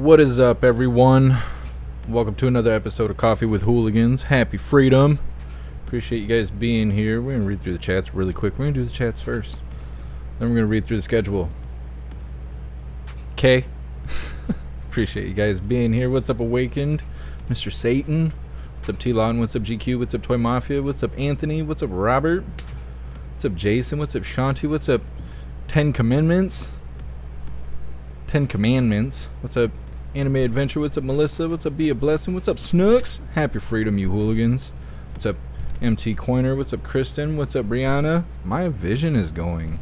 What is up, everyone? Welcome to another episode of Coffee with Hooligans. Happy freedom. Appreciate you guys being here. We're going to read through the chats really quick. We're going to do the chats first. Then we're going to read through the schedule. Okay. Appreciate you guys being here. What's up, Awakened? Mr. Satan. What's up, T-Lon? What's up, GQ? What's up, Toy Mafia? What's up, Anthony? What's up, Robert? What's up, Jason? What's up, Shanti? What's up, 10 Commandments? 10 Commandments. What's up, Anime Adventure? What's up, Melissa? What's up, Be a Blessing? What's up, Snooks? Happy freedom, you hooligans. What's up, MT Coiner? What's up, Kristen? What's up, Brianna? My vision is going.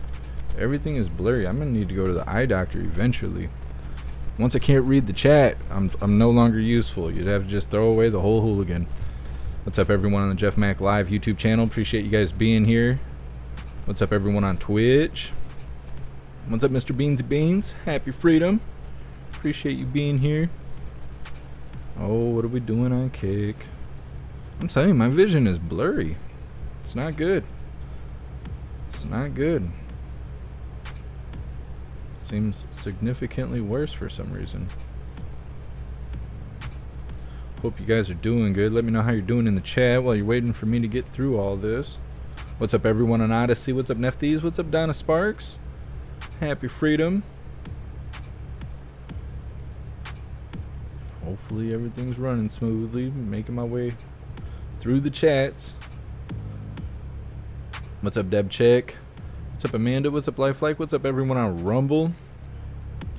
Everything is blurry. I'm gonna need to go to the eye doctor eventually. Once I can't read the chat, I'm no longer useful. You'd have to just throw away the whole hooligan. What's up, everyone on the Jeff Mac Live YouTube channel? Appreciate you guys being here. What's up, everyone on Twitch? What's up, Mr. Beansy Beans? Happy freedom. Appreciate you being here. Oh, what are we doing on Kick? I'm telling you, my vision is blurry. It's not good. It's not good. Seems significantly worse for some reason. Hope you guys are doing good. Let me know how you're doing in the chat while you're waiting for me to get through all this. What's up, everyone on Odyssey? What's up, Nefties? What's up, Donna Sparks? Happy freedom. Hopefully everything's running smoothly. Making my way through the chats. What's up, Deb Chick? What's up, Amanda? What's up, Lifelike? What's up, everyone on Rumble?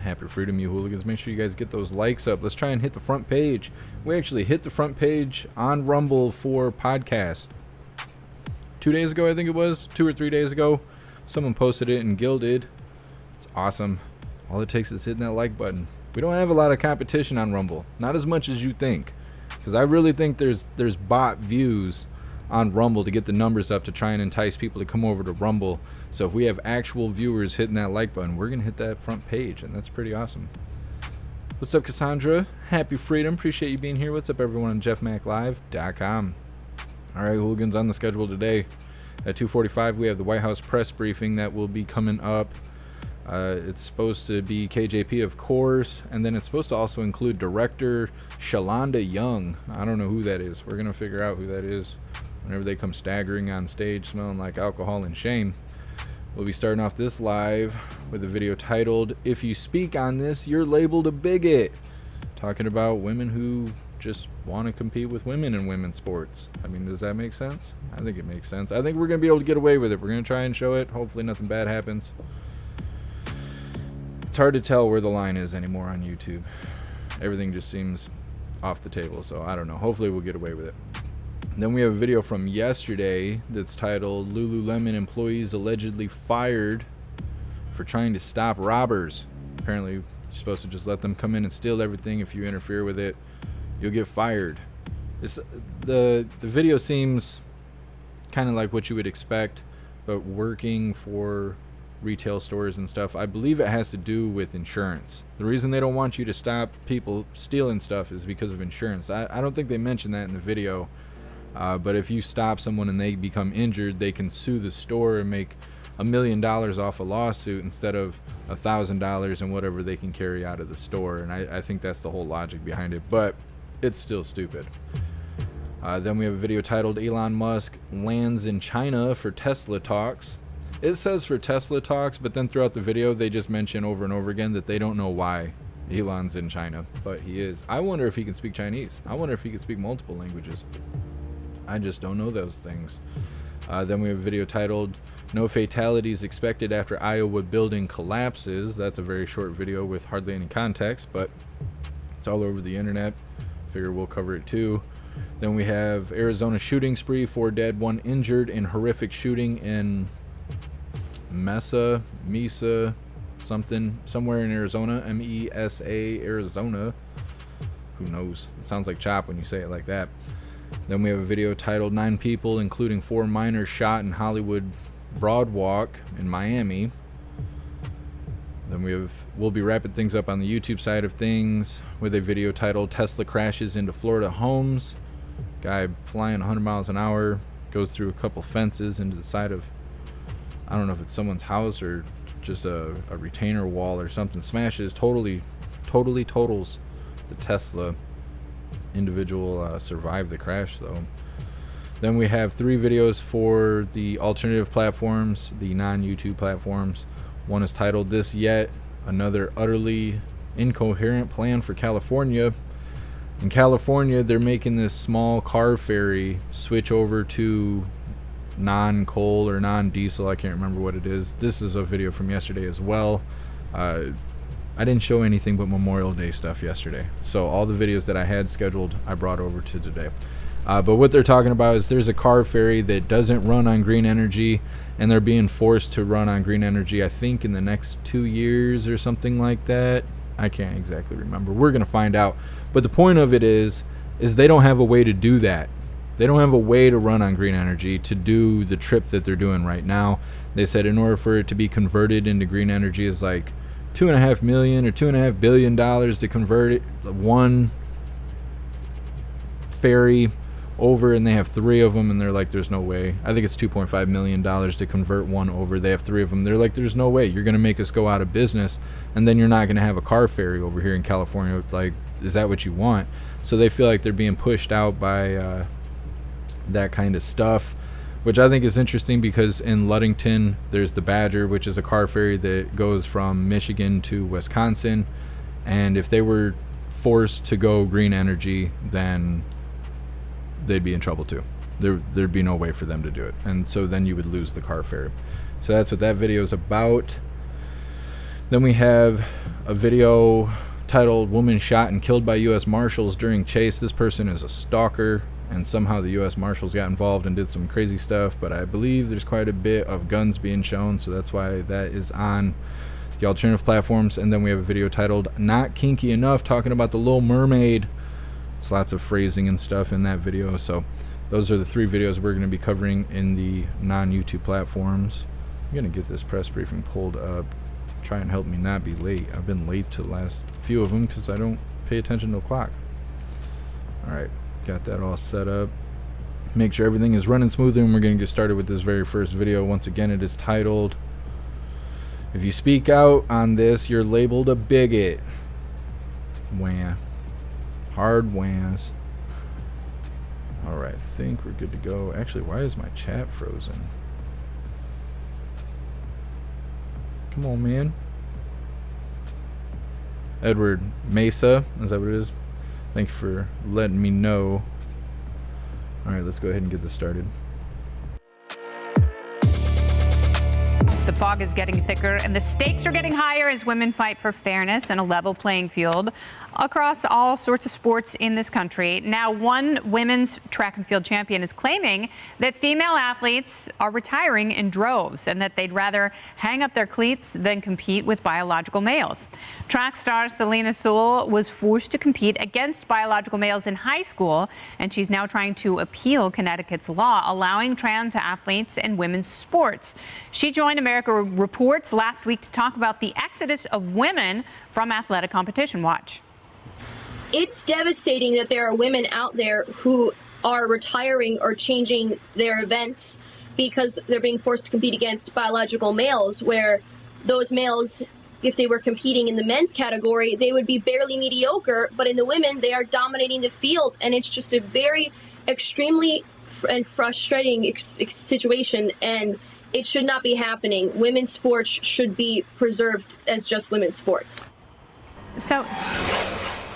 Happy freedom, you hooligans. Make sure you guys get those likes up. Let's try and hit the front page. We actually hit the front page on Rumble for podcast. 2 days ago, I think it was. 2 or 3 days ago. Someone posted it and Gilded. It's awesome. All it takes is hitting that like button. We don't have a lot of competition on Rumble. Not as much as you think. Because I really think there's bot views on Rumble to get the numbers up to try and entice people to come over to Rumble. So if we have actual viewers hitting that like button, we're going to hit that front page. And that's pretty awesome. What's up, Cassandra? Happy freedom. Appreciate you being here. What's up, everyone on jeffmaclive.com. All right, hooligans, on the schedule today. At 2:45, we have the White House press briefing that will be coming up. It's supposed to be KJP, of course, and then it's supposed to also include director Shalonda Young. I don't know who that is. We're going to figure out who that is whenever they come staggering on stage smelling like alcohol and shame. We'll be starting off this live with a video titled, "If You Speak on This, You're Labeled a Bigot." Talking about women who just want to compete with women in women's sports. I mean, does that make sense? I think it makes sense. I think we're going to be able to get away with it. We're going to try and show it. Hopefully nothing bad happens. It's hard to tell where the line is anymore on YouTube. Everything just seems off the table, so I don't know. Hopefully we'll get away with it. Then we have a video from yesterday that's titled, "Lululemon Employees Allegedly Fired for Trying to Stop Robbers." Apparently you're supposed to just let them come in and steal everything. If you interfere with it, you'll get fired. The video seems kind of like what you would expect, but working for retail stores and stuff. I believe it has to do with insurance. The reason they don't want you to stop people stealing stuff is because of insurance. I don't think they mentioned that in the video, but if you stop someone and they become injured, they can sue the store and make $1 million off a lawsuit instead of $1,000 and whatever they can carry out of the store. And I think that's the whole logic behind it, but it's still stupid. Then we have a video titled, "Elon Musk Lands in China for Tesla Talks." It says for Tesla talks, but then throughout the video, they just mention over and over again that they don't know why Elon's in China, but he is. I wonder if he can speak Chinese. I wonder if he can speak multiple languages. I just don't know those things. Then we have a video titled, "No Fatalities Expected After Iowa Building Collapses." That's a very short video with hardly any context, but it's all over the internet. Figure we'll cover it too. Then we have Arizona shooting spree, 4 dead, 1 injured in horrific shooting in Mesa, somewhere in Arizona, MESA, Arizona. Who knows? It sounds like chop when you say it like that. Then we have a video titled, "9 people, including 4 minors, shot in Hollywood Broadwalk in Miami." Then we'll be wrapping things up on the YouTube side of things with a video titled, "Tesla Crashes into Florida Homes." Guy flying 100 miles an hour, goes through a couple fences into the side of, I don't know if it's someone's house or just a retainer wall or something, smashes, totally totals The Tesla individual survived the crash, though. Then we have 3 videos for the alternative platforms, the non-YouTube platforms. One is titled "This Yet Another Utterly Incoherent Plan for California." In California, they're making this small car ferry switch over to non-coal or non-diesel. I can't remember what it is. This is a video from yesterday as well. I didn't show anything but Memorial Day stuff yesterday, so all the videos that I had scheduled I brought over to today. But what they're talking about is there's a car ferry that doesn't run on green energy, and they're being forced to run on green energy, I think, in the next 2 years or something like that. I can't exactly remember. We're going to find out. But the point of it is they don't have a way to do that. They don't have a way to run on green energy to do the trip that they're doing right now. They said in order for it to be converted into green energy is like $2.5 million or $2.5 billion to convert it, one ferry over, and they have 3 of them, and they're like, there's no way. I think it's $2.5 million to convert one over. They have 3 of them. They're like, there's no way. You're going to make us go out of business, and then you're not going to have a car ferry over here in California. Like, is that what you want? So they feel like they're being pushed out by that kind of stuff, which I think is interesting, because in Ludington, there's the Badger, which is a car ferry that goes from Michigan to Wisconsin, and if they were forced to go green energy, then they'd be in trouble too. There'd be no way for them to do it, and so then you would lose the car ferry. So that's what that video is about. Then we have a video titled "Woman Shot and Killed by U.S. Marshals During Chase." This person is a stalker, and somehow the U.S. Marshals got involved and did some crazy stuff, but I believe there's quite a bit of guns being shown, so that's why that is on the alternative platforms. And then we have a video titled "Not Kinky Enough," talking about the Little Mermaid. There's lots of phrasing and stuff in that video, so those are the 3 videos we're going to be covering in the non-YouTube platforms. I'm going to get this press briefing pulled up, try and help me not be late. I've been late to the last few of them because I don't pay attention to the clock. Alright, got that all set up. Make sure everything is running smoothly, and we're going to get started with this very first video. Once again, it is titled, "If you speak out on this, you're labeled a bigot." Wah. Hard whans. Alright, I think we're good to go. Actually, why is my chat frozen? Come on, man. Edward Mesa, is that what it is? Thanks for letting me know. Alright, let's go ahead and get this started. The fog is getting thicker and the stakes are getting higher as women fight for fairness and a level playing field across all sorts of sports in this country. Now, one women's track and field champion is claiming that female athletes are retiring in droves and that they'd rather hang up their cleats than compete with biological males. Track star Selena Sewell was forced to compete against biological males in high school, and she's now trying to appeal Connecticut's law allowing trans athletes in women's sports. She joined America Reports last week to talk about the exodus of women from athletic competition. Watch. It's devastating that there are women out there who are retiring or changing their events because they're being forced to compete against biological males, where those males, if they were competing in the men's category, they would be barely mediocre, but in the women, they are dominating the field, and it's just a very extremely and frustrating situation, and it should not be happening. Women's sports should be preserved as just women's sports. So,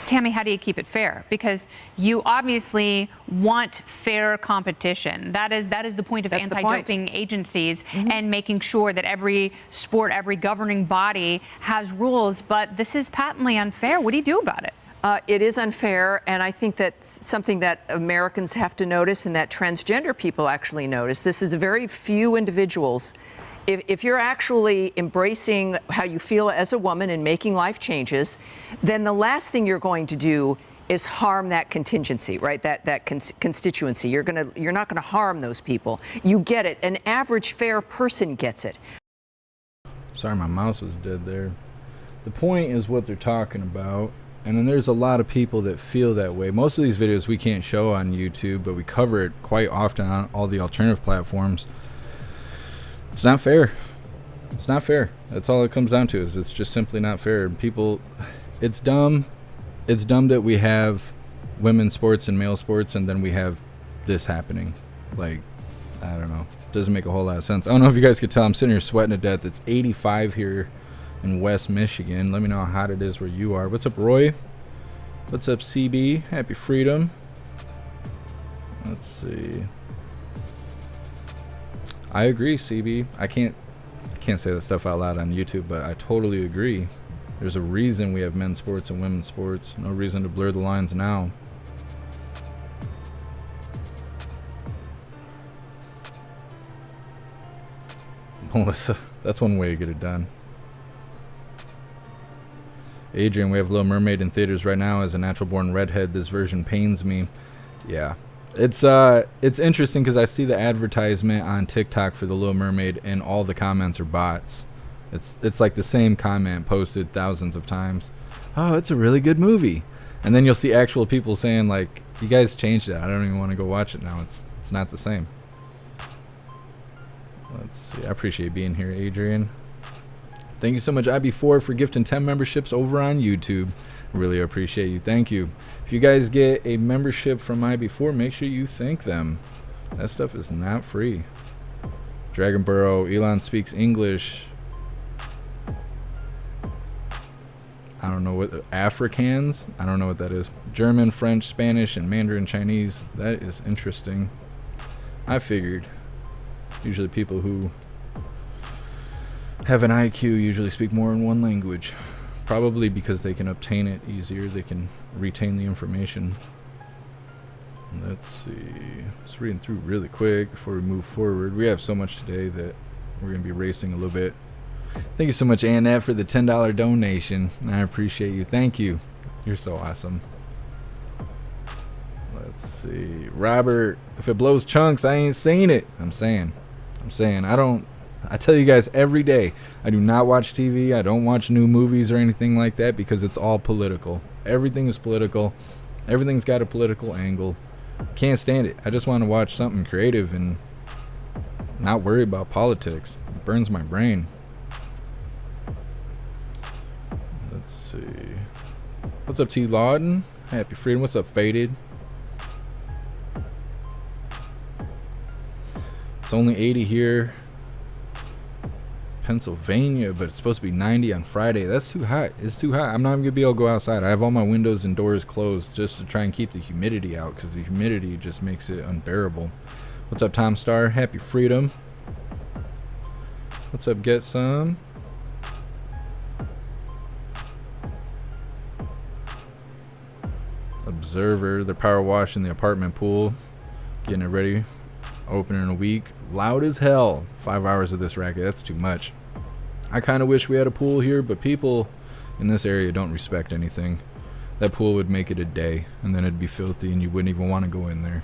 Tammy, how do you keep it fair? Because you obviously want fair competition. That is the point of anti-doping agencies, and making sure that every sport, every governing body has rules. But this is patently unfair. What do you do about it? It is unfair, and I think that's something that Americans have to notice and that transgender people actually notice. This is very few individuals. If you're actually embracing how you feel as a woman and making life changes, then the last thing you're going to do is harm that contingency, right? That constituency. You're not gonna harm those people. You get it. An average fair person gets it. Sorry, my mouse was dead there. The point is what they're talking about. And then there's a lot of people that feel that way. Most of these videos we can't show on YouTube, but we cover it quite often on all the alternative platforms. It's not fair. It's not fair. That's all it comes down to, is it's just simply not fair. People, it's dumb, it's dumb that we have women's sports and male sports, and then we have this happening. Like, I don't know. Doesn't make a whole lot of sense. I don't know if you guys could tell. I'm sitting here sweating to death. It's 85 here in West Michigan. Let me know how hot it is where you are. What's up, Roy? What's up, CB? Happy freedom. Let's see. I agree, CB. I can't say that stuff out loud on YouTube, but I totally agree. There's a reason we have men's sports and women's sports. No reason to blur the lines now. Melissa, that's one way to get it done. Adrian, we have Little Mermaid in theaters right now. As a natural born redhead, this version pains me. Yeah. It's interesting because I see the advertisement on TikTok for the Little Mermaid and all the comments are bots. It's like the same comment posted thousands of times. Oh, it's a really good movie. And then you'll see actual people saying like, you guys changed it. I don't even want to go watch it now. It's not the same. Let's see. I appreciate being here, Adrian. Thank you so much, IB4, for gifting 10 memberships over on YouTube. Really appreciate you. Thank you. If you guys get a membership from IB4, make sure you thank them. That stuff is not free. Dragon Burrow, Elon speaks English. I don't know what Afrikaans. I don't know what that is. German, French, Spanish, and Mandarin Chinese. That is interesting. I figured. Usually people who have an IQ usually speak more in one language. Probably because they can obtain it easier. They can retain the information. Let's see. Just reading through really quick before we move forward. We have so much today that we're going to be racing a little bit. Thank you so much, Annette, for the $10 donation. I appreciate you. Thank you. You're so awesome. Let's see. Robert, if it blows chunks, I ain't seen it. I'm saying. I tell you guys every day, I do not watch TV. I don't watch new movies or anything like that because it's all political. Everything is political. Everything's got a political angle. Can't stand it. I just want to watch something creative and not worry about politics. It burns my brain. Let's see. What's up, T. Lawden? Happy freedom. What's up, Faded? It's only 80 here. Pennsylvania, but it's supposed to be 90 on Friday. That's too hot. It's too hot. I'm not even gonna be able to go outside. I have all my windows and doors closed just to try and keep the humidity out because the humidity just makes it unbearable. What's up, Tom Star? Happy freedom. What's up, Get Some? Observer. They're power washing the apartment pool, getting it ready. Open in a week. Loud as hell. 5 hours of this racket. That's too much. I kind of wish we had a pool here, but people in this area don't respect anything. That pool would make it a day, and then it'd be filthy, and you wouldn't even want to go in there.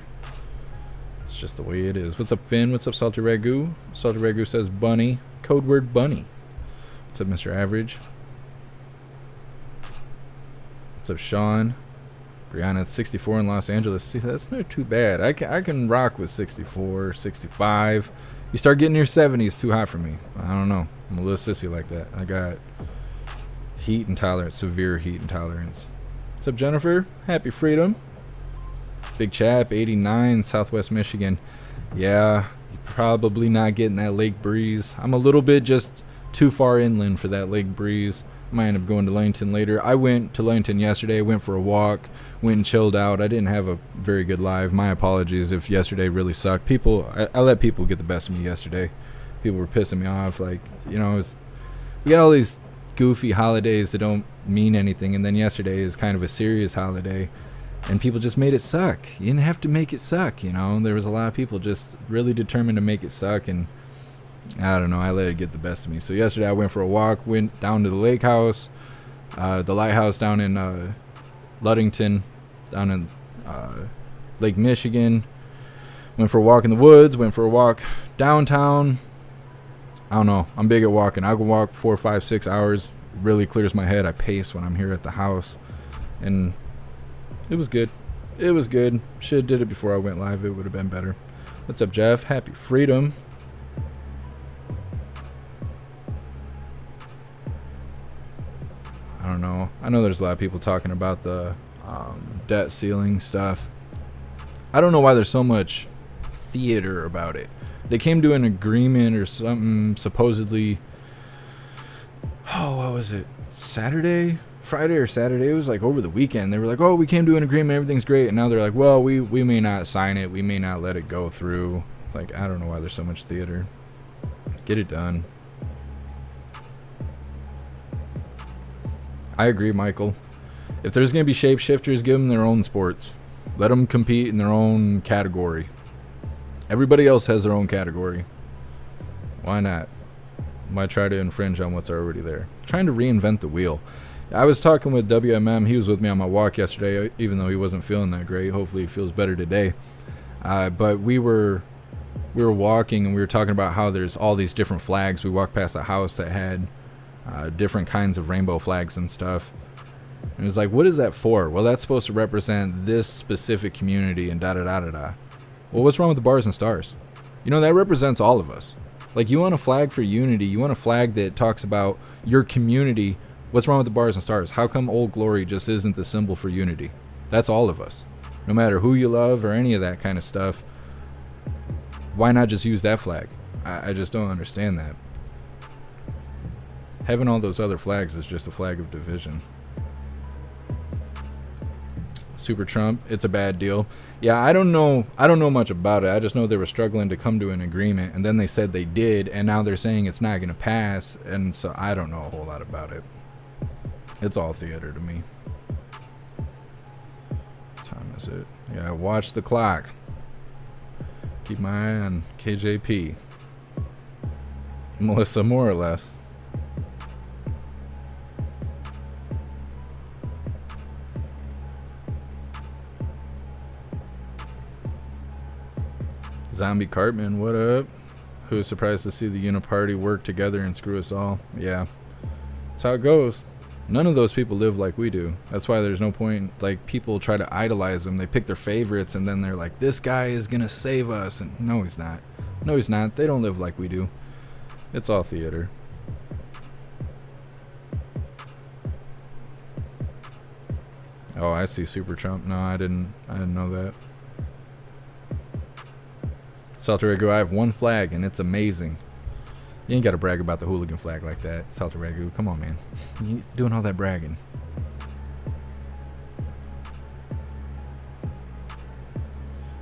It's just the way it is. What's up, Finn? What's up, Salty Ragu? Salty Ragu says bunny. Code word bunny. What's up, Mr. Average? What's up, Sean? Brianna, it's 64 in Los Angeles. See, that's not too bad. I can rock with 64, 65. You start getting your 70s, too hot for me. I don't know. I'm a little sissy like that. I got heat intolerance, severe heat intolerance. What's up, Jennifer? Happy freedom. Big Chap, 89, Southwest Michigan. Yeah, you're probably not getting that lake breeze. I'm a little bit just too far inland for that lake breeze. Might end up going to Langton later. I went to Langton yesterday. Went for a walk. Went and chilled out. I didn't have a very good live. My apologies if yesterday really sucked. I let people get the best of me yesterday. People were pissing me off. Like, you know, we got all these goofy holidays that don't mean anything. And then yesterday is kind of a serious holiday. And people just made it suck. You didn't have to make it suck, you know. There was a lot of people just really determined to make it suck. And I don't know, I let it get the best of me. So yesterday I went for a walk, went down to the lake house, the lighthouse down in Ludington, down in Lake Michigan. Went for a walk in the woods, went for a walk downtown. I don't know, I'm big at walking. I can walk 4, 5, 6 hours. It really clears my head. I pace when I'm here at the house. And it was good. It was good. Should have did it before I went live. It would have been better. What's up, Jeff? Happy freedom. I don't know. I know there's a lot of people talking about the debt ceiling stuff. I don't know why there's so much theater about it. They came to an agreement or something, supposedly. Oh, what was it? Friday or Saturday? It was like over the weekend. They were like, oh, we came to an agreement, everything's great. And now they're like, well, we may not sign it. We may not let it go through. It's like, I don't know why there's so much theater. Get it done. I agree, Michael. If there's going to be shapeshifters, give them their own sports. Let them compete in their own category. Everybody else has their own category. Why not? Why try to infringe on what's already there? Trying to reinvent the wheel. I was talking with WMM. He was with me on my walk yesterday, even though he wasn't feeling that great. Hopefully he feels better today. But we were walking and we were talking about how there's all these different flags. We walked past a house that had different kinds of rainbow flags and stuff. And it was like, what is that for? Well, that's supposed to represent this specific community and da-da-da-da-da. Well, what's wrong with the bars and stars? You know, that represents all of us. Like, you want a flag for unity. You want a flag that talks about your community. What's wrong with the bars and stars? How come Old Glory just isn't the symbol for unity? That's all of us. No matter who you love or any of that kind of stuff, why not just use that flag? I just don't understand that. Having all those other flags is just a flag of division. Super Trump, it's a bad deal. Yeah, I don't know much about it. I just know they were struggling to come to an agreement, and then they said they did, and now they're saying it's not going to pass, and so I don't know a whole lot about it. It's all theater to me. What time is it? Yeah, watch the clock. Keep my eye on KJP. Melissa, more or less. Zombie Cartman, what up? Who is surprised to see the Uniparty work together and screw us all? Yeah, that's how it goes. None of those people live like we do. That's why there's no point, like, people try to idolize them. They pick their favorites and then they're like, this guy is gonna save us. And no, he's not. No, he's not. They don't live like we do. It's all theater. Oh, I see Super Trump. No, I didn't know that. Salty Ragu, I have one flag and it's amazing. You ain't got to brag about the hooligan flag like that. Salty Ragu, come on, man. You ain't doing all that bragging.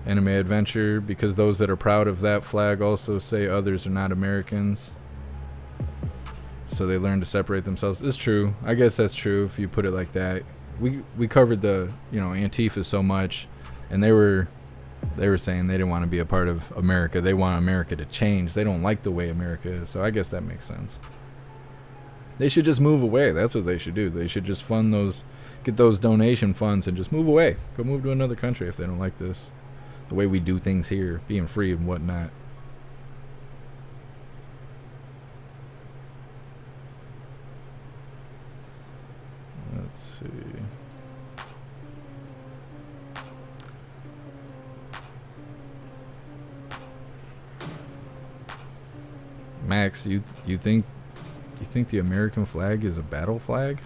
Anime Adventure, because those that are proud of that flag also say others are not Americans. So they learn to separate themselves. It's true. I guess that's true if you put it like that. We covered the, Antifa so much, and they were saying they didn't want to be a part of America. They want America to change. They don't like the way America is. So I guess that makes sense. They should just move away. That's what they should do. They should just get those donation funds and just move away. Go move to another country if they don't like this. The way we do things here, being free and whatnot. Let's see. Max, you think the American flag is a battle flag?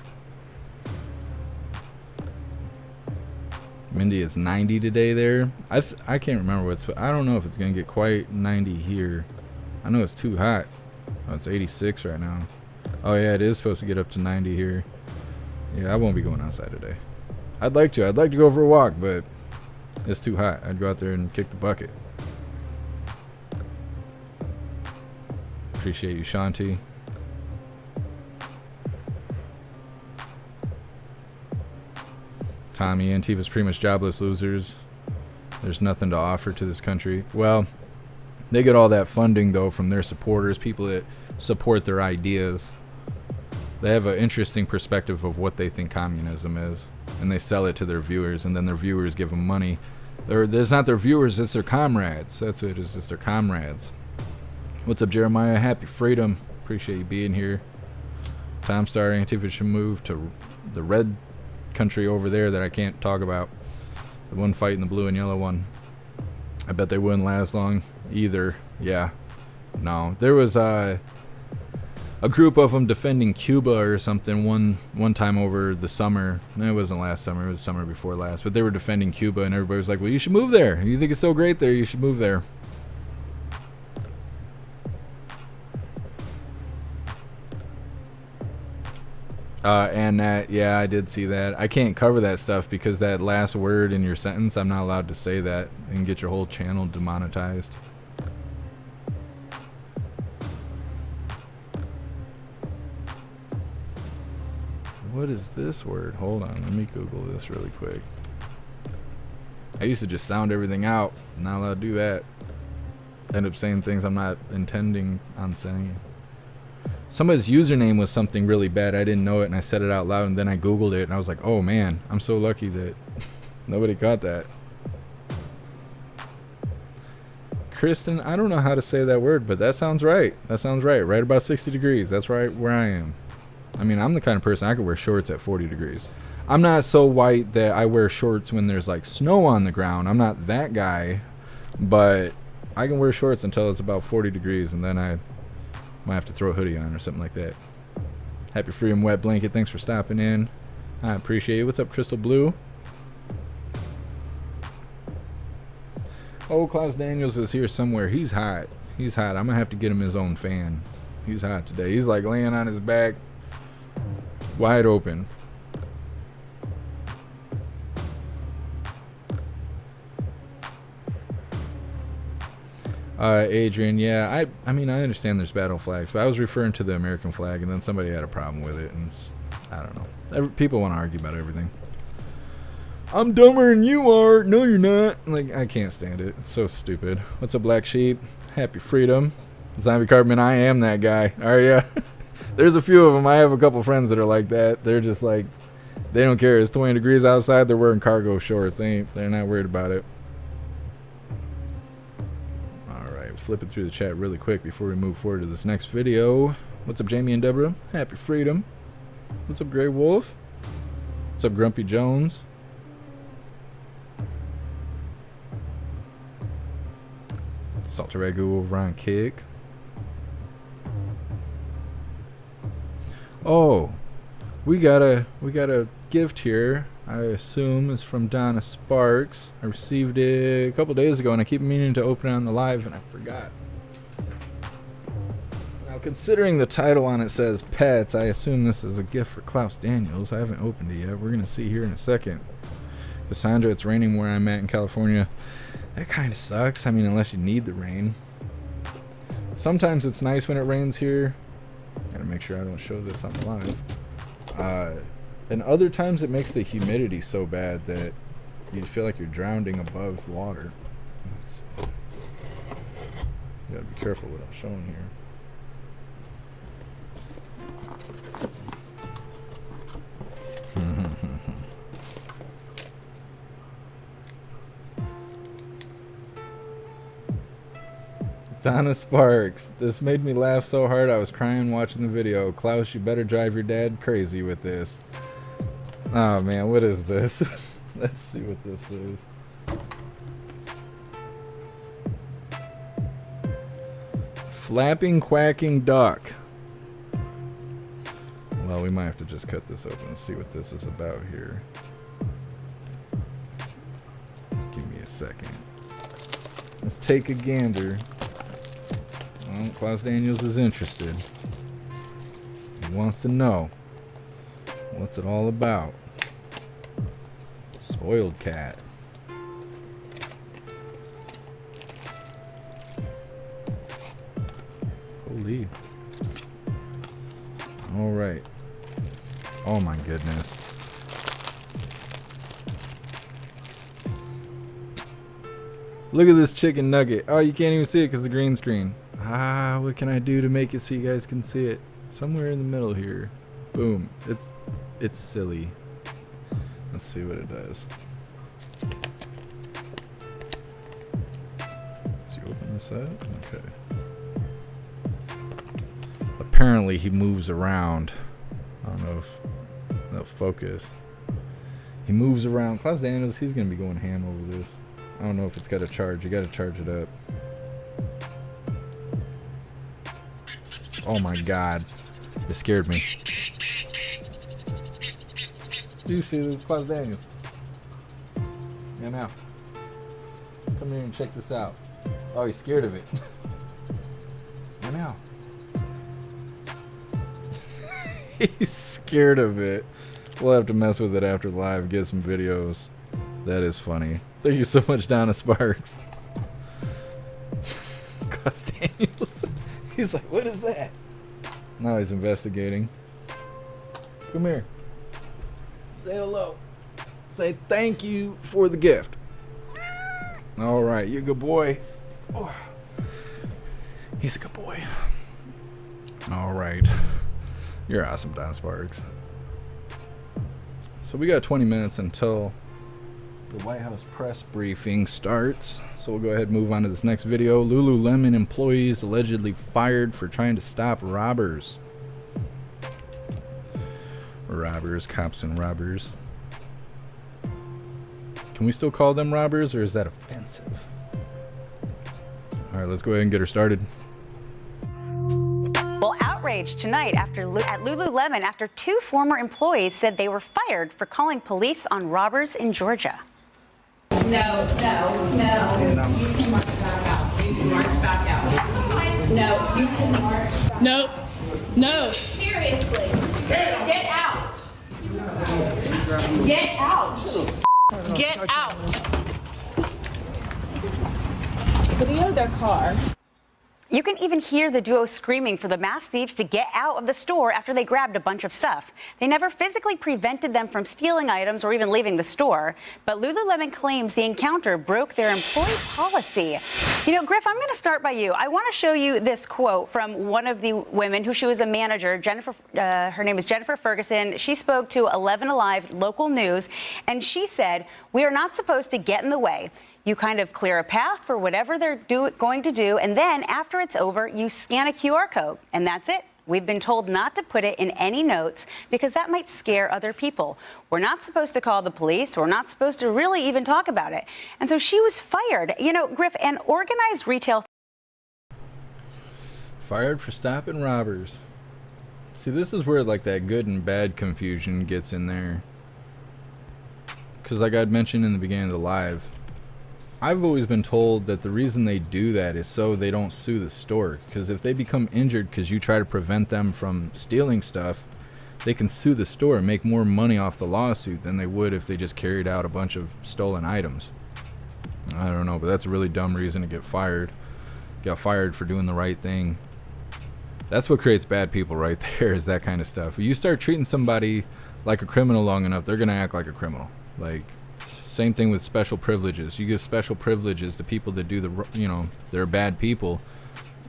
Mindy, it's 90 today there. I can't remember I don't know if it's gonna get quite 90 here. I know it's too hot. Oh, it's 86 right now. Oh yeah, it is supposed to get up to 90 here. Yeah, I won't be going outside today. I'd like to go for a walk, but it's too hot. I'd go out there and kick the bucket. Appreciate you, Shanti. Tommy, Antifa's pretty much jobless losers. There's nothing to offer to this country. Well, they get all that funding, though, from their supporters, people that support their ideas. They have an interesting perspective of what they think communism is, and they sell it to their viewers, and then their viewers give them money. There's not their viewers, it's their comrades. That's what it is, it's their comrades. What's up, Jeremiah? Happy freedom. Appreciate you being here. Tom Star, Antifa should move to the red country over there that I can't talk about. The one fighting the blue and yellow one. I bet they wouldn't last long either. Yeah. No. There was a group of them defending Cuba or something one time over the summer. No, it wasn't last summer. It was summer before last. But they were defending Cuba, and everybody was like, well, you should move there. You think it's so great there, you should move there. And that, yeah, I did see that. I can't cover that stuff because that last word in your sentence, I'm not allowed to say that and get your whole channel demonetized. What is this word? Hold on, let me Google this really quick. I used to just sound everything out. I'm not allowed to do that. End up saying things I'm not intending on saying. Somebody's username was something really bad. I didn't know it, and I said it out loud, and then I Googled it, and I was like, oh man, I'm so lucky that nobody caught that. Kristen, I don't know how to say that word, but that sounds right. That sounds right. Right about 60 degrees. That's right where I am. I mean, I'm the kind of person I could wear shorts at 40 degrees. I'm not so white that I wear shorts when there's like snow on the ground. I'm not that guy, but I can wear shorts until it's about 40 degrees, and then I might have to throw a hoodie on or something like that. Happy Freedom Wet Blanket, thanks for stopping in. I appreciate it. What's up, Crystal Blue? Oh, Klaus Daniels is here somewhere. He's hot. He's hot. I'm going to have to get him his own fan. He's hot today. He's like laying on his back, wide open. Adrian, yeah, I mean, I understand there's battle flags, but I was referring to the American flag, and then somebody had a problem with it, and I don't know. People want to argue about everything. I'm dumber than you are. No, you're not. Like, I can't stand it. It's so stupid. What's up, Black Sheep? Happy Freedom. Zombie Carbon, I am that guy. Are ya? There's a few of them. I have a couple friends that are like that. They're just like, they don't care. It's 20 degrees outside. They're wearing cargo shorts. They're not worried about it. Flipping through the chat really quick before we move forward to this next video. What's up, Jamie and Deborah? Happy Freedom. What's up, Grey Wolf? What's up, Grumpy Jones? Salty Ragu over on Kick. Oh, we got a gift here. I assume it's from Donna Sparks. I received it a couple days ago, and I keep meaning to open it on the live, and I forgot. Now, considering the title on it says pets, I assume this is a gift for Klaus Daniels. I haven't opened it yet. We're going to see here in a second. Cassandra, it's raining where I'm at in California. That kind of sucks. I mean, unless you need the rain. Sometimes it's nice when it rains here. Gotta make sure I don't show this on the live. And other times it makes the humidity so bad that you feel like you're drowning above water. You gotta be careful what I'm showing here. Donna Sparks, this made me laugh so hard I was crying watching the video. Klaus, you better drive your dad crazy with this. Oh man, what is this? Let's see what this is. Flapping quacking duck. Well, we might have to just cut this open and see what this is about here. Give me a second. Let's take a gander. Well, Klaus Daniels is interested. He wants to know. What's it all about? Spoiled cat. Holy. All right. Oh my goodness. Look at this chicken nugget. Oh, you can't even see it because of the green screen. Ah, what can I do to make it so you guys can see it? Somewhere in the middle here. Boom. It's silly. Let's see what it does. Let's open this up. Okay. Apparently he moves around. I don't know if that'll focus. He moves around. Klaus Daniels, he's gonna be going ham over this. I don't know if it's got a charge. You gotta charge it up. Oh my god. It scared me. Do you see this, Klaus Daniels? Yeah, now. Come here and check this out. Oh, he's scared of it. Yeah, now. He's scared of it. We'll have to mess with it after live, get some videos. That is funny. Thank you so much, Donna Sparks. Klaus Daniels. He's like, what is that? Now he's investigating. Come here. Say hello. Say thank you for the gift. All right, you're a good boy. Oh. He's a good boy. All right. You're awesome, Don Sparks. So we got 20 minutes until the White House press briefing starts. So we'll go ahead and move on to this next video. Lululemon employees allegedly fired for trying to stop robbers. Robbers, cops and robbers. Can we still call them robbers, or is that offensive? All right, let's go ahead and get her started. Well, outrage tonight at Lululemon after 2 former employees said they were fired for calling police on robbers in Georgia. No. You can march back out. You can march back out. No, you can march. No. Seriously. Get out. Get out. Get out. Video their car. You can even hear the duo screaming for the masked thieves to get out of the store after they grabbed a bunch of stuff. They never physically prevented them from stealing items or even leaving the store, but Lululemon claims the encounter broke their employee policy. You know, Griff, I'm going to start by you. I want to show you this quote from one of the women who she was a manager, Jennifer. Her name is Jennifer Ferguson. She spoke to 11 Alive local news, and she said, "We are not supposed to get in the way. You kind of clear a path for whatever they're going to do, and then after it's over, you scan a QR code, and that's it. We've been told not to put it in any notes because that might scare other people. We're not supposed to call the police. We're not supposed to really even talk about it." And so she was fired. You know, Griff, an organized retail... Fired for stopping robbers. See, this is where like that good and bad confusion gets in there. Because like I'd mentioned in the beginning of the live, I've always been told that the reason they do that is so they don't sue the store. Because if they become injured because you try to prevent them from stealing stuff, they can sue the store and make more money off the lawsuit than they would if they just carried out a bunch of stolen items. I don't know, but that's a really dumb reason to get fired. Got fired for doing the right thing. That's what creates bad people right there, is that kind of stuff. If you start treating somebody like a criminal long enough, they're going to act like a criminal. Like... Same thing with special privileges. You give special privileges to people that do the, you know, they're bad people.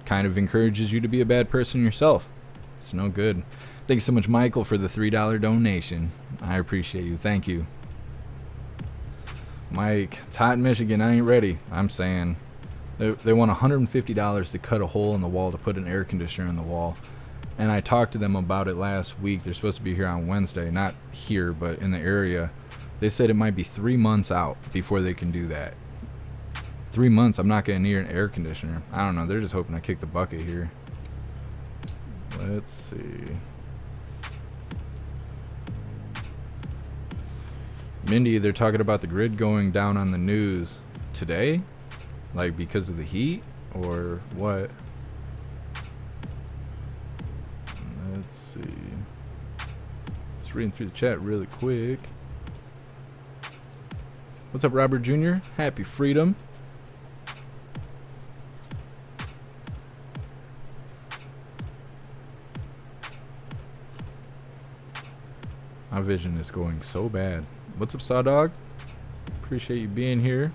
Kind of encourages you to be a bad person yourself. It's no good. Thanks so much, Michael, for the $3 donation. I appreciate you. Thank you. Mike, it's hot in Michigan. I ain't ready. I'm saying they want $150 to cut a hole in the wall to put an air conditioner in the wall. And I talked to them about it last week. They're supposed to be here on Wednesday. Not here, but in the area. They said it might be 3 months out before they can do that. 3 months, I'm not getting near an air conditioner. I don't know, they're just hoping I kick the bucket here. Let's see. Mindy, they're talking about the grid going down on the news today? Like because of the heat or what? Let's see. Just reading through the chat really quick. What's up, Robert Jr.? Happy freedom. My vision is going so bad. What's up, Sawdog? Appreciate you being here.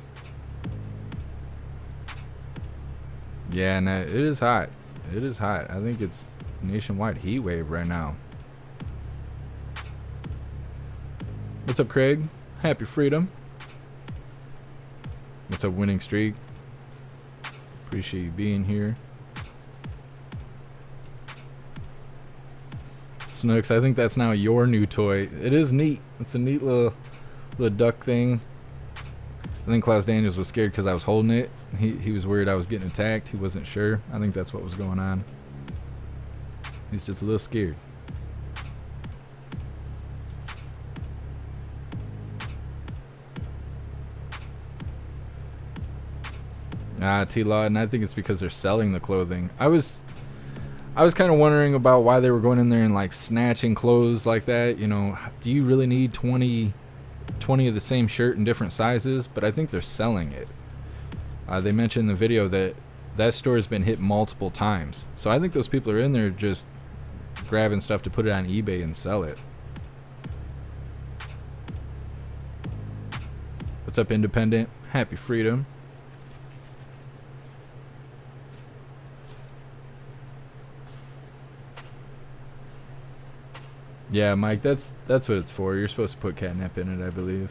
Yeah, and it is hot. It is hot. I think it's nationwide heat wave right now. What's up, Craig? Happy freedom. What's up, winning streak? Appreciate you being here. Snooks, I think that's now your new toy. It is neat. It's a neat little duck thing. I think Klaus Daniels was scared because I was holding it. He was worried I was getting attacked. He wasn't sure. I think that's what was going on. He's just a little scared. T-Law, and I think it's because they're selling the clothing. I was kind of wondering about why they were going in there and like snatching clothes like that. You know, do you really need 20 of the same shirt in different sizes? But I think they're selling it. They mentioned in the video that store has been hit multiple times. So I think those people are in there just grabbing stuff to put it on eBay and sell it. What's up, Independent? Happy freedom. Yeah, Mike, that's what it's for. You're supposed to put catnip in it, I believe.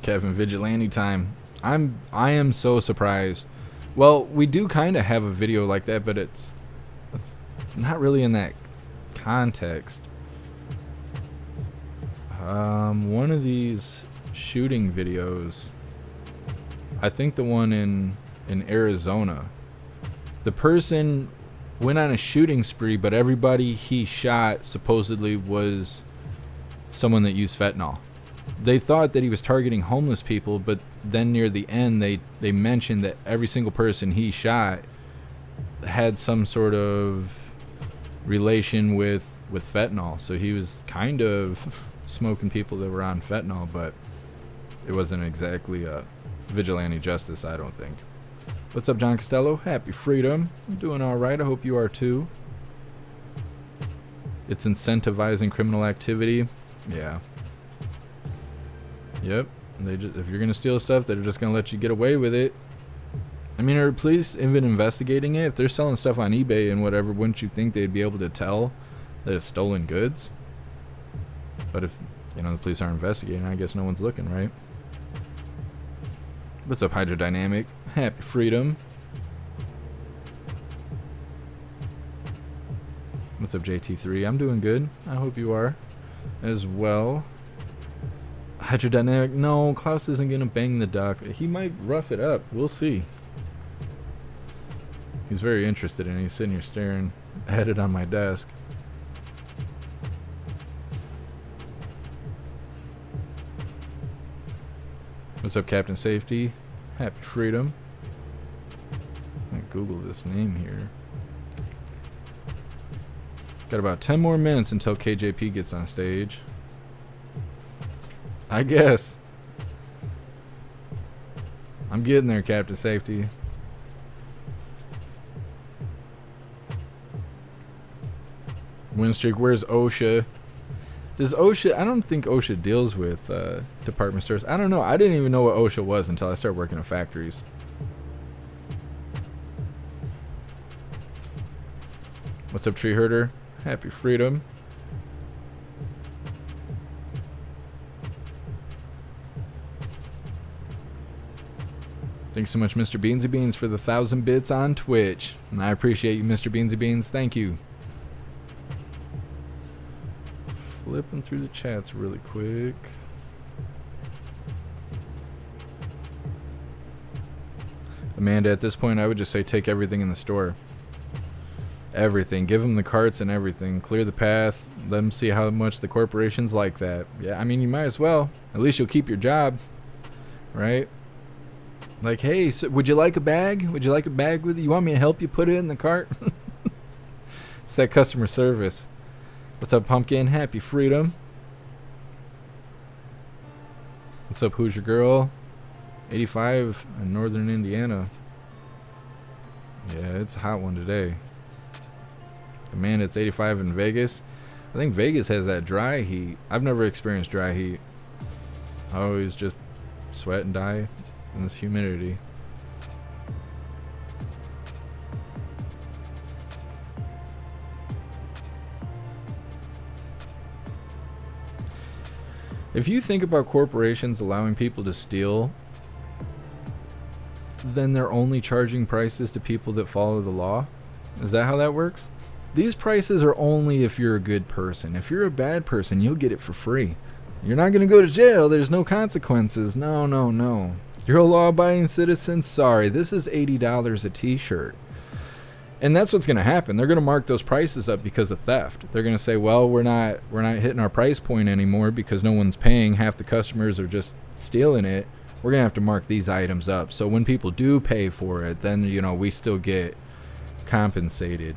Kevin, vigilante time. I am so surprised. Well, we do kind of have a video like that, but it's not really in that context. One of these shooting videos, I think the one in Arizona, the person went on a shooting spree, but everybody he shot supposedly was someone that used fentanyl. They thought that he was targeting homeless people, but then near the end they mentioned that every single person he shot had some sort of relation with fentanyl. So he was kind of smoking people that were on fentanyl, but it wasn't exactly a vigilante justice, I don't think. What's up, John Costello? Happy freedom. I'm doing all right. I hope you are too. It's incentivizing criminal activity. Yeah. Yep. If you're gonna steal stuff, they're just gonna let you get away with it. I mean, are police even investigating it? If they're selling stuff on eBay and whatever, wouldn't you think they'd be able to tell that it's stolen goods? But if, you know, the police aren't investigating, I guess no one's looking, right? What's up, Hydrodynamic? Happy freedom. What's up, JT3? I'm doing good. I hope you are as well. Hydrodynamic, no, Klaus isn't gonna bang the duck. He might rough it up. We'll see. He's very interested in it. He's sitting here staring at it on my desk. What's up, Captain Safety? Happy freedom. I'm gonna Google this name here. Got about 10 more minutes until KJP gets on stage, I guess. I'm getting there, Captain Safety. Win streak. Where's OSHA? Does OSHA? I don't think OSHA deals with department stores. I don't know. I didn't even know what OSHA was until I started working at factories. What's up, Tree Herder? Happy freedom. Thanks so much, Mr. Beansy Beans, for the 1,000 bits on Twitch. And I appreciate you, Mr. Beansy Beans. Thank you. Flipping through the chats really quick. Amanda, at this point, I would just say take everything in the store. Everything. Give them the carts and everything. Clear the path. Let them see how much the corporations like that. Yeah, I mean, you might as well. At least you'll keep your job. Right? Like, hey, so would you like a bag? Would you like a bag with you? You want me to help you put it in the cart? It's that customer service. What's up, Pumpkin? Happy freedom. What's up, Who's Your Girl? 85 in northern Indiana. Yeah, it's a hot one today. Man, it's 85 in Vegas. I think Vegas has that dry heat. I've never experienced dry heat. I always just sweat and die in this humidity. If you think about corporations allowing people to steal, then they're only charging prices to people that follow the law. Is that how that works? These prices are only if you're a good person. If you're a bad person, you'll get it for free. You're not going to go to jail. There's no consequences. No, no, no. You're a law-abiding citizen? Sorry, this is $80 a t-shirt. And that's what's going to happen. They're going to mark those prices up because of theft. They're going to say, well, we're not hitting our price point anymore because no one's paying. Half the customers are just stealing it. We're going to have to mark these items up. So when people do pay for it, then, you know, we still get compensated.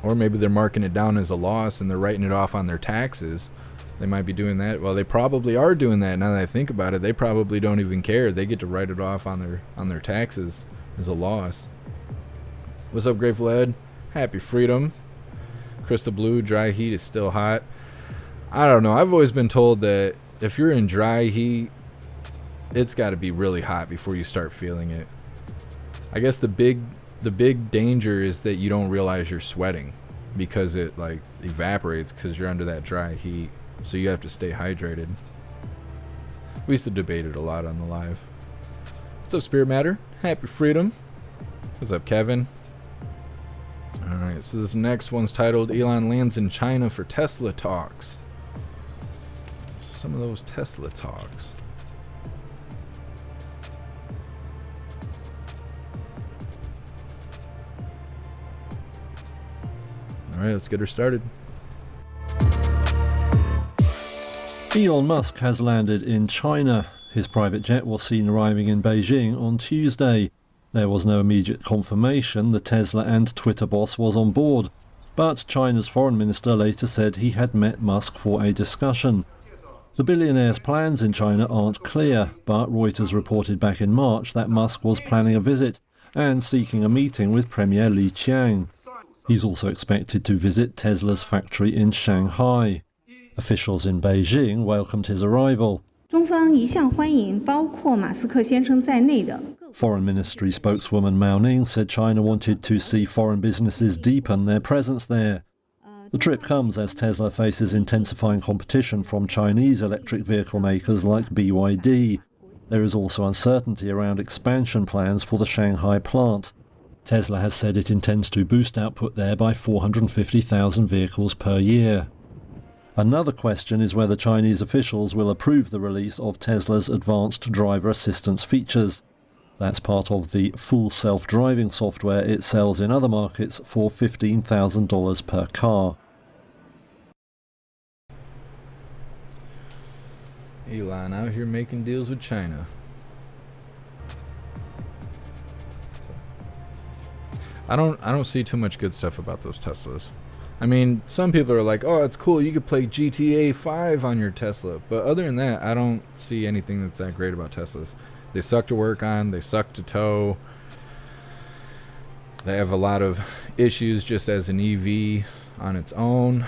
Or maybe they're marking it down as a loss and they're writing it off on their taxes. They might be doing that. Well, they probably are doing that. Now that I think about it, they probably don't even care. They get to write it off on their taxes as a loss. What's up, Grateful Ed? Happy freedom. Crystal Blue, dry heat is still hot. I don't know. I've always been told that if you're in dry heat, it's got to be really hot before you start feeling it. I guess the big danger is that you don't realize you're sweating because it like evaporates because you're under that dry heat. So you have to stay hydrated. We used to debate it a lot on the live. What's up, Spirit Matter? Happy freedom. What's up, Kevin? Alright, so this next one's titled Elon lands in China for Tesla talks. Some of those Tesla talks. Alright, let's get her started. Elon Musk has landed in China. His private jet was seen arriving in Beijing on Tuesday. There was no immediate confirmation the Tesla and Twitter boss was on board, but China's foreign minister later said he had met Musk for a discussion. The billionaire's plans in China aren't clear, but Reuters reported back in March that Musk was planning a visit and seeking a meeting with Premier Li Qiang. He's also expected to visit Tesla's factory in Shanghai. Officials in Beijing welcomed his arrival. 中方一向欢迎包括马斯克先生在内的 Foreign Ministry spokeswoman Mao Ning said China wanted to see foreign businesses deepen their presence there. The trip comes as Tesla faces intensifying competition from Chinese electric vehicle makers like BYD. There is also uncertainty around expansion plans for the Shanghai plant. Tesla has said it intends to boost output there by 450,000 vehicles per year. Another question is whether Chinese officials will approve the release of Tesla's advanced driver assistance features. That's part of the full self-driving software it sells in other markets for $15,000 per car. Elon out here making deals with China. I don't see too much good stuff about those Teslas. I mean, some people are like, oh, it's cool, you could play GTA 5 on your Tesla. But other than that, I don't see anything that's that great about Teslas. They suck to work on, they suck to tow. They have a lot of issues just as an EV on its own.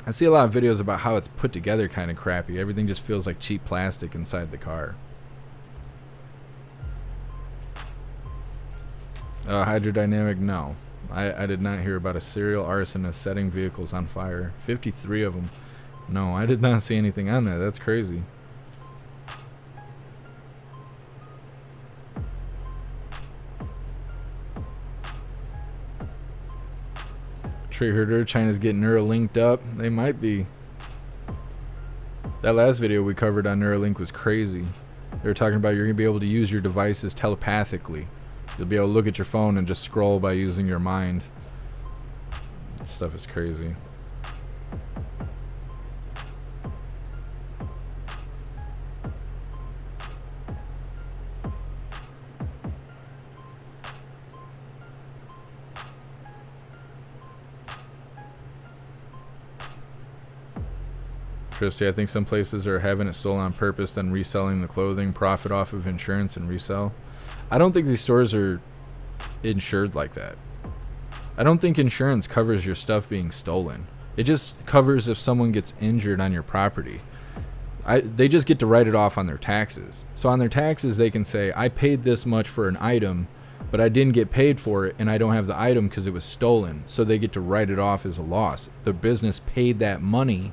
I see a lot of videos about how it's put together kind of crappy. Everything just feels like cheap plastic inside the car. Hydrodynamic, no. I did not hear about a serial arsonist setting vehicles on fire. 53 of them. No, I did not see anything on that. That's crazy. Tree herder, China's getting Neuralinked up. They might be. That last video we covered on Neuralink was crazy. They were talking about you're going to be able to use your devices telepathically. You'll be able to look at your phone and just scroll by using your mind. This stuff is crazy. Christy, I think some places are having it stolen on purpose, then reselling the clothing, profit off of insurance and resell. I don't think these stores are insured like that. I don't think insurance covers your stuff being stolen. It just covers if someone gets injured on your property. They just get to write it off on their taxes. So on their taxes, they can say, I paid this much for an item, but I didn't get paid for it, and I don't have the item because it was stolen. So they get to write it off as a loss. The business paid that money,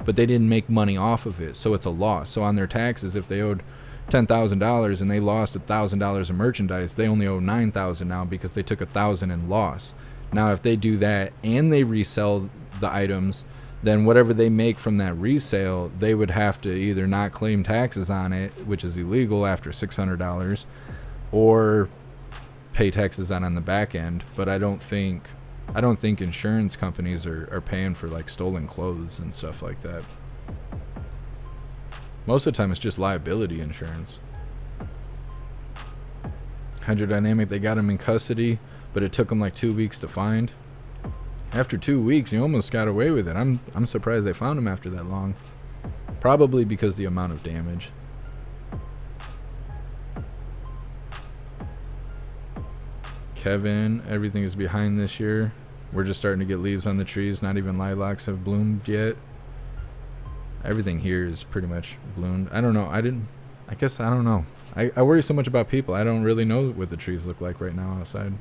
but they didn't make money off of it, so it's a loss. So on their taxes, if they owed $10,000 and they lost $1,000 of merchandise, they only owe $9,000 now because they took $1,000 in loss. Now, if they do that and they resell the items, then whatever they make from that resale, they would have to either not claim taxes on it, which is illegal after $600, or pay taxes on the back end, but I don't think insurance companies are paying for like stolen clothes and stuff like that. Most of the time it's just liability insurance. Hydrodynamic, they got him in custody, but it took them like 2 weeks to find. After 2 weeks, he almost got away with it. I'm surprised they found him after that long. Probably because the amount of damage. Kevin, everything is behind this year. We're just starting to get leaves on the trees. Not even lilacs have bloomed yet. Everything here is pretty much bloomed. I don't know. I don't know. I worry so much about people. I don't really know what the trees look like right now outside.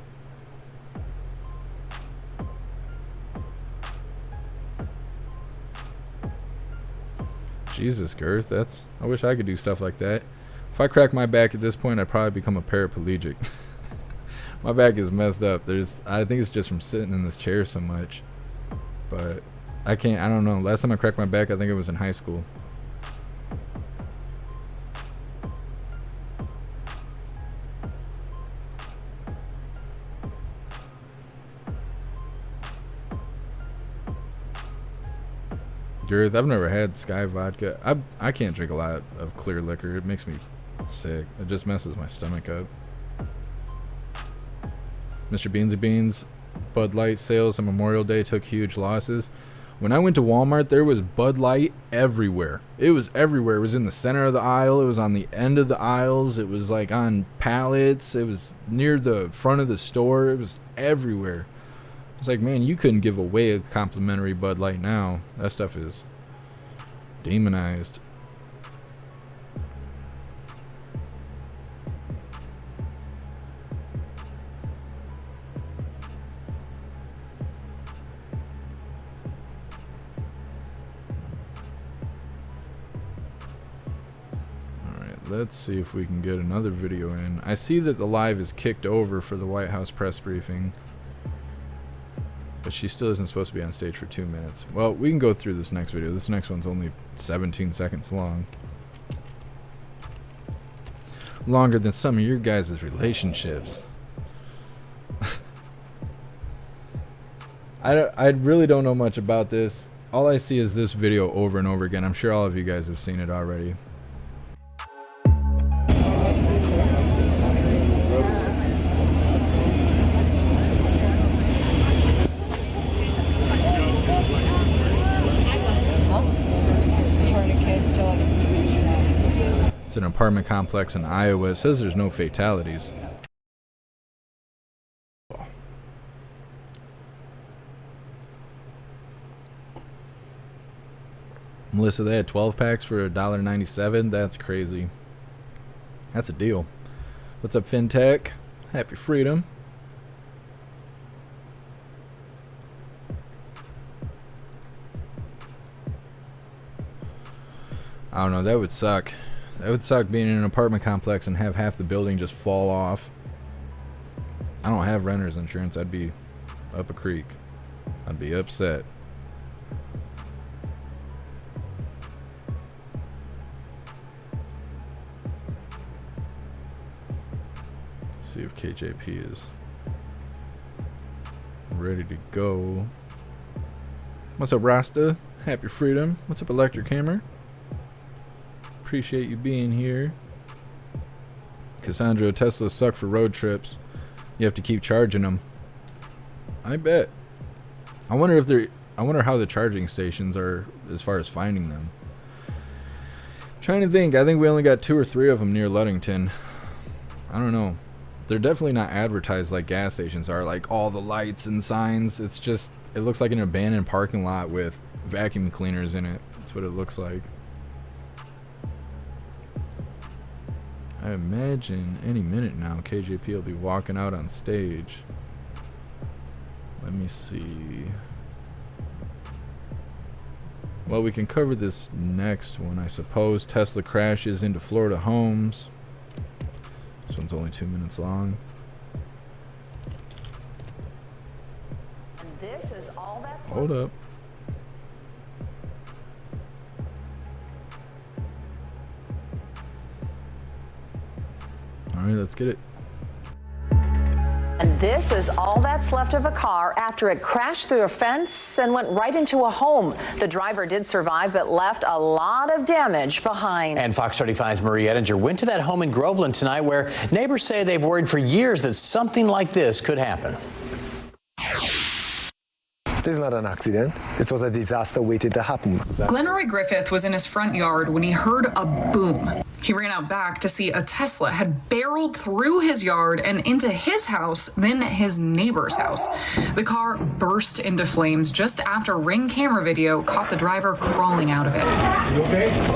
Jesus, Girth, I wish I could do stuff like that. If I crack my back at this point, I'd probably become a paraplegic. My back is messed up. I think it's just from sitting in this chair so much. But I don't know. Last time I cracked my back, I think it was in high school. Girth, I've never had Sky vodka. I can't drink a lot of clear liquor. It makes me sick. It just messes my stomach up. Mr. Beansy Beans, Bud Light sales on Memorial Day took huge losses. When I went to Walmart, there was Bud Light everywhere. It was everywhere. It was in the center of the aisle. It was on the end of the aisles. It was like on pallets. It was near the front of the store. It was everywhere. It's like, man, you couldn't give away a complimentary Bud Light now. That stuff is demonized. Let's see if we can get another video in. I see that the live is kicked over for the White House press briefing, but she still isn't supposed to be on stage for 2 minutes. Well, we can go through this next video. This next one's only 17 seconds long. Longer than some of your guys' relationships. I really don't know much about this. All I see is this video over and over again. I'm sure all of you guys have seen it already. It's an apartment complex in Iowa. It says there's no fatalities. Melissa, they had 12 packs for $1.97. That's crazy. That's a deal. What's up, FinTech? Happy freedom. I don't know. That would suck. That would suck being in an apartment complex and have half the building just fall off. I don't have renter's insurance. I'd be up a creek. I'd be upset. Let's see if KJP is ready to go. What's up, Rasta? Happy freedom. What's up, Electric Hammer? Appreciate you being here. Cassandra, Teslas suck for road trips. You have to keep charging them. I bet. I wonder how the charging stations are as far as finding them. I'm trying to think. I think we only got 2 or 3 of them near Ludington. I don't know. They're definitely not advertised like gas stations are, like all the lights and signs. It's just, it looks like an abandoned parking lot with vacuum cleaners in it. That's what it looks like. I imagine any minute now KJP will be walking out on stage. Let me see. Well, we can cover this next one, I suppose. Tesla crashes into Florida homes. This one's only 2 minutes long. And this is all that's Hold up. All right, let's get it. And this is all that's left of a car after it crashed through a fence and went right into a home. The driver did survive, but left a lot of damage behind. And Fox 35's Marie Ettinger went to that home in Groveland tonight where neighbors say they've worried for years that something like this could happen. This is not an accident. This was a disaster waiting to happen. Glenroy Griffith was in his front yard when he heard a boom. He ran out back to see a Tesla had barreled through his yard and into his house, then his neighbor's house. The car burst into flames just after Ring camera video caught the driver crawling out of it.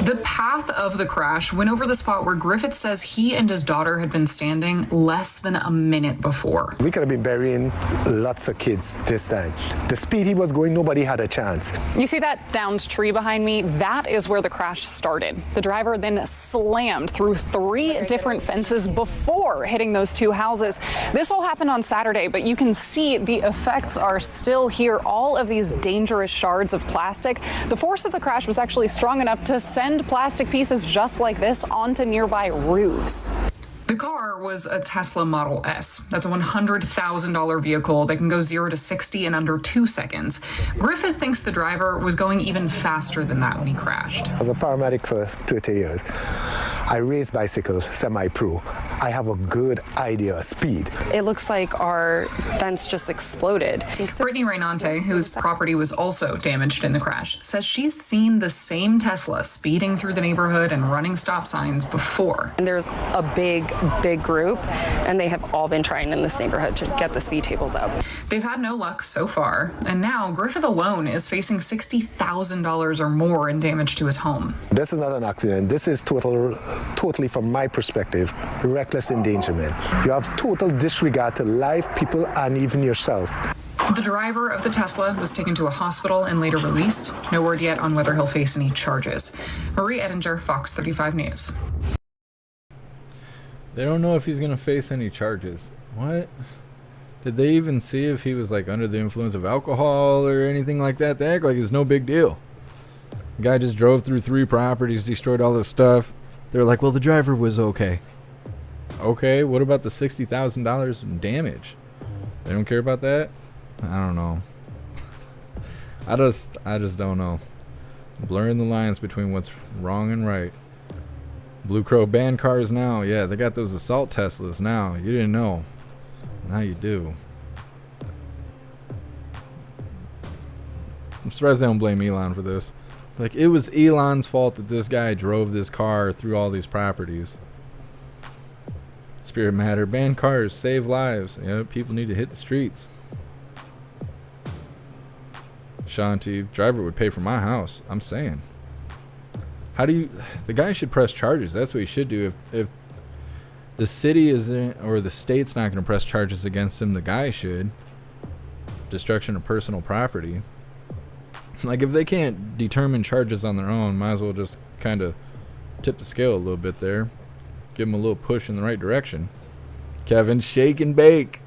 The path of the crash went over the spot where Griffith says he and his daughter had been standing less than a minute before. We could have been burying lots of kids this time. The speed he was going, nobody had a chance. You see that downed tree behind me? That is where the crash started. The driver then slammed through 3 different fences before hitting those 2 houses. This all happened on Saturday, but you can see the effects are still here. All of these dangerous shards of plastic. The force of the crash was actually strong enough to send plastic pieces just like this onto nearby roofs. The car was a Tesla Model S. That's a $100,000 vehicle that can go 0 to 60 in under 2 seconds. Griffith thinks the driver was going even faster than that when he crashed. I was a paramedic for 30 years. I race bicycles semi-pro. I have a good idea of speed. It looks like our fence just exploded. Brittany Raynante, whose property was also damaged in the crash, says she's seen the same Tesla speeding through the neighborhood and running stop signs before. And there's a big group, and they have all been trying in this neighborhood to get the speed tables up. They've had no luck so far, and now Griffith alone is facing $60,000 or more in damage to his home. This is not an accident. This is totally from my perspective, reckless endangerment. You have total disregard to life, people, and even yourself. The driver of the Tesla was taken to a hospital and later released. No word yet on whether he'll face any charges. Marie Ettinger, Fox 35 News. They don't know if he's going to face any charges. What? Did they even see if he was like under the influence of alcohol or anything like that? They act like it's no big deal. The guy just drove through 3 properties, destroyed all this stuff. They're like, well, the driver was okay. Okay, what about the $60,000 in damage? They don't care about that? I don't know. I just don't know. Blurring the lines between what's wrong and right. Blue Crow banned cars now. Yeah, they got those assault Teslas now. You didn't know. Now you do. I'm surprised they don't blame Elon for this. Like, it was Elon's fault that this guy drove this car through all these properties. Spirit Matter, ban cars, save lives. Yeah, people need to hit the streets. Shanti, driver would pay for my house. I'm saying. How do you... The guy should press charges. That's what he should do. If the city isn't, or the state's not going to press charges against him, the guy should. Destruction of personal property. Like, if they can't determine charges on their own, might as well just kind of tip the scale a little bit there. Give them a little push in the right direction. Kevin, shake and bake.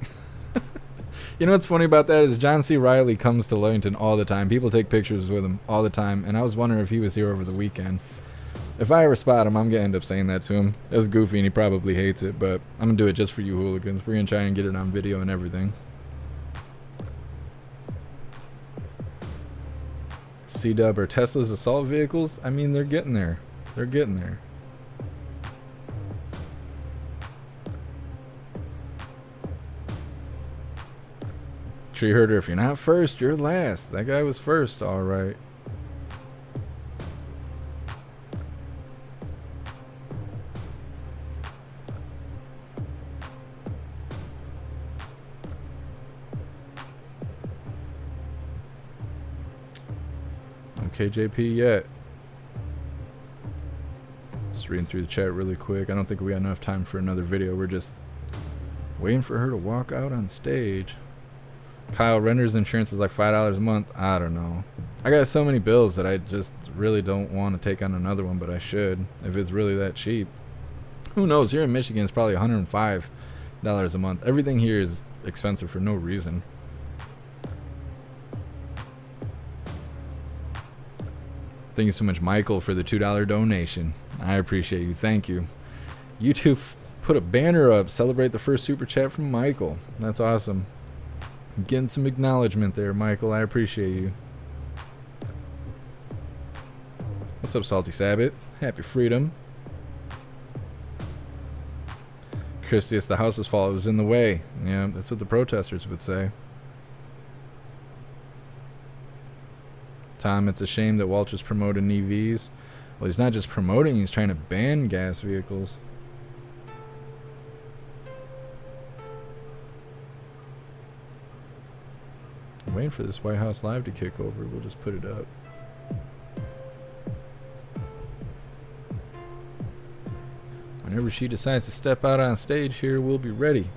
You know what's funny about that is John C. Reilly comes to Lillington all the time. People take pictures with him all the time. And I was wondering if he was here over the weekend. If I ever spot him, I'm going to end up saying that to him. It's goofy and he probably hates it. But I'm going to do it just for you hooligans. We're going to try and get it on video and everything. C-Dub, are Tesla's assault vehicles? I mean, they're getting there. They're getting there. Tree herder, if you're not first, you're last. That guy was first, all right. Okay, JP yet. Just reading through the chat really quick. I don't think we got enough time for another video. We're just waiting for her to walk out on stage. Kyle, renter's insurance is like $5 a month. I don't know. I got so many bills that I just really don't want to take on another one, but I should if it's really that cheap. Who knows? Here in Michigan, it's probably $105 a month. Everything here is expensive for no reason. Thank you so much, Michael, for the $2 donation. I appreciate you. Thank you. YouTube put a banner up. Celebrate the first super chat from Michael. That's awesome. Getting some acknowledgement there, Michael. I appreciate you. What's up, Salty Sabbath? Happy freedom. Christy, it's the house's fault. It was in the way. Yeah, that's what the protesters would say. Tom, it's a shame that Walter's promoting EVs. Well, he's not just promoting, he's trying to ban gas vehicles. I'm waiting for this White House Live to kick over. We'll just put it up. Whenever she decides to step out on stage here, we'll be ready.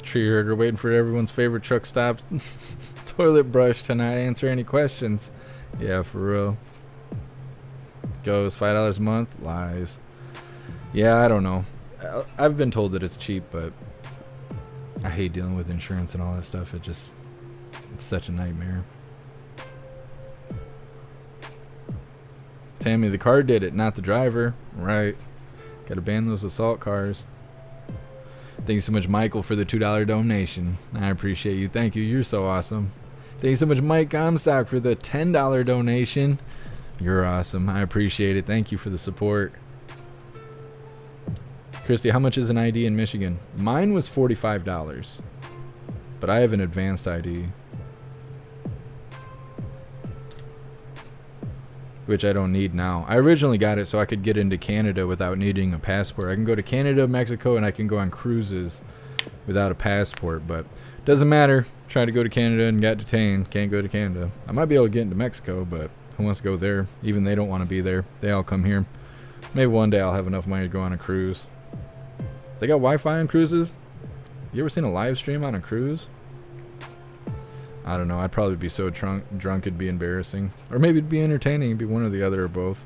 Tree herder waiting for everyone's favorite truck stop toilet brush to not answer any questions. Yeah, for real. Goes $5 a month. Lies. Yeah, I don't know. I've been told that it's cheap, but I hate dealing with insurance and all that stuff. It's such a nightmare. Tammy, the car did it, not the driver. Right. Gotta ban those assault cars. Thank you so much, Michael, for the $2 donation. I appreciate you. Thank you. You're so awesome. Thank you so much, Mike Comstock, for the $10 donation. You're awesome. I appreciate it. Thank you for the support. Christy, how much is an ID in Michigan? Mine was $45, but I have an advanced ID, which I don't need now. I originally got it so I could get into Canada without needing a passport. I can go to Canada, Mexico, and I can go on cruises without a passport, but doesn't matter. Tried to go to Canada and got detained. Can't go to Canada. I might be able to get into Mexico, but who wants to go there? Even they don't want to be there. They all come here. Maybe one day I'll have enough money to go on a cruise. They got Wi-Fi on cruises? You ever seen a live stream on a cruise? I don't know. I'd probably be so drunk it'd be embarrassing. Or maybe it'd be entertaining. It'd be one or the other or both.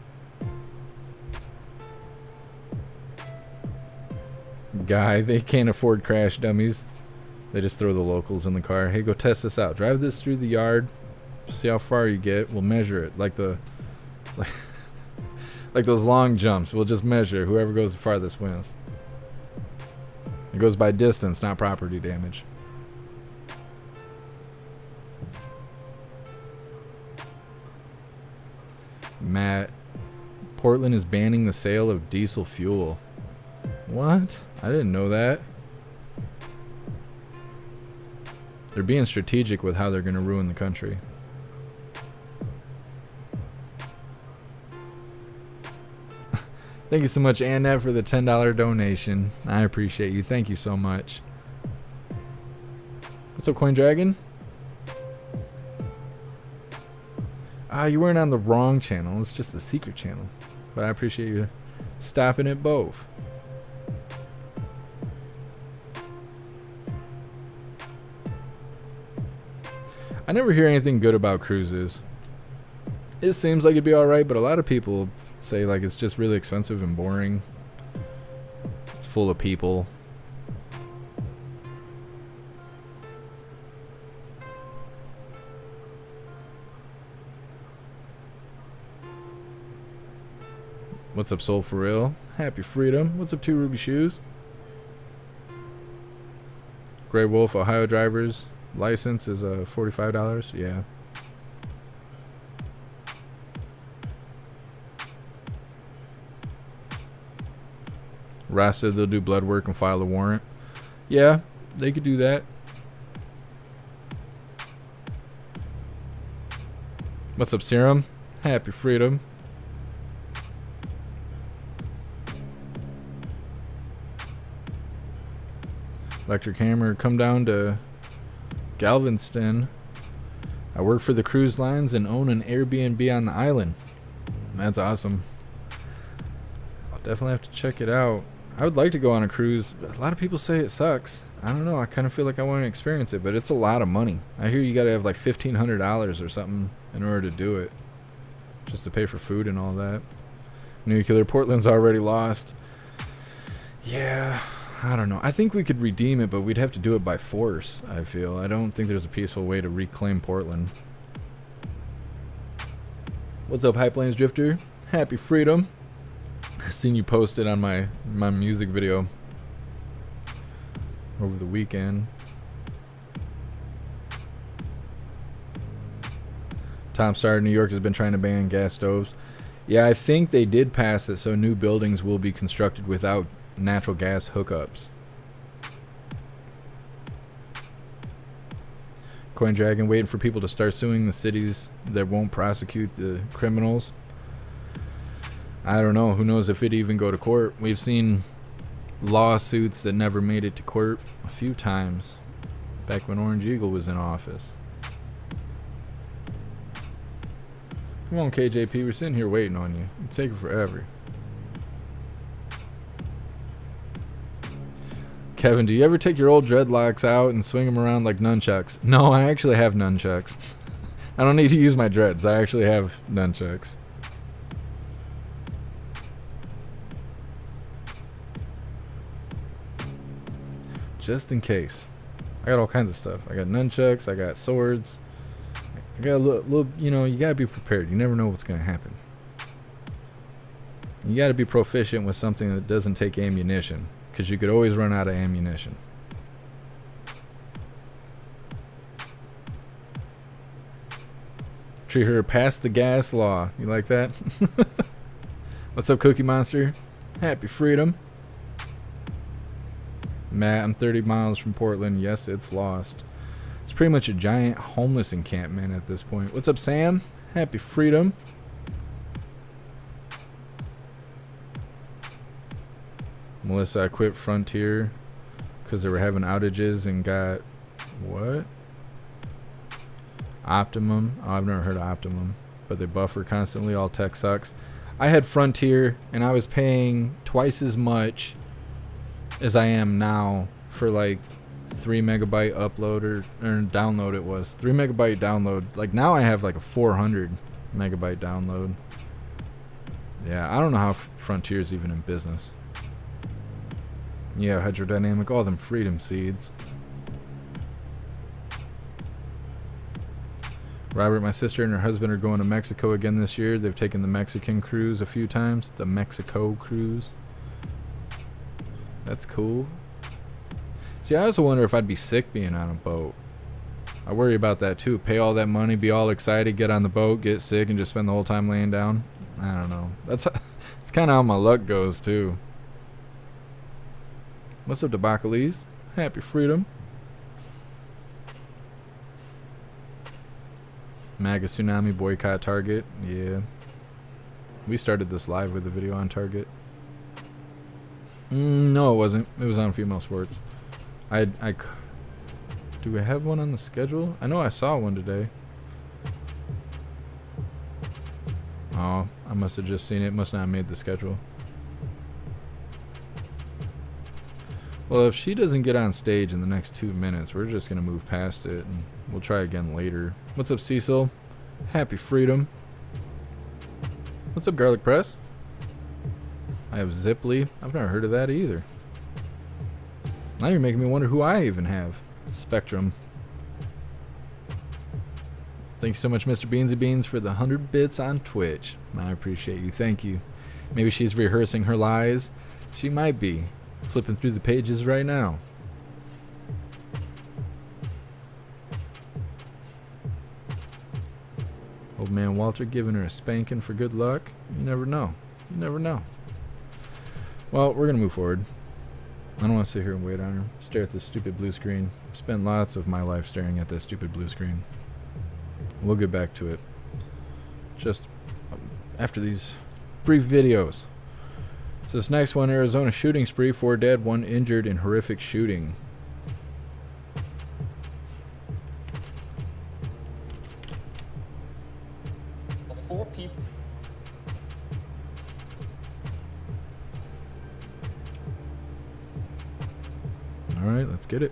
Guy, they can't afford crash dummies. They just throw the locals in the car. Hey, go test this out. Drive this through the yard. See how far you get. We'll measure it. Like those long jumps. We'll just measure. Whoever goes the farthest wins. It goes by distance, not property damage. Matt, Portland is banning the sale of diesel fuel. What? I didn't know that. They're being strategic with how they're going to ruin the country. Thank you so much, Annette, for the $10 donation. I appreciate you. Thank you so much. What's up, Coin Dragon? You weren't on the wrong channel. It's just the secret channel. But I appreciate you stopping at both. I never hear anything good about cruises. It seems like it'd be alright, but a lot of people say like it's just really expensive and boring. It's full of people. What's up, Soul for Real? Happy freedom. What's up, 2 Ruby Shoes? Grey Wolf, Ohio driver's license is $45. Yeah. Ross said they'll do blood work and file a warrant. Yeah, they could do that. What's up, Serum? Happy freedom. Electric Hammer, come down to Galveston. I work for the cruise lines and own an Airbnb on the island. That's awesome. I'll definitely have to check it out. I would like to go on a cruise, but a lot of people say it sucks. I don't know. I kind of feel like I want to experience it, but it's a lot of money. I hear you got to have like $1,500 or something in order to do it, just to pay for food and all that. Nuclear Portland's already lost. Yeah, I don't know. I think we could redeem it, but we'd have to do it by force, I feel. I don't think there's a peaceful way to reclaim Portland. What's up, Hype Lanes Drifter? Happy freedom. I seen you posted on my music video over the weekend. Tom Star in New York has been trying to ban gas stoves. Yeah, I think they did pass it, so new buildings will be constructed without natural gas hookups. Coin Dragon waiting for people to start suing the cities that won't prosecute the criminals. I don't know. Who knows if it even go to court. We've seen lawsuits that never made it to court a few times back when Orange Eagle was in office. Come on, KJP. We're sitting here waiting on you. It's taking forever. Kevin, do you ever take your old dreadlocks out and swing them around like nunchucks? No, I actually have nunchucks. I don't need to use my dreads. I actually have nunchucks. Just in case. I got all kinds of stuff. I got nunchucks. I got swords. I got a little, you know, you gotta be prepared. You never know what's gonna happen. You gotta be proficient with something that doesn't take ammunition, because you could always run out of ammunition. Tree Herder passed the gas law. You like that? What's up, Cookie Monster? Happy freedom. Matt, I'm 30 miles from Portland. Yes, it's lost. It's pretty much a giant homeless encampment at this point. What's up, Sam? Happy freedom. Melissa, I quit Frontier because they were having outages and got what? Optimum. Oh, I've never heard of Optimum, but they buffer constantly. All tech sucks. I had Frontier and I was paying twice as much as I am now for like 3 megabyte upload or download. It was 3 megabyte download. Like now I have like a 400 megabyte download. Yeah, I don't know how Frontier is even in business. Yeah, hydrodynamic, all them freedom seeds. Robert, my sister and her husband are going to Mexico again this year. They've taken the Mexican cruise a few times. The Mexico cruise. That's cool. See, I also wonder if I'd be sick being on a boat. I worry about that too. Pay all that money, be all excited, get on the boat, get sick, and just spend the whole time laying down. I don't know. That's kind of how my luck goes too. What's up, Debacles? Happy freedom. MAGA tsunami boycott Target. Yeah. We started this live with a video on Target. No, it wasn't. It was on Female Sports. Do we have one on the schedule? I know I saw one today. Oh, I must have just seen it. Must not have made the schedule. Well, if she doesn't get on stage in the next 2 minutes, we're just going to move past it and we'll try again later. What's up, Cecil? Happy freedom. What's up, Garlic Press? I have Ziply. I've never heard of that either. Now you're making me wonder who I even have. Spectrum. Thanks so much, Mr. Beansy Beans, for the 100 bits on Twitch. I appreciate you. Thank you. Maybe she's rehearsing her lies. She might be. Flipping through the pages right now. Old man Walter giving her a spanking for good luck. You never know. You never know. Well, we're going to move forward. I don't want to sit here and wait on her. Stare at this stupid blue screen. Spent lots of my life staring at this stupid blue screen. We'll get back to it. Just after these brief videos. So this next one, Arizona shooting spree. 4 dead, 1 injured in horrific shooting. All right, let's get it.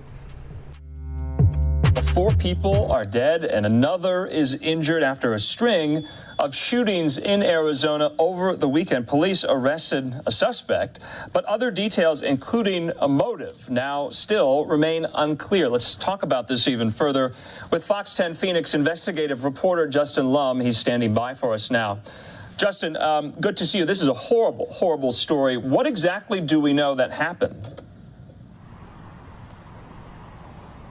4 people are dead and another is injured after a string of shootings in Arizona over the weekend. Police arrested a suspect, but other details, including a motive, now still remain unclear. Let's talk about this even further with Fox 10 Phoenix investigative reporter Justin Lum. He's standing by for us now. Justin, good to see you. This is a horrible, horrible story. What exactly do we know that happened?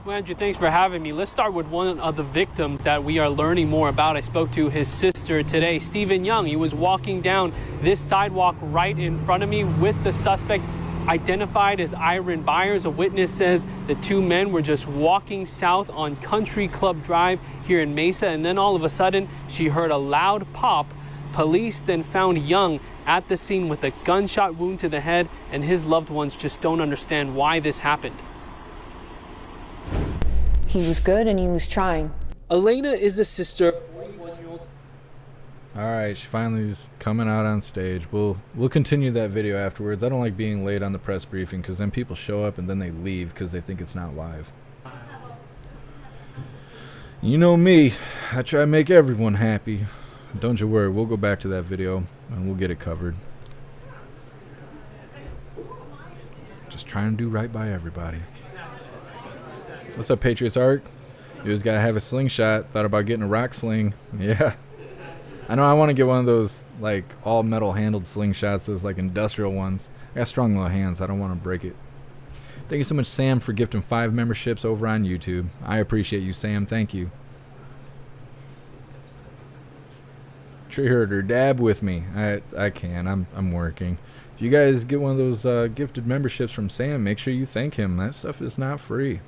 Well, Andrew, thanks for having me. Let's start with one of the victims that we are learning more about. I spoke to his sister today, Stephen Young. He was walking down this sidewalk right in front of me with the suspect identified as Iron Byers. A witness says the 2 men were just walking south on Country Club Drive here in Mesa, and then all of a sudden she heard a loud pop. Police then found Young at the scene with a gunshot wound to the head, and his loved ones just don't understand why this happened. He was good and he was trying. Elena is the sister of 41-year-old. All right, she finally is coming out on stage. We'll continue that video afterwards. I don't like being late on the press briefing because then people show up and then they leave because they think it's not live. You know me, I try to make everyone happy. Don't you worry, we'll go back to that video and we'll get it covered. Just trying to do right by everybody. What's up, Patriots Art? You just gotta have a slingshot. Thought about getting a rock sling. Yeah. I know I want to get one of those, like, all metal handled slingshots, those, like, industrial ones. I got strong little hands. I don't want to break it. Thank you so much, Sam, for gifting 5 memberships over on YouTube. I appreciate you, Sam. Thank you. Tree herder, dab with me. I can. I'm working. If you guys get one of those gifted memberships from Sam, make sure you thank him. That stuff is not free.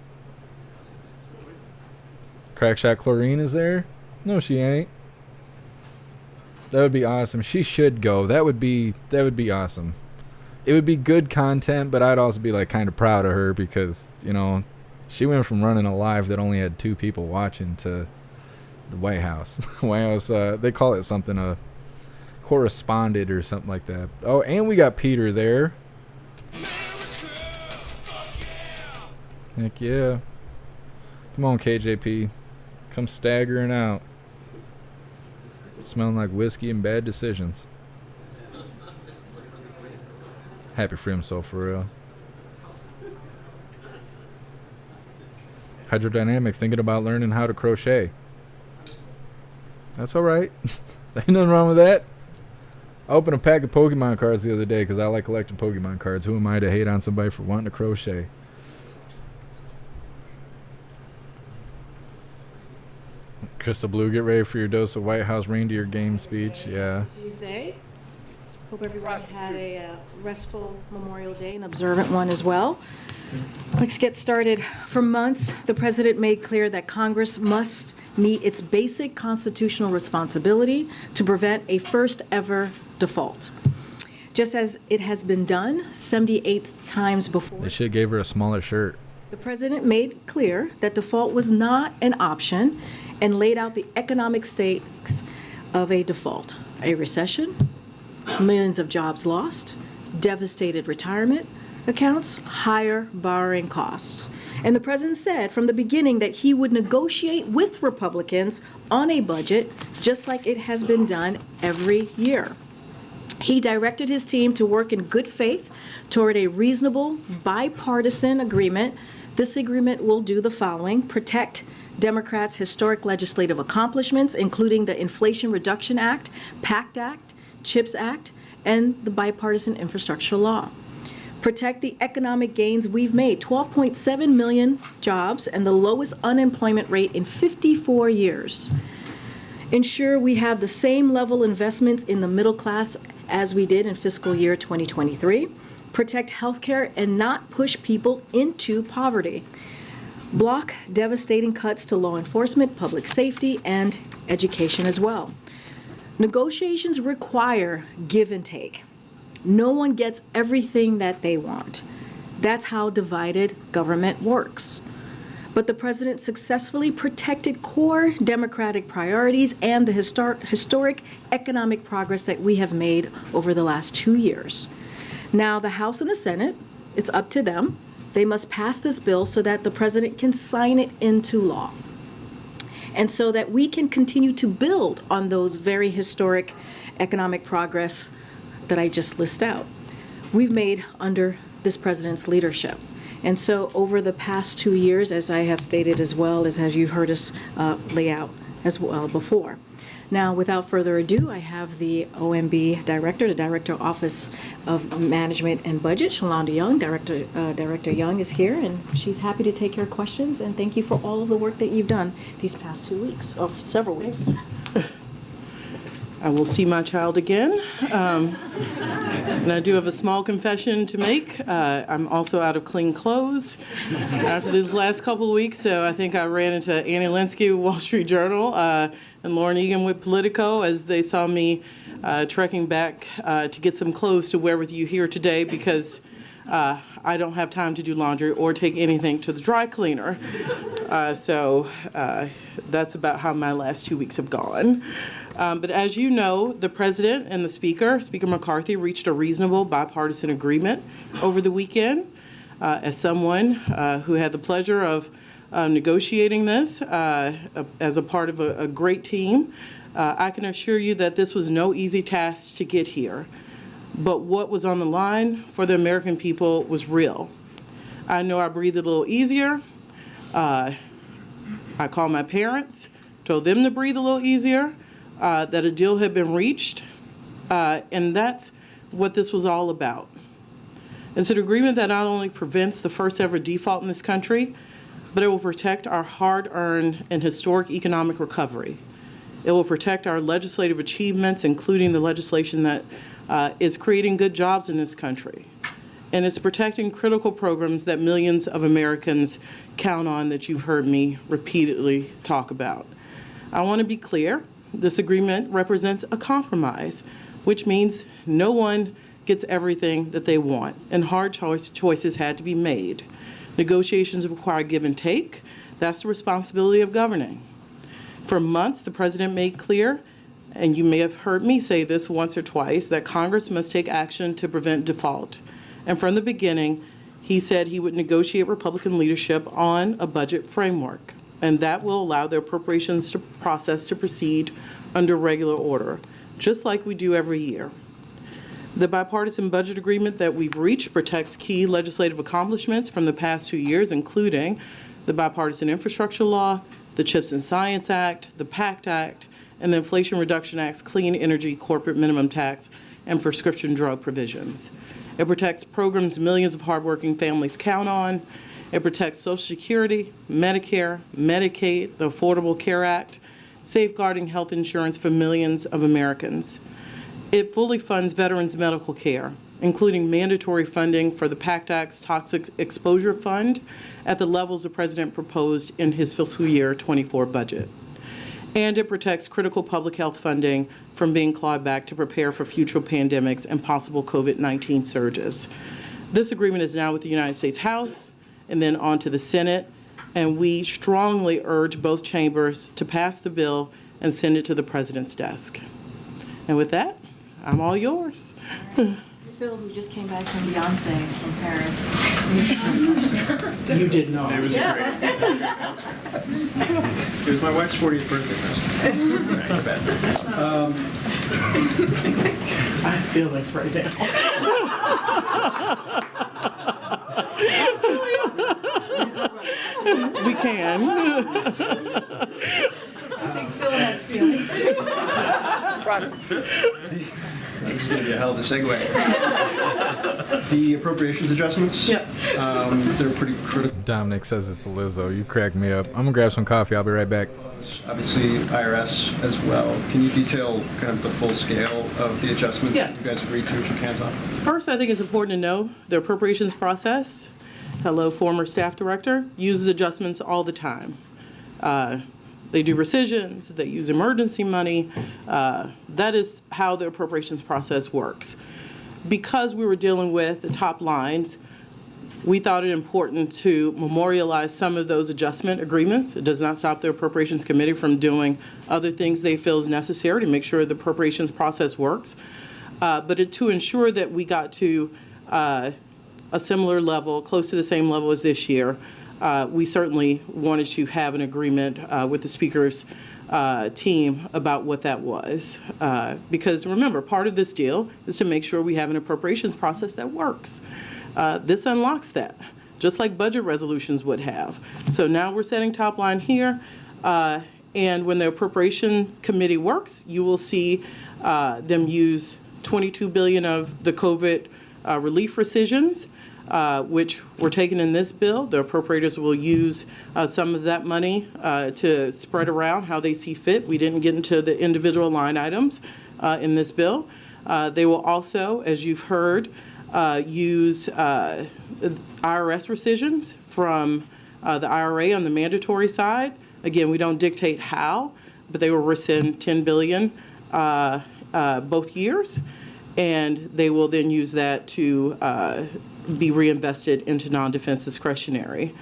Crackshot Chlorine is there? No, she ain't. That would be awesome. She should go. That would be awesome. It would be good content, but I'd also be like kind of proud of her because, you know, she went from running a live that only had 2 people watching to the White House. White House, they call it something, corresponded or something like that. Oh, and we got Peter there. Heck yeah. Come on, KJP. Come staggering out. Smelling like whiskey and bad decisions. Happy for him, so for real. Hydrodynamic, thinking about learning how to crochet. That's alright. Ain't nothing wrong with that. I opened a pack of Pokemon cards the other day because I like collecting Pokemon cards. Who am I to hate on somebody for wanting to crochet? Crystal Blue, get ready for your dose of White House reindeer game speech. Yeah. Tuesday. Hope everyone had a restful Memorial Day, an observant one as well. Let's get started. For months, the president made clear that Congress must meet its basic constitutional responsibility to prevent a first ever default. Just as it has been done 78 times before. They should have gave her a smaller shirt. The president made clear that default was not an option and laid out the economic stakes of a default. A recession, millions of jobs lost, devastated retirement accounts, higher borrowing costs. And the president said from the beginning that he would negotiate with Republicans on a budget just like it has been done every year. He directed his team to work in good faith toward a reasonable bipartisan agreement. This agreement will do the following: protect Democrats' historic legislative accomplishments, including the Inflation Reduction Act, PACT Act, CHIPS Act, and the bipartisan infrastructure law. Protect the economic gains we've made, 12.7 million jobs and the lowest unemployment rate in 54 years. Ensure we have the same level investments in the middle class as we did in fiscal year 2023. Protect healthcare and not push people into poverty. Block devastating cuts to law enforcement, public safety, and education as well. Negotiations require give and take. No one gets everything that they want. That's how divided government works. But the president successfully protected core Democratic priorities and the historic economic progress that we have made over the last 2 years. Now, the House and the Senate, it's up to them. They must pass this bill so that the president can sign it into law. and so that we can continue to build on those very historic economic progress that I just list out. We've made under this president's leadership. And so over the past 2 years, as I have stated as well as you've heard us lay out as well before. Now, without further ado, I have the OMB Director, the Director Office of Management and Budget, Shalonda Young. Director Young is here, and she's happy to take your questions. And thank you for all of the work that you've done these past 2 weeks, or several weeks. I will see my child again. And I do have a small confession to make. I'm also out of clean clothes after this last couple of weeks. So I think I ran into Annie Linsky with Wall Street Journal and Lauren Egan with Politico as they saw me trekking back to get some clothes to wear with you here today, because I don't have time to do laundry or take anything to the dry cleaner. So that's about how my last 2 weeks have gone. But as you know, the President and the Speaker, Speaker McCarthy, reached a reasonable bipartisan agreement over the weekend. As someone who had the pleasure of negotiating this as a part of a great team, I can assure you that this was no easy task to get here. But what was on the line for the American people was real. I know I breathed a little easier. I called my parents, told them to breathe a little easier. That a deal had been reached, and that's what this was all about. It's an agreement that not only prevents the first ever default in this country, but it will protect our hard-earned and historic economic recovery. It will protect our legislative achievements, including the legislation that is creating good jobs in this country. And it's protecting critical programs that millions of Americans count on, that you've heard me repeatedly talk about. I want to be clear. This agreement represents a compromise, which means no one gets everything that they want, and hard choices had to be made. Negotiations require give and take. That's the responsibility of governing. For months, the President made clear, and you may have heard me say this once or twice, that Congress must take action to prevent default. And from the beginning, he said he would negotiate Republican leadership on a budget framework, and that will allow the appropriations process to proceed under regular order, just like we do every year. The bipartisan budget agreement that we've reached protects key legislative accomplishments from the past 2 years, including the Bipartisan Infrastructure Law, the CHIPS and Science Act, the PACT Act, and the Inflation Reduction Act's Clean Energy Corporate Minimum Tax and prescription drug provisions. It protects programs millions of hardworking families count on. It protects Social Security, Medicare, Medicaid, the Affordable Care Act, safeguarding health insurance for millions of Americans. It fully funds veterans' medical care, including mandatory funding for the PACT Act's Toxic Exposure Fund at the levels the President proposed in his fiscal year 24 budget. And it protects critical public health funding from being clawed back to prepare for future pandemics and possible COVID-19 surges. This agreement is now with the United States House and then on to the Senate, and we strongly urge both chambers to pass the bill and send it to the President's desk. And with that, I'm all yours. Phil, who just came back from Beyonce from Paris. You did not. It was great. It was my wife's 40th birthday present. It's not bad. I have feelings right now. We can. I think Phil has feelings. This is going to be a hell of a segue. The appropriations adjustments, they're pretty critical. Dominic says it's a Lizzo. You crack me up. I'm going to grab some coffee. I'll be right back. Obviously, IRS as well. Can you detail kind of the full scale of the adjustments that you guys agreed to and shook hands on? First, I think it's important to know the appropriations process, hello, former staff director, uses adjustments all the time. They do rescissions, they use emergency money. That is how the appropriations process works. Because we were dealing with the top lines, we thought it important to memorialize some of those adjustment agreements. It does not stop the Appropriations Committee from doing other things they feel is necessary to make sure the appropriations process works. But to ensure that we got to a similar level, close to the same level as this year, we certainly wanted to have an agreement with the Speaker's team about what that was. Because remember, part of this deal is to make sure we have an appropriations process that works. This unlocks that, just like budget resolutions would have. So now we're setting top line here, and when the appropriation committee works, you will see them use $22 billion of the COVID relief rescissions, which were taken in this bill. The appropriators will use some of that money to spread around how they see fit. We didn't get into the individual line items in this bill. They will also, as you've heard, use IRS rescissions from the IRA on the mandatory side. Again, we don't dictate how, but they will rescind $10 billion both years, and they will then use that to be reinvested into non-defense discretionary.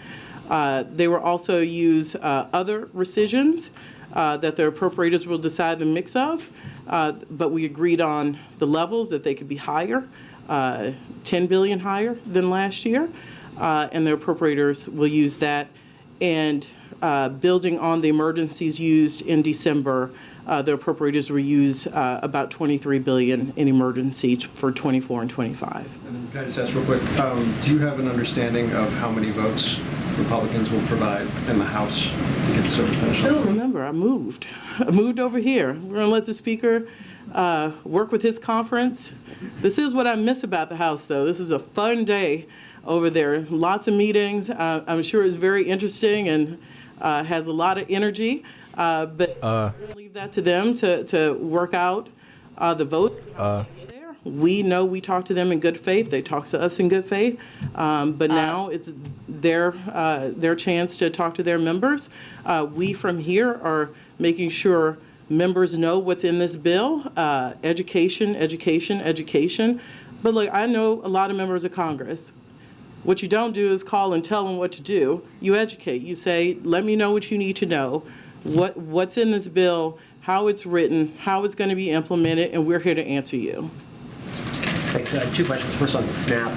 They will also use other rescissions that the appropriators will decide the mix of, but we agreed on the levels that they could be higher, $10 billion higher than last year, and the appropriators will use that. And building on the emergencies used in December, the appropriators will use about $23 billion in emergencies for 24 and 25. And then can I just ask real quick, do you have an understanding of how many votes Republicans will provide in the House to get this over the finish line? I don't remember. I moved over here. We're going to let the Speaker work with his conference. This is what I miss about the House, though. This is a fun day over there. Lots of meetings. I'm sure it's very interesting and has a lot of energy. But we're going to leave that to them to work out the votes. We know we talk to them in good faith. They talk to us in good faith. But now it's their chance to talk to their members. We from here are making sure members know what's in this bill. Education, education, education. But look, I know a lot of members of Congress. What you don't do is call and tell them what to do. You educate. You say, let me know what you need to know, what's in this bill, how it's written, how it's going to be implemented, and we're here to answer you. Thanks. Two questions. First on SNAP.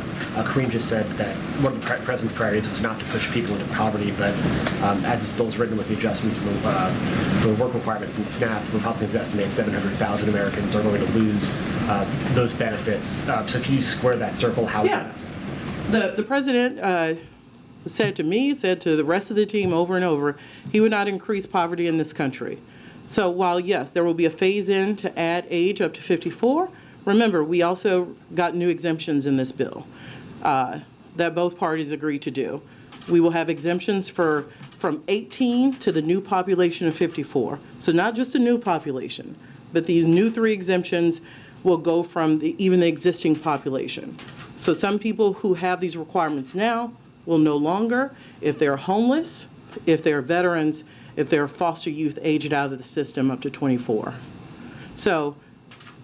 Kareem just said that one of the president's priorities was not to push people into poverty, but as this bill is written with the adjustments and the work requirements in SNAP, Republicans estimate 700,000 Americans are going to lose those benefits. So can you square that circle? How? Yeah. The president said to me, said to the rest of the team over and over, he would not increase poverty in this country. So while, yes, there will be a phase-in to add age up to 54, remember, we also got new exemptions in this bill that both parties agreed to do. We will have exemptions from 18 to the new population of 54. So not just the new population, but these new 3 exemptions will go from even the existing population. So some people who have these requirements now will no longer, if they're homeless, if they're veterans, if they're foster youth aged out of the system up to 24. So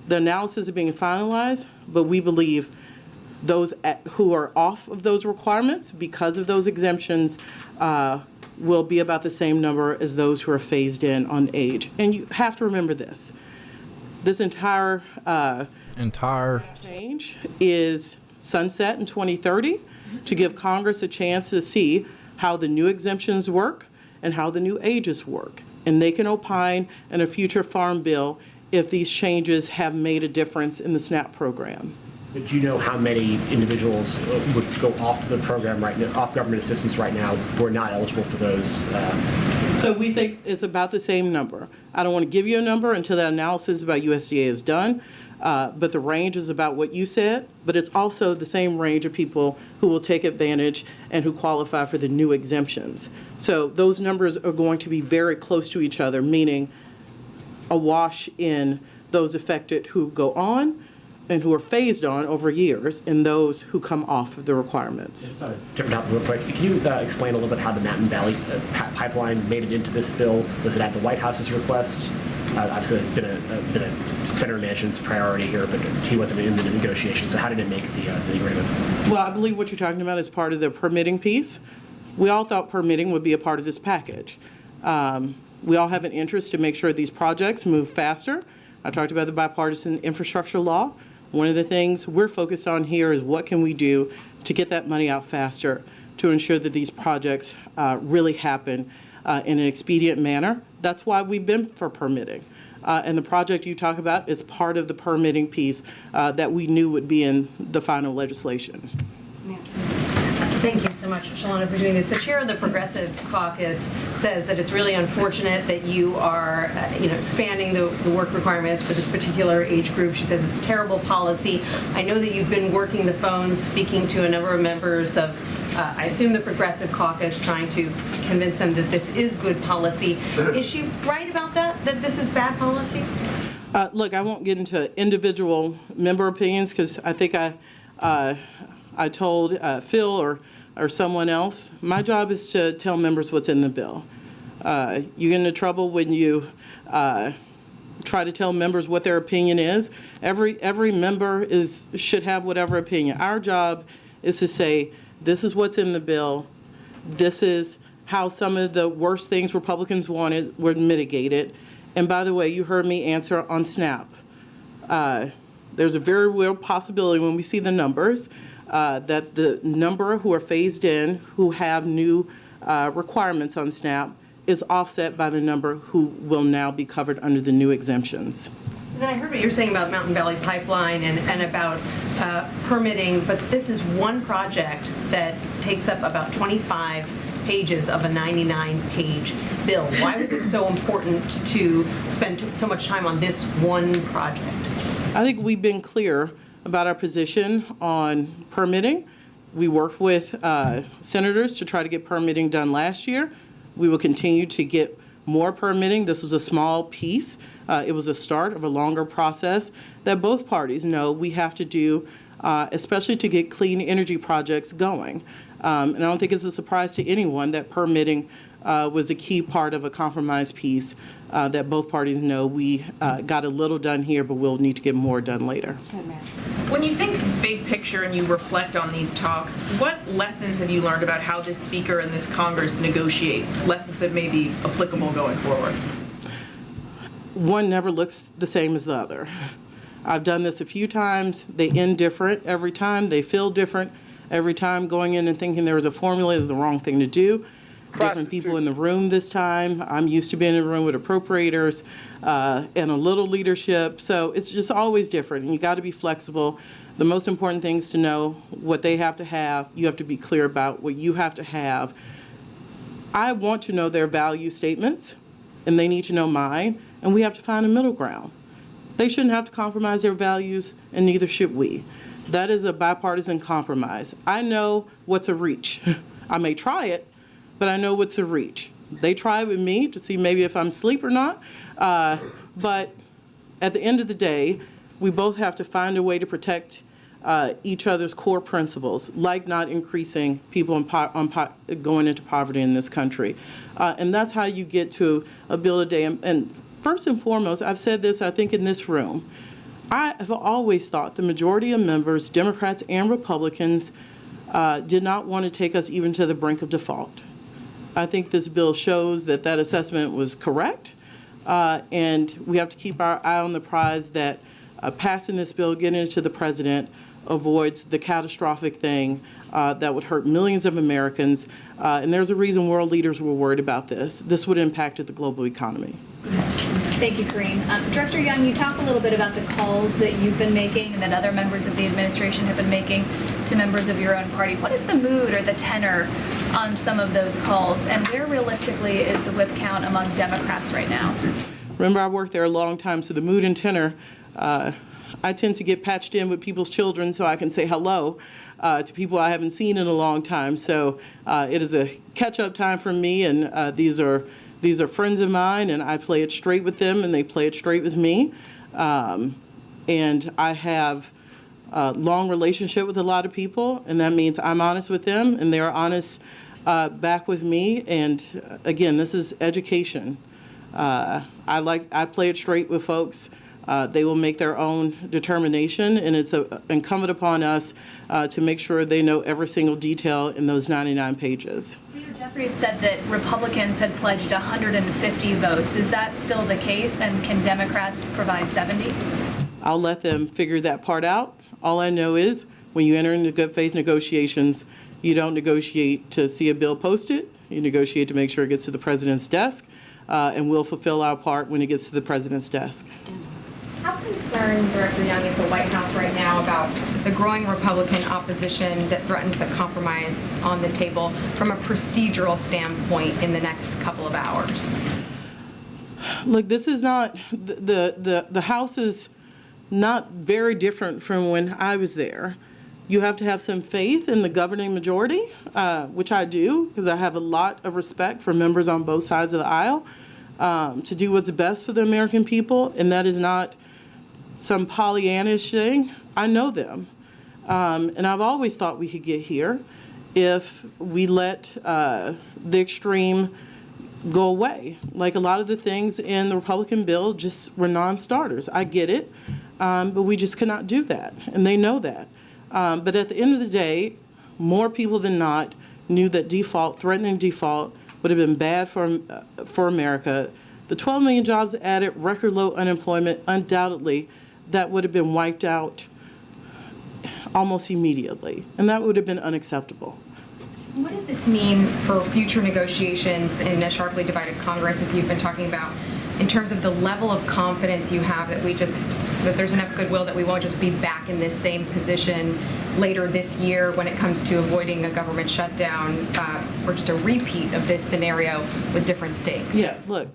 the analysis is being finalized, but we believe those who are off of those requirements because of those exemptions will be about the same number as those who are phased in on age. And you have to remember this. This entire change is sunset in 2030 to give Congress a chance to see how the new exemptions work and how the new ages work. And they can opine in a future farm bill if these changes have made a difference in the SNAP program. But do you know how many individuals would go off the program right now, off government assistance right now, who are not eligible for those? So we think it's about the same number. I don't want to give you a number until the analysis about USDA is done, but the range is about what you said, but it's also the same range of people who will take advantage and who qualify for the new exemptions. So those numbers are going to be very close to each other, meaning a wash in those affected who go on and who are phased on over years, and those who come off of the requirements. Just on a different topic real quick, can you explain a little bit how the Mountain Valley pipeline made it into this bill? Was it at the White House's request? Obviously, it's been a Senator Manchin's priority here, but he wasn't in the negotiation. So how did it make the agreement? Well, I believe what you're talking about is part of the permitting piece. We all thought permitting would be a part of this package. We all have an interest to make sure these projects move faster. I talked about the bipartisan infrastructure law. One of the things we're focused on here is what can we do to get that money out faster, to ensure that these projects really happen in an expedient manner. That's why we've been for permitting. And the project you talk about is part of the permitting piece that we knew would be in the final legislation. Thank you so much, Shalana, for doing this. The chair of the Progressive Caucus says that it's really unfortunate that you are, expanding the work requirements for this particular age group. She says it's a terrible policy. I know that you've been working the phones, speaking to a number of members of, I assume, the Progressive Caucus, trying to convince them that this is good policy. Is she right about that this is bad policy? Look, I won't get into individual member opinions because I think I told Phil or someone else, my job is to tell members what's in the bill. You get into trouble when you try to tell members what their opinion is. Every member should have whatever opinion. Our job is to say, this is what's in the bill. This is how some of the worst things Republicans wanted were mitigated. And by the way, you heard me answer on SNAP. There's a very real possibility when we see the numbers that the number who are phased in, who have new requirements on SNAP, is offset by the number who will now be covered under the new exemptions. And then I heard what you're saying about Mountain Valley Pipeline and about permitting, but this is one project that takes up about 25 pages of a 99-page bill. Why was it so important to spend so much time on this one project? I think we've been clear about our position on permitting. We worked with senators to try to get permitting done last year. We will continue to get more permitting. This was a small piece. It was a start of a longer process that both parties know we have to do, especially to get clean energy projects going. And I don't think it's a surprise to anyone that permitting was a key part of a compromise piece that both parties know we got a little done here, but we'll need to get more done later. When you think big picture and you reflect on these talks, what lessons have you learned about how this speaker and this Congress negotiate, lessons that may be applicable going forward? One never looks the same as the other. I've done this a few times. They end different every time. They feel different every time. Going in and thinking there was a formula is the wrong thing to do. Different people in the room this time. I'm used to being in a room with appropriators and a little leadership. So it's just always different, and you got to be flexible. The most important thing is to know what they have to have. You have to be clear about what you have to have. I want to know their value statements, and they need to know mine, and we have to find a middle ground. They shouldn't have to compromise their values, and neither should we. That is a bipartisan compromise. I know what's a reach. I may try it, but I know what's a reach. They try it with me to see maybe if I'm asleep or not. But at the end of the day, we both have to find a way to protect each other's core principles, like not increasing people going into poverty in this country. And that's how you get to a bill today. And first and foremost, I've said this, I think, in this room. I have always thought the majority of members, Democrats and Republicans, did not want to take us even to the brink of default. I think this bill shows that that assessment was correct, and we have to keep our eye on the prize that passing this bill, getting it to the president, avoids the catastrophic thing that would hurt millions of Americans. And there's a reason world leaders were worried about this. This would impact the global economy. Thank you, Karine. Director Young, you talk a little bit about the calls that you've been making and that other members of the administration have been making to members of your own party. What is the mood or the tenor on some of those calls, and where realistically is the whip count among Democrats right now? Remember, I worked there a long time, so the mood and tenor, I tend to get patched in with people's children so I can say hello to people I haven't seen in a long time. So it is a catch-up time for me, and these are friends of mine, and I play it straight with them, and they play it straight with me. And I have a long relationship with a lot of people, and that means I'm honest with them, and they're honest back with me. And again, this is education. I play it straight with folks. They will make their own determination, and it's incumbent upon us to make sure they know every single detail in those 99 pages. Leader Jeffries said that Republicans had pledged 150 votes. Is that still the case, and can Democrats provide 70? I'll let them figure that part out. All I know is when you enter into good faith negotiations, You don't negotiate to see a bill posted. You negotiate to make sure it gets to the president's desk, and we'll fulfill our part when it gets to the president's desk. How concerned, Director Young, is the White House right now about the growing Republican opposition that threatens the compromise on the table from a procedural standpoint in the next couple of hours? Look, this is not, the House is not very different from when I was there. You have to have some faith in the governing majority, which I do, because I have a lot of respect for members on both sides of the aisle, to do what's best for the American people, and that is not some Pollyannish thing. I know them, and I've always thought we could get here if we let the extreme go away. Like a lot of the things in the Republican bill just were non-starters. I get it, but we just cannot do that, and they know that. But at the end of the day, more people than not knew that default, threatening default, would have been bad for America. The 12 million jobs added, record low unemployment, undoubtedly, that would have been wiped out almost immediately, and that would have been unacceptable. What does this mean for future negotiations in a sharply divided Congress, as you've been talking about, in terms of the level of confidence you have that there's enough goodwill that we won't just be back in this same position later this year when it comes to avoiding a government shutdown, or just a repeat of this scenario with different stakes? Yeah, look,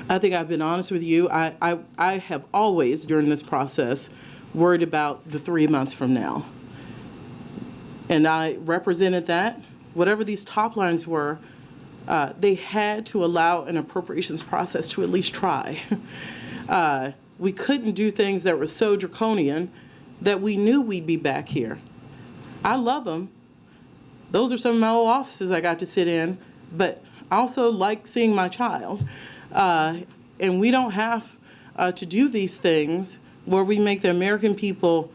I think I've been honest with you. I have always, during this process, worried about the 3 months from now. And I represented that. Whatever these top lines were, they had to allow an appropriations process to at least try. We couldn't do things that were so draconian that we knew we'd be back here. I love them. Those are some of my old offices I got to sit in, but I also like seeing my child. And we don't have to do these things where we make the American people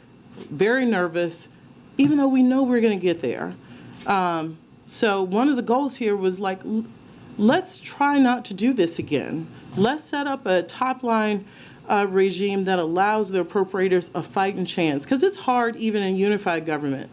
very nervous, even though we know we're going to get there. So one of the goals here was like, let's try not to do this again. Let's set up a top-line regime that allows the appropriators a fighting chance, because it's hard even in unified government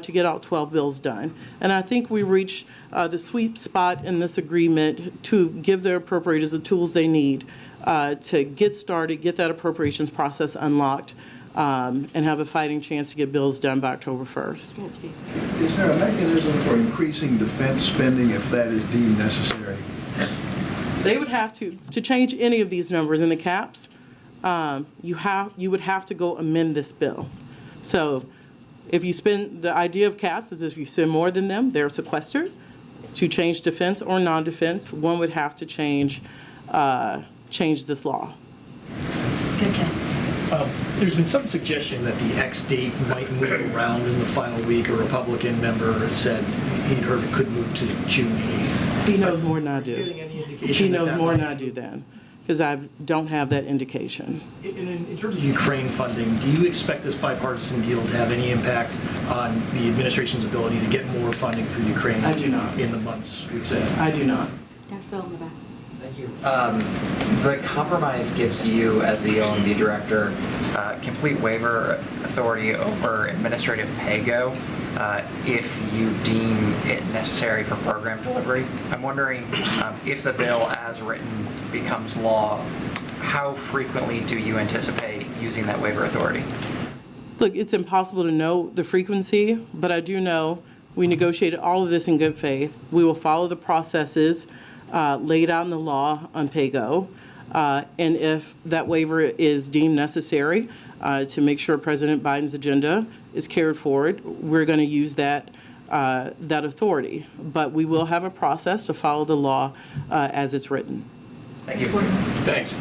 to get all 12 bills done. And I think we reached the sweet spot in this agreement to give the appropriators the tools they need to get started, get that appropriations process unlocked, and have a fighting chance to get bills done by October 1st. Go ahead, Steve. Is there a mechanism for increasing defense spending if that is deemed necessary? They would have to change any of these numbers in the caps, you would have to go amend this bill. So if you spend, the idea of caps is if you spend more than them, they're sequestered. To change defense or non-defense, one would have to change this law. Good, Ken. There's been some suggestion that the X date might move around in the final week. A Republican member said he'd heard it could move to June 8th. He knows more than I do. He knows more than I do then, because I don't have that indication. In terms of Ukraine funding, do you expect this bipartisan deal to have any impact on the administration's ability to get more funding for Ukraine? I do not. In the months, weeks ahead? I do not. Yeah, Phil in the back. Thank you. The compromise gives you, as the OMB director, complete waiver authority over administrative pay-go if you deem it necessary for program delivery. I'm wondering if the bill as written becomes law, how frequently do you anticipate using that waiver authority? Look, it's impossible to know the frequency, but I do know we negotiated all of this in good faith. We will follow the processes laid out in the law on pay-go. And if that waiver is deemed necessary to make sure President Biden's agenda is carried forward, we're going to use that authority. But we will have a process to follow the law as it's written. Thank you. Thanks.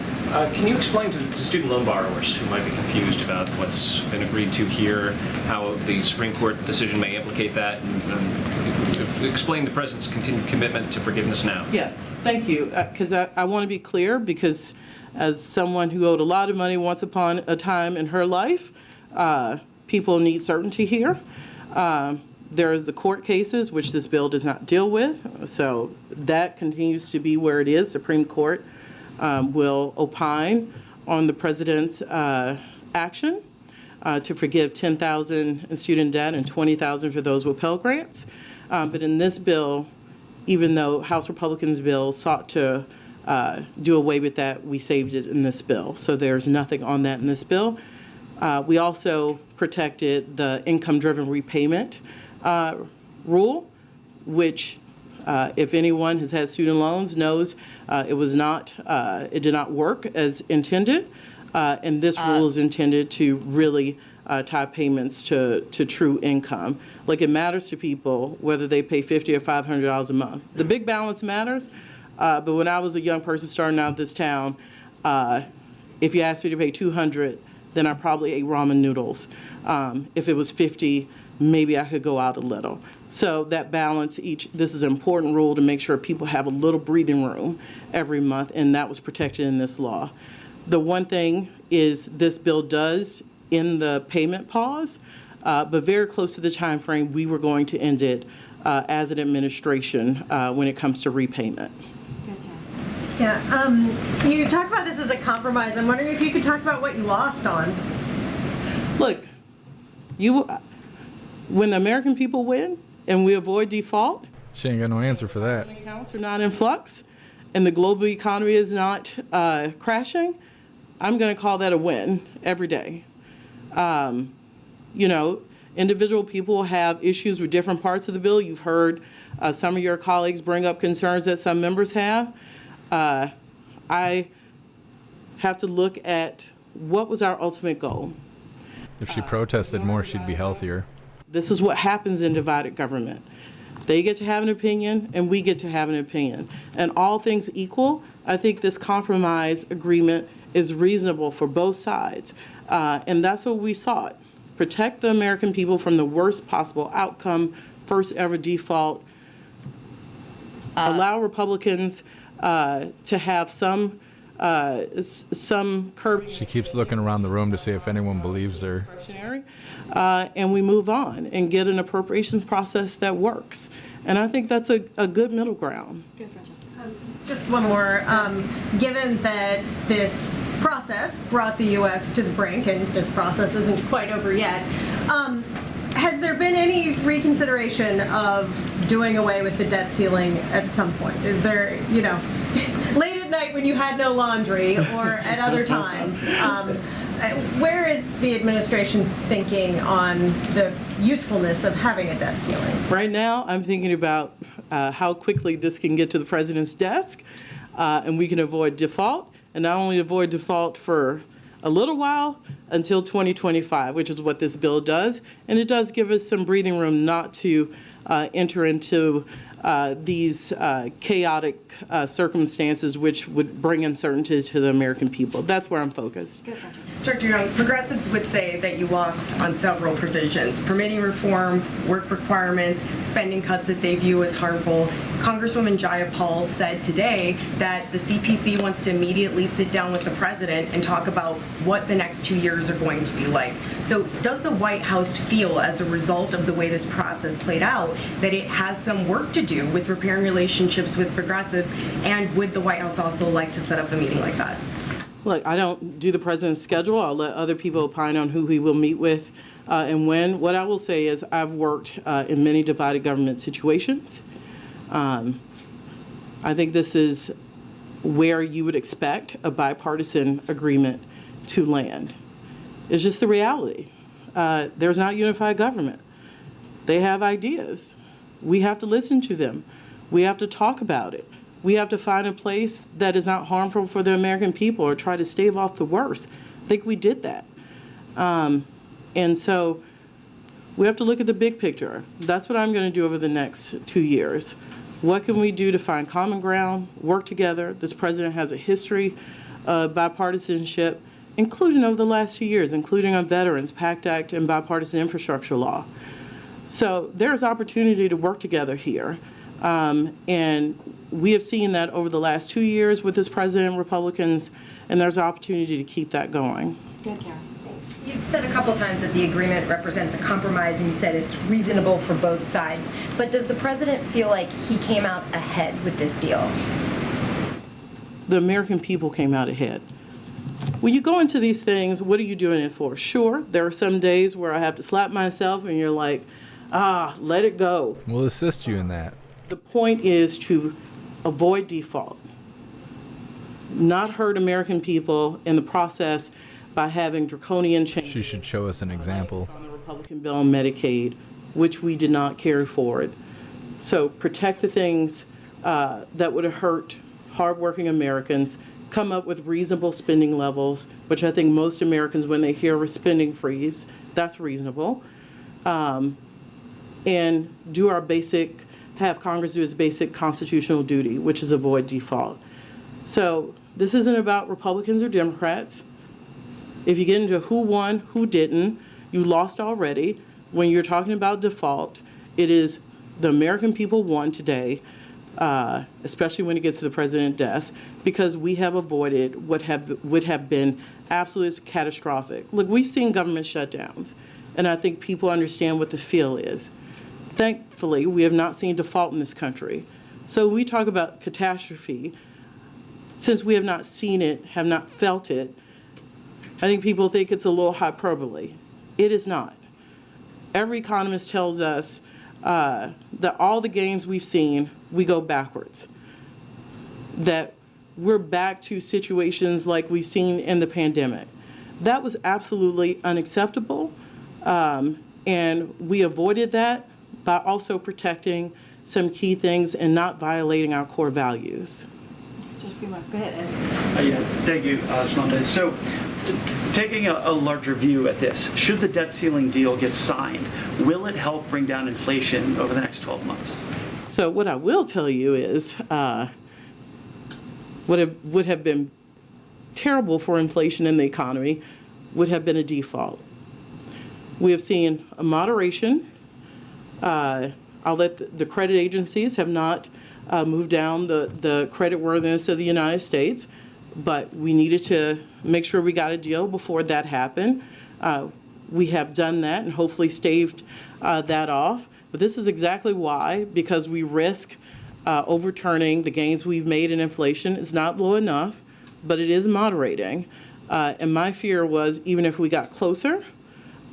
Can you explain to student loan borrowers who might be confused about what's been agreed to here, how the Supreme Court decision may implicate that, and explain the President's continued commitment to forgiveness now? Yeah, thank you. Because I want to be clear, because as someone who owed a lot of money once upon a time in her life, people need certainty here. There are the court cases, which this bill does not deal with, so that continues to be where it is. Supreme Court will opine on the President's action. to forgive $10,000 in student debt and $20,000 for those with Pell Grants. But in this bill, even though House Republicans' bill sought to do away with that, we saved it in this bill. So there's nothing on that in this bill. We also protected the income-driven repayment rule, which if anyone has had student loans knows it did not work as intended. And this rule is intended to really tie payments to true income. Like, it matters to people whether they pay $50 or $500 a month. The big balance matters, but when I was a young person starting out this town, if you asked me to pay $200, then I probably ate ramen noodles. If it was $50, maybe I could go out a little. So that balance, this is an important rule to make sure people have a little breathing room every month, and that was protected in this law. The one thing is this bill does end the payment pause, but very close to the time frame we were going to end it as an administration when it comes to repayment. Yeah, you talk about this as a compromise. I'm wondering if you could talk about what you lost on. Look, when the American people win and we avoid default, she ain't got no answer for that. Accounts are not in flux, and the global economy is not crashing. I'm going to call that a win every day. Individual people have issues with different parts of the bill. You've heard some of your colleagues bring up concerns that some members have. I have to look at what was our ultimate goal. If she protested more, she'd be healthier. This is what happens in divided government. They get to have an opinion, and we get to have an opinion. And all things equal, I think this compromise agreement is reasonable for both sides. And that's what we sought. Protect the American people from the worst possible outcome, first ever default. Allow Republicans to have some curbing. She keeps looking around the room to see if anyone believes her. And we move on and get an appropriations process that works. And I think that's a good middle ground. Good, just one more. Given that this process brought the U.S. to the brink, and this process isn't quite over yet, has there been any reconsideration of doing away with the debt ceiling at some point? Is there, late at night when you had no laundry or at other times, where is the administration thinking on the usefulness of having a debt ceiling? Right now, I'm thinking about how quickly this can get to the president's desk, and we can avoid default, and not only avoid default for a little while until 2025, which is what this bill does. And it does give us some breathing room not to enter into these chaotic circumstances which would bring uncertainty to the American people. That's where I'm focused. Director Young, progressives would say that you lost on several provisions: permitting reform, work requirements, spending cuts that they view as harmful. Congresswoman Jayapal said today that the CPC wants to immediately sit down with the president and talk about what the next 2 years are going to be like. So does the White House feel, as a result of the way this process played out, that it has some work to do with repairing relationships with progressives, and would the White House also like to set up a meeting like that? Look, I don't do the president's schedule. I'll let other people opine on who he will meet with and when. What I will say is I've worked in many divided government situations. I think this is where you would expect a bipartisan agreement to land. It's just the reality. There's not unified government. They have ideas. We have to listen to them. We have to talk about it. We have to find a place that is not harmful for the American people or try to stave off the worst. I think we did that. And so we have to look at the big picture. That's what I'm going to do over the next 2 years. What can we do to find common ground, work together? This president has a history of bipartisanship, including over the last 2 years, including on veterans, PACT Act, and bipartisan infrastructure law. So there's opportunity to work together here. And we have seen that over the last 2 years with this president, Republicans, and there's opportunity to keep that going. Good, Karen. Thanks. You've said a couple times that the agreement represents a compromise, and you said it's reasonable for both sides. But does the president feel like he came out ahead with this deal? The American people came out ahead. when you go into these things, what are you doing it for? Sure, there are some days where I have to slap myself and you're like, let it go. We'll assist you in that. The point is to avoid default, not hurt American people in the process by having draconian changes. She should show us an example. On the Republican bill on Medicaid, which we did not carry forward. So protect the things that would have hurt hardworking Americans, come up with reasonable spending levels, which I think most Americans, when they hear a spending freeze, that's reasonable. And have Congress do its basic constitutional duty, which is avoid default. So this isn't about Republicans or Democrats. If you get into who won, who didn't, you lost already. When you're talking about default, it is the American people won today, especially when it gets to the president's death, because we have avoided what would have been absolutely catastrophic. Look, we've seen government shutdowns, and I think people understand what the feel is. Thankfully, we have not seen default in this country. So when we talk about catastrophe, since we have not seen it, have not felt it, I think people think it's a little hyperbole. It is not. Every economist tells us that all the gains we've seen, we go backwards. That we're back to situations like we've seen in the pandemic. That was absolutely unacceptable, and we avoided that by also protecting some key things and not violating our core values. Just a few more. Go ahead, Ed. Yeah, thank you, Shalonda. So, taking a larger view at this, should the debt ceiling deal get signed, will it help bring down inflation over the next 12 months? So what I will tell you is what would have been terrible for inflation in the economy would have been a default. We have seen a moderation. I'll let the credit agencies have not moved down the creditworthiness of the United States, but we needed to make sure we got a deal before that happened. We have done that and hopefully staved that off. But this is exactly why, because we risk overturning the gains we've made in inflation. It's not low enough, but it is moderating. And my fear was even if we got closer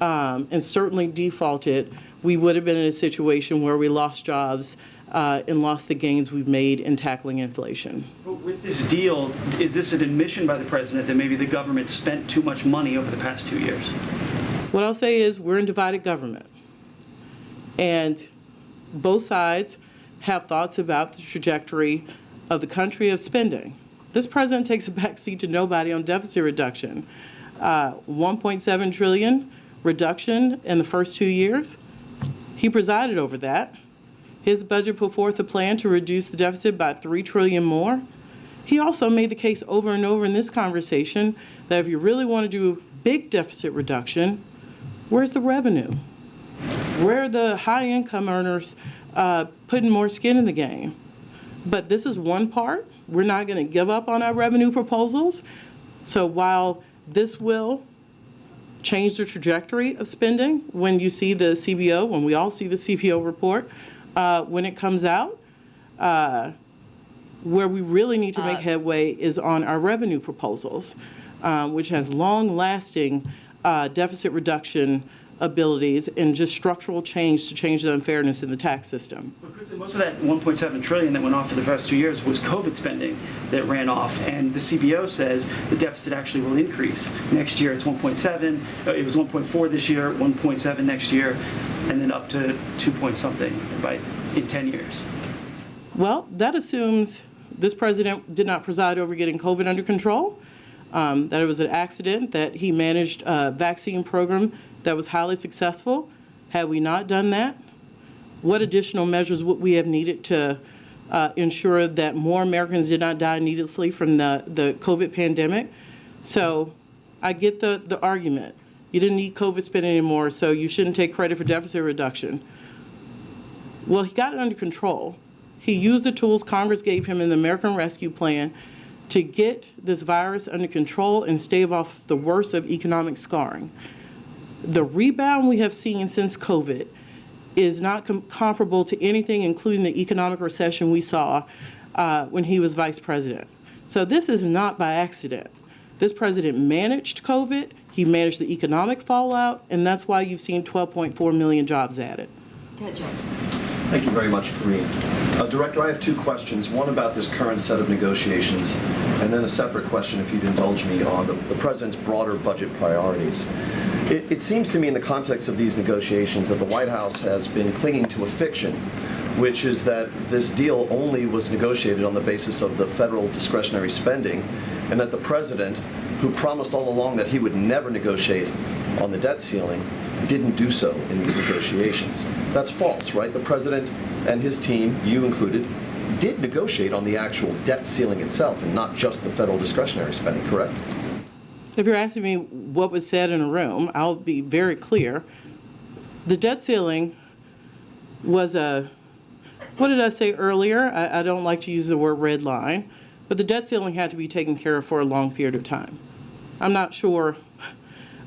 and certainly defaulted, we would have been in a situation where we lost jobs and lost the gains we've made in tackling inflation. But with this deal, is this an admission by the president that maybe the government spent too much money over the past 2 years? What I'll say is we're in divided government. And both sides have thoughts about the trajectory of the country of spending. This president takes a backseat to nobody on deficit reduction. 1.7 trillion reduction in the first 2 years. He presided over that. His budget put forth a plan to reduce the deficit by $3 trillion more. He also made the case over and over in this conversation that if you really want to do big deficit reduction, where's the revenue? Where are the high income earners putting more skin in the game? But this is one part. We're not going to give up on our revenue proposals. So while this will change the trajectory of spending, when you see the CBO, when we all see the CBO report, when it comes out, where we really need to make headway is on our revenue proposals, which has long-lasting deficit reduction abilities and just structural change to change the unfairness in the tax system. Most of that 1.7 trillion that went off for the first 2 years was COVID spending that ran off, and the CBO says the deficit actually will increase. Next year it's 1.7, it was 1.4 this year, 1.7 next year, and then up to 2 point something in 10 years. Well, that assumes this president did not preside over getting COVID under control, that it was an accident, that he managed a vaccine program that was highly successful. Had we not done that, what additional measures would we have needed to ensure that more Americans did not die needlessly from the COVID pandemic? So I get the argument. You didn't need COVID spending anymore, so you shouldn't take credit for deficit reduction. Well, he got it under control. He used the tools Congress gave him in the American Rescue Plan to get this virus under control and stave off the worst of economic scarring. The rebound we have seen since COVID is not comparable to anything, including the economic recession we saw when he was vice president. So this is not by accident. This president managed COVID, he managed the economic fallout, and that's why you've seen 12.4 million jobs added. Thank you very much, Karine. Director, I have two questions, one about this current set of negotiations, and then a separate question, if you'd indulge me, on the president's broader budget priorities. It seems to me in the context of these negotiations that the White House has been clinging to a fiction, which is that this deal only was negotiated on the basis of the federal discretionary spending, and that the president, who promised all along that he would never negotiate on the debt ceiling, didn't do so in these negotiations. That's false, right? The president and his team, you included, did negotiate on the actual debt ceiling itself and not just the federal discretionary spending, correct? If you're asking me what was said in a room, I'll be very clear. The debt ceiling was what did I say earlier? I don't like to use the word red line, but the debt ceiling had to be taken care of for a long period of time. I'm not sure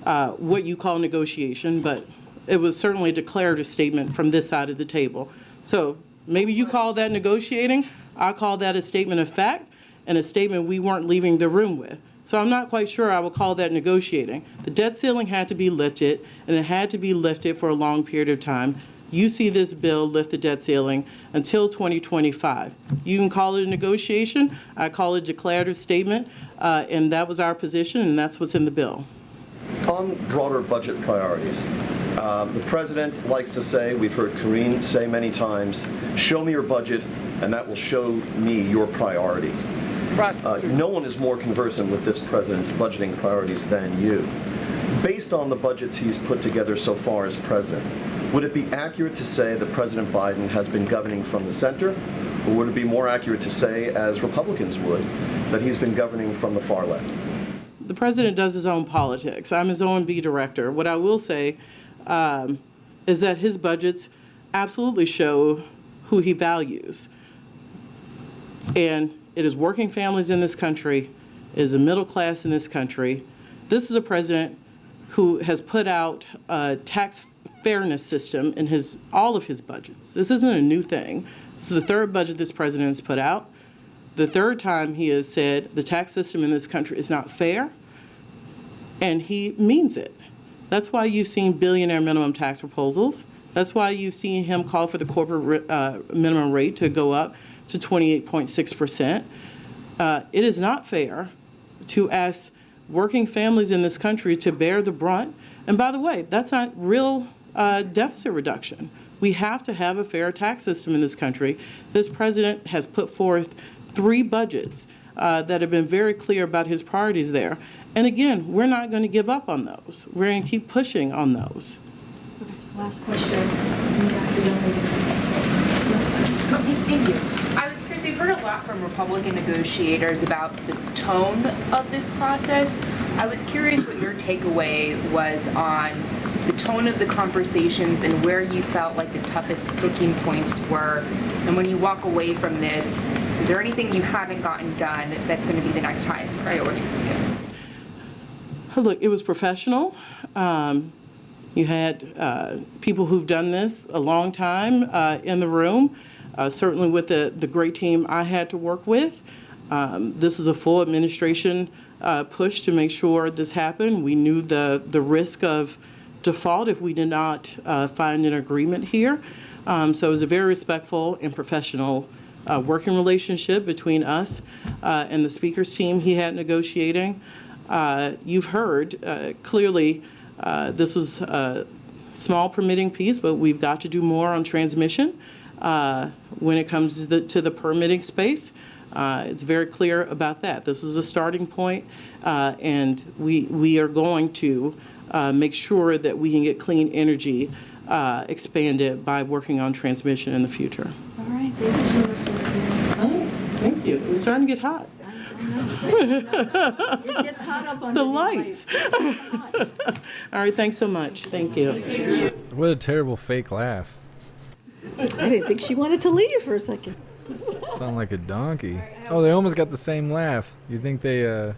what you call negotiation, but it was certainly a declarative statement from this side of the table. So maybe you call that negotiating. I call that a statement of fact and a statement we weren't leaving the room with. So I'm not quite sure I would call that negotiating. The debt ceiling had to be lifted, and it had to be lifted for a long period of time. You see this bill lift the debt ceiling until 2025. You can call it a negotiation. I call it a declarative statement, and that was our position, and that's what's in the bill. On broader budget priorities, the president likes to say, we've heard Karine say many times, show me your budget, and that will show me your priorities. No one is more conversant with this president's budgeting priorities than you. Based on the budgets he's put together so far as president, would it be accurate to say that President Biden has been governing from the center, or would it be more accurate to say, as Republicans would, that he's been governing from the far left? The president does his own politics. I'm his O&B director. What I will say is that his budgets absolutely show who he values. And it is working families in this country, it is the middle class in this country. This is a president who has put out a tax fairness system in all of his budgets. This isn't a new thing. This is the third budget this president has put out. The third time he has said the tax system in this country is not fair, and he means it. That's why you've seen billionaire minimum tax proposals. That's why you've seen him call for the corporate minimum rate to go up to 28.6%. It is not fair to ask working families in this country to bear the brunt. And by the way, that's not real deficit reduction. We have to have a fair tax system in this country. This president has put forth 3 budgets that have been very clear about his priorities there. And again, we're not going to give up on those. We're going to keep pushing on those. Okay, last question. Thank you. I was curious, we've heard a lot from Republican negotiators about the tone of this process. I was curious what your takeaway was on the tone of the conversations and where you felt like the toughest sticking points were. And when you walk away from this, is there anything you haven't gotten done that's going to be the next highest priority for you? Look, it was professional. You had people who've done this a long time in the room, certainly with the great team I had to work with. This is a full administration push to make sure this happened. We knew the risk of default if we did not find an agreement here. So it was a very respectful and professional working relationship between us and the Speaker's team he had negotiating. You've heard clearly this was a small permitting piece, but we've got to do more on transmission when it comes to the permitting space. It's very clear about that. This was a starting point, and we are going to make sure that we can get clean energy expanded by working on transmission in the future. All right, thank you so much. Thank you. It's starting to get hot. It gets hot up on the lights. All right, thanks so much. Thank you. What a terrible fake laugh. I didn't think she wanted to leave for a second. Sound like a donkey. Oh, they almost got the same laugh. You think they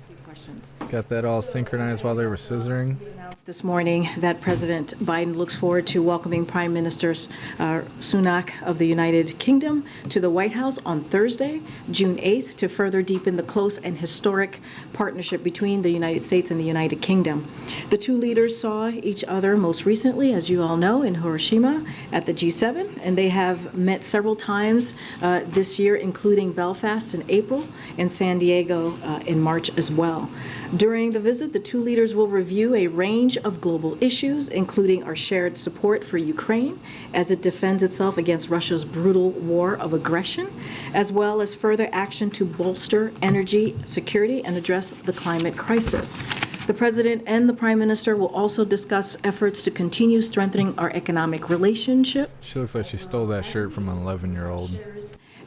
got that all synchronized while they were scissoring? announced this morning that President Biden looks forward to welcoming Prime Minister Sunak of the United Kingdom to the White House on Thursday, June 8th, to further deepen the close and historic partnership between the United States and the United Kingdom. The two leaders saw each other most recently, as you all know, in Hiroshima at the G7, and they have met several times this year, including Belfast in April and San Diego in March as well. During the visit, the two leaders will review a range of global issues, including our shared support for Ukraine as it defends itself against Russia's brutal war of aggression, as well as further action to bolster energy security and address the climate crisis. The President and the Prime Minister will also discuss efforts to continue strengthening our economic relationship. She looks like she stole that shirt from an 11-year-old.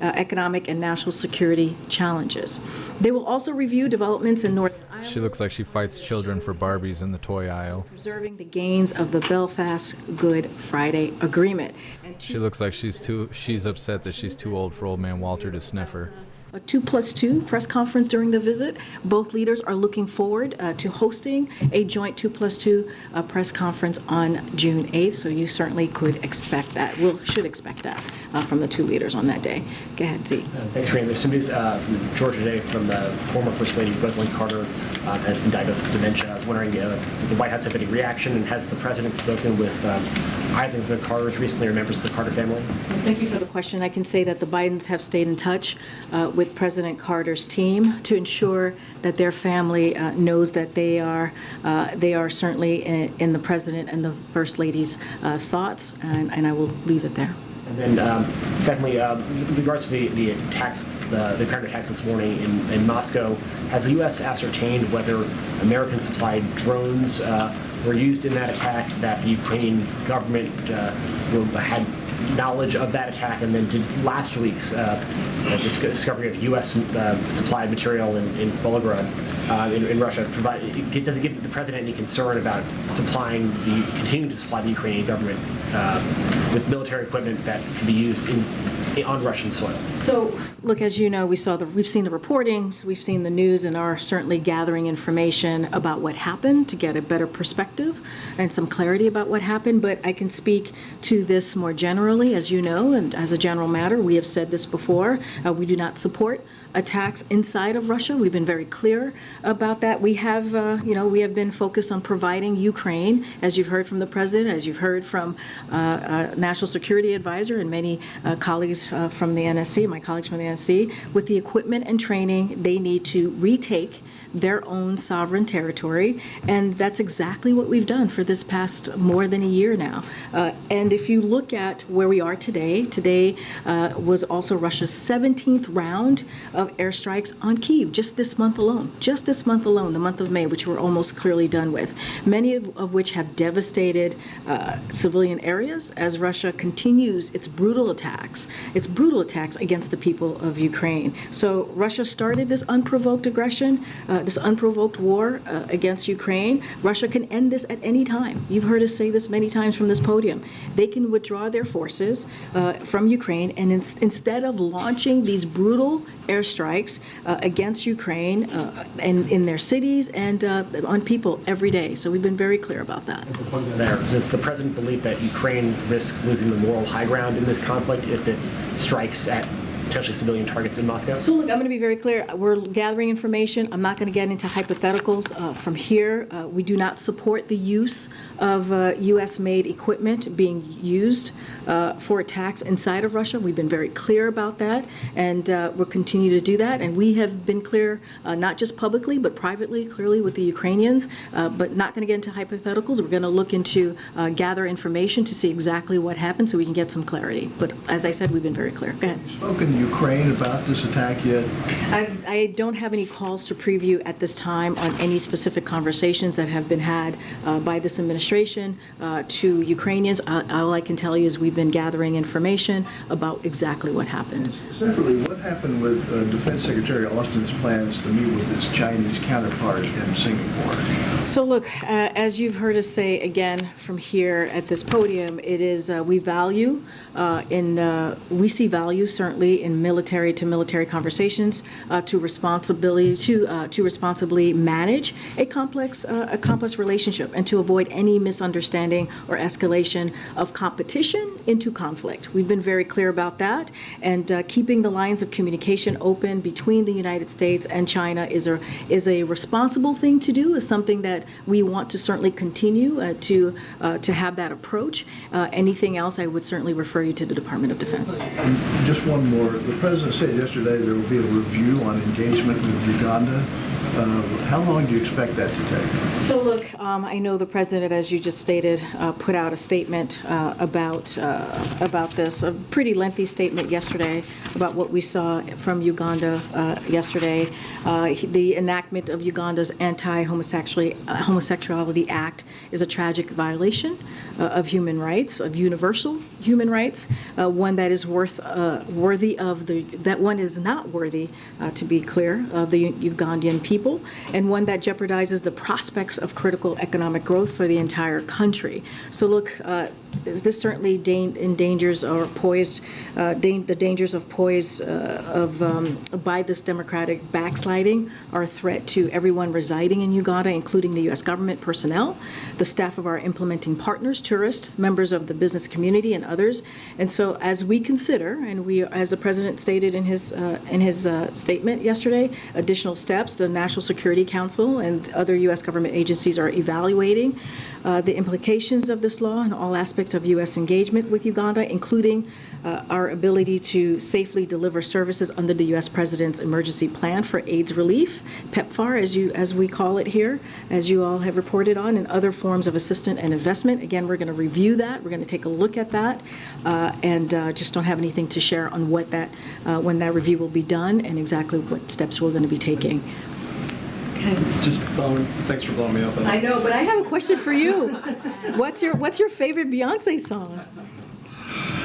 Economic and national security challenges. They will also review developments in Northern Ireland. She looks like she fights children for Barbies in the toy aisle. Preserving the gains of the Belfast Good Friday Agreement. She looks like she's upset that she's too old for old man Walter to sniff her. A 2+2 press conference during the visit. Both leaders are looking forward to hosting a joint 2+2 press conference on June 8th, so you certainly could expect that. Should expect that from the two leaders on that day. Go ahead, Z. Thanks, Rand. There's some news from Georgia today from the former First Lady, Rosalynn Carter, has been diagnosed with dementia. I was wondering if the White House have any reaction, and has the President spoken with either of the Carters recently or members of the Carter family? Thank you for the question. I can say that the Bidens have stayed in touch with President Carter's team to ensure that their family knows that they are certainly in the President and the First Lady's thoughts, and I will leave it there. And then, secondly, with regards to the attacks, the apparent attacks this morning in Moscow, has the U.S. ascertained whether American-supplied drones were used in that attack, that the Ukrainian government had knowledge of that attack, and then did last week's discovery of U.S. supplied material in Volgograd in Russia does it give the President any concern about continuing to supply the Ukrainian government with military equipment that can be used on Russian soil? So, look, as you know, we've seen the reportings, we've seen the news, and are certainly gathering information about what happened to get a better perspective and some clarity about what happened. But I can speak to this more generally, as you know, and as a general matter, we have said this before. We do not support attacks inside of Russia. We've been very clear about that. We have been focused on providing Ukraine, as you've heard from the President, as you've heard from National Security Advisor and many colleagues from the NSC, my colleagues from the NSC, with the equipment and training they need to retake their own sovereign territory, and that's exactly what we've done for this past more than a year now. And if you look at where we are today was also Russia's 17th round of airstrikes on Kyiv, just this month alone, the month of May, which we're almost clearly done with, many of which have devastated civilian areas as Russia continues its brutal attacks against the people of Ukraine. So Russia started this unprovoked aggression, this unprovoked war against Ukraine. Russia can end this at any time. You've heard us say this many times from this podium. They can withdraw their forces from Ukraine, and instead of launching these brutal airstrikes against Ukraine and in their cities and on people every day. So we've been very clear about that. Does the President believe that Ukraine risks losing the moral high ground in this conflict if it strikes at potentially civilian targets in Moscow? So look, I'm going to be very clear. We're gathering information. I'm not going to get into hypotheticals from here. We do not support the use of U.S.-made equipment being used for attacks inside of Russia. We've been very clear about that, and we'll continue to do that. And we have been clear, not just publicly, but privately, clearly with the Ukrainians, but not going to get into hypotheticals. We're going to look into gather information to see exactly what happened so we can get some clarity. But as I said, we've been very clear. Go ahead. Spoken to Ukraine about this attack yet? I don't have any calls to preview at this time on any specific conversations that have been had by this administration to Ukrainians. All I can tell you is we've been gathering information about exactly what happened. Separately, what happened with Defense Secretary Austin's plans to meet with his Chinese counterpart in Singapore? So look, as you've heard us say again from here at this podium, it is we see value certainly in military-to-military conversations to responsibly manage a complex relationship and to avoid any misunderstanding or escalation of competition into conflict. We've been very clear about that, and keeping the lines of communication open between the United States and China is a responsible thing to do, is something that we want to certainly continue to have that approach. Anything else, I would certainly refer you to the Department of Defense. Just one more. The President said yesterday there will be a review on engagement with Uganda. How long do you expect that to take? So look, I know the President, as you just stated, put out a statement about this, a pretty lengthy statement yesterday about what we saw from Uganda yesterday. The enactment of Uganda's Anti-Homosexuality Act is a tragic violation of human rights, of universal human rights, one that is that one is not worthy, to be clear, of the Ugandan people, and one that jeopardizes the prospects of critical economic growth for the entire country. So look, this certainly endangers or poised, the dangers of poise by this democratic backsliding are a threat to everyone residing in Uganda, including the U.S. government personnel, the staff of our implementing partners, tourists, members of the business community, and others. And so as we consider, and we, as the President stated in his statement yesterday, additional steps, the National Security Council and other U.S. government agencies are evaluating the implications of this law and all aspects of U.S. engagement with Uganda, including our ability to safely deliver services under the U.S. President's Emergency Plan for AIDS Relief, PEPFAR, as we call it here, as you all have reported on, and other forms of assistance and investment. Again, we're going to review that. We're going to take a look at that, and just don't have anything to share on what that, when that review will be done and exactly what steps we're going to be taking. Just thanks for blowing me up. I know, but I have a question for you. What's your favorite Beyonce song?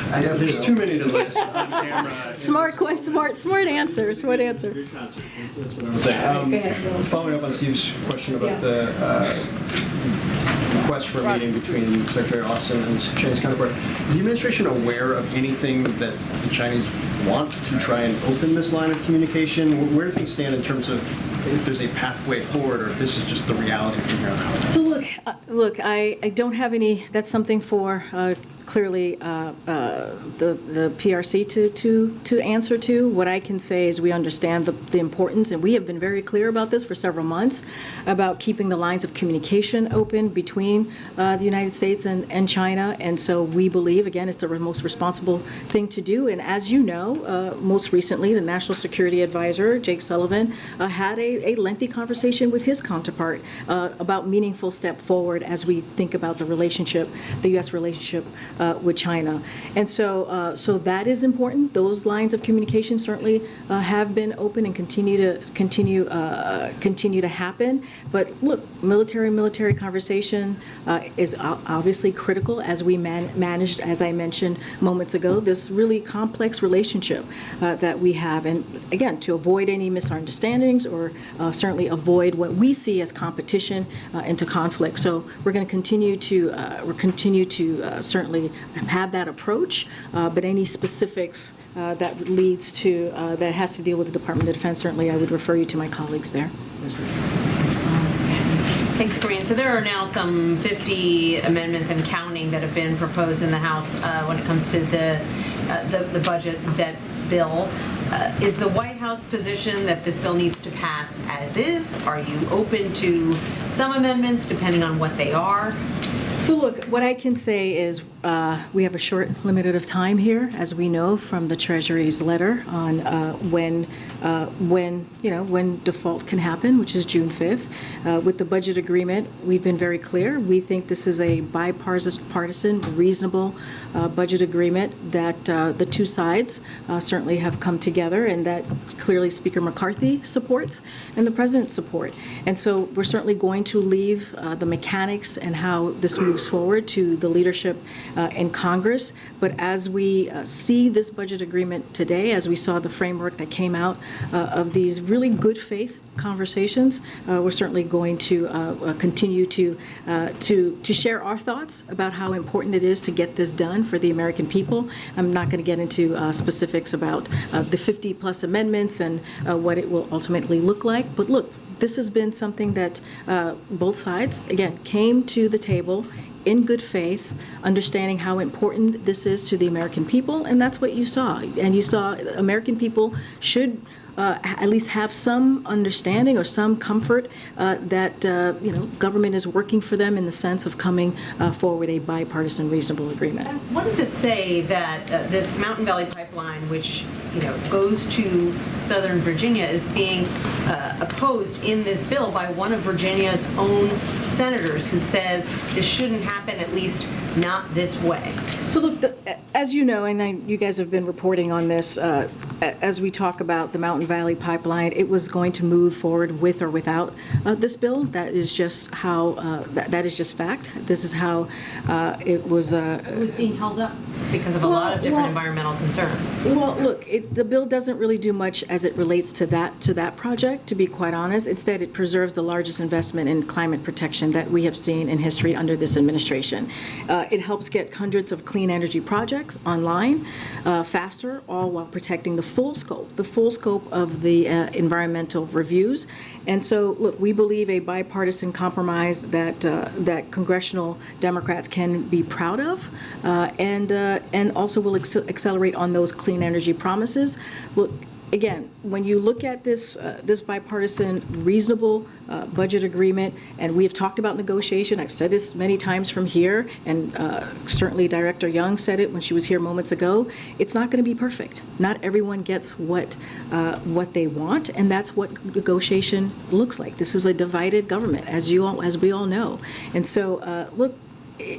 There's too many to list on camera. Smart answer. Smart answer. That's what I was saying. Following up on Steve's question about the request for a meeting between Secretary Austin and his Chinese counterpart, is the administration aware of anything that the Chinese want to try and open this line of communication? Where do things stand in terms of if there's a pathway forward, or if this is just the reality from here on out? So look, I don't have any. That's something for clearly the PRC to answer to. What I can say is we understand the importance, and we have been very clear about this for several months, about keeping the lines of communication open between the United States and China. And so we believe, again, it's the most responsible thing to do. And as you know, most recently, the National Security Advisor, Jake Sullivan, had a lengthy conversation with his counterpart about meaningful step forward as we think about the relationship, the U.S. relationship with China. And so that is important. Those lines of communication certainly have been open and continue to happen. But look, military conversation is obviously critical as we managed, as I mentioned moments ago, this really complex relationship that we have. And again, to avoid any misunderstandings or certainly avoid what we see as competition into conflict. So we're going to continue to certainly have that approach, but any specifics that leads to that has to deal with the Department of Defense, certainly I would refer you to my colleagues there. Thanks, Corinne. So there are now some 50 amendments and counting that have been proposed in the House when it comes to the budget debt bill. Is the White House position that this bill needs to pass as is? Are you open to some amendments depending on what they are? So look, what I can say is we have a short limited of time here, as we know from the Treasury's letter on when default can happen, which is June 5th. With the budget agreement, we've been very clear. We think this is a bipartisan, reasonable budget agreement that the two sides certainly have come together, and that clearly Speaker McCarthy supports and the President support. And so we're certainly going to leave the mechanics and how this moves forward to the leadership in Congress. But as we see this budget agreement today, as we saw the framework that came out of these really good faith conversations. We're certainly going to continue to share our thoughts about how important it is to get this done for the American people. I'm not going to get into specifics about the 50-plus amendments and what it will ultimately look like. But look, this has been something that both sides, again, came to the table in good faith, understanding how important this is to the American people, and that's what you saw. And you saw American people should at least have some understanding or some comfort that government is working for them in the sense of coming forward a bipartisan, reasonable agreement. And what does it say that this Mountain Valley Pipeline, which goes to Southern Virginia, is being opposed in this bill by one of Virginia's own senators, who says this shouldn't happen, at least not this way? So look, as you know, and you guys have been reporting on this, as we talk about the Mountain Valley Pipeline, it was going to move forward with or without this bill. That is just how, that is just fact. This is how it was. It was being held up because of a lot of different environmental concerns. Well, look, the bill doesn't really do much as it relates to that project, to be quite honest. Instead, it preserves the largest investment in climate protection that we have seen in history under this administration. It helps get hundreds of clean energy projects online faster, all while protecting the full scope of the environmental reviews. And so, look, we believe a bipartisan compromise that congressional Democrats can be proud of, and also will accelerate on those clean energy promises. Look, again, when you look at this bipartisan, reasonable budget agreement, and we have talked about negotiation, I've said this many times from here, and certainly Director Young said it when she was here moments ago, it's not going to be perfect. Not everyone gets what they want, and that's what negotiation looks like. This is a divided government, as we all know. And so, look,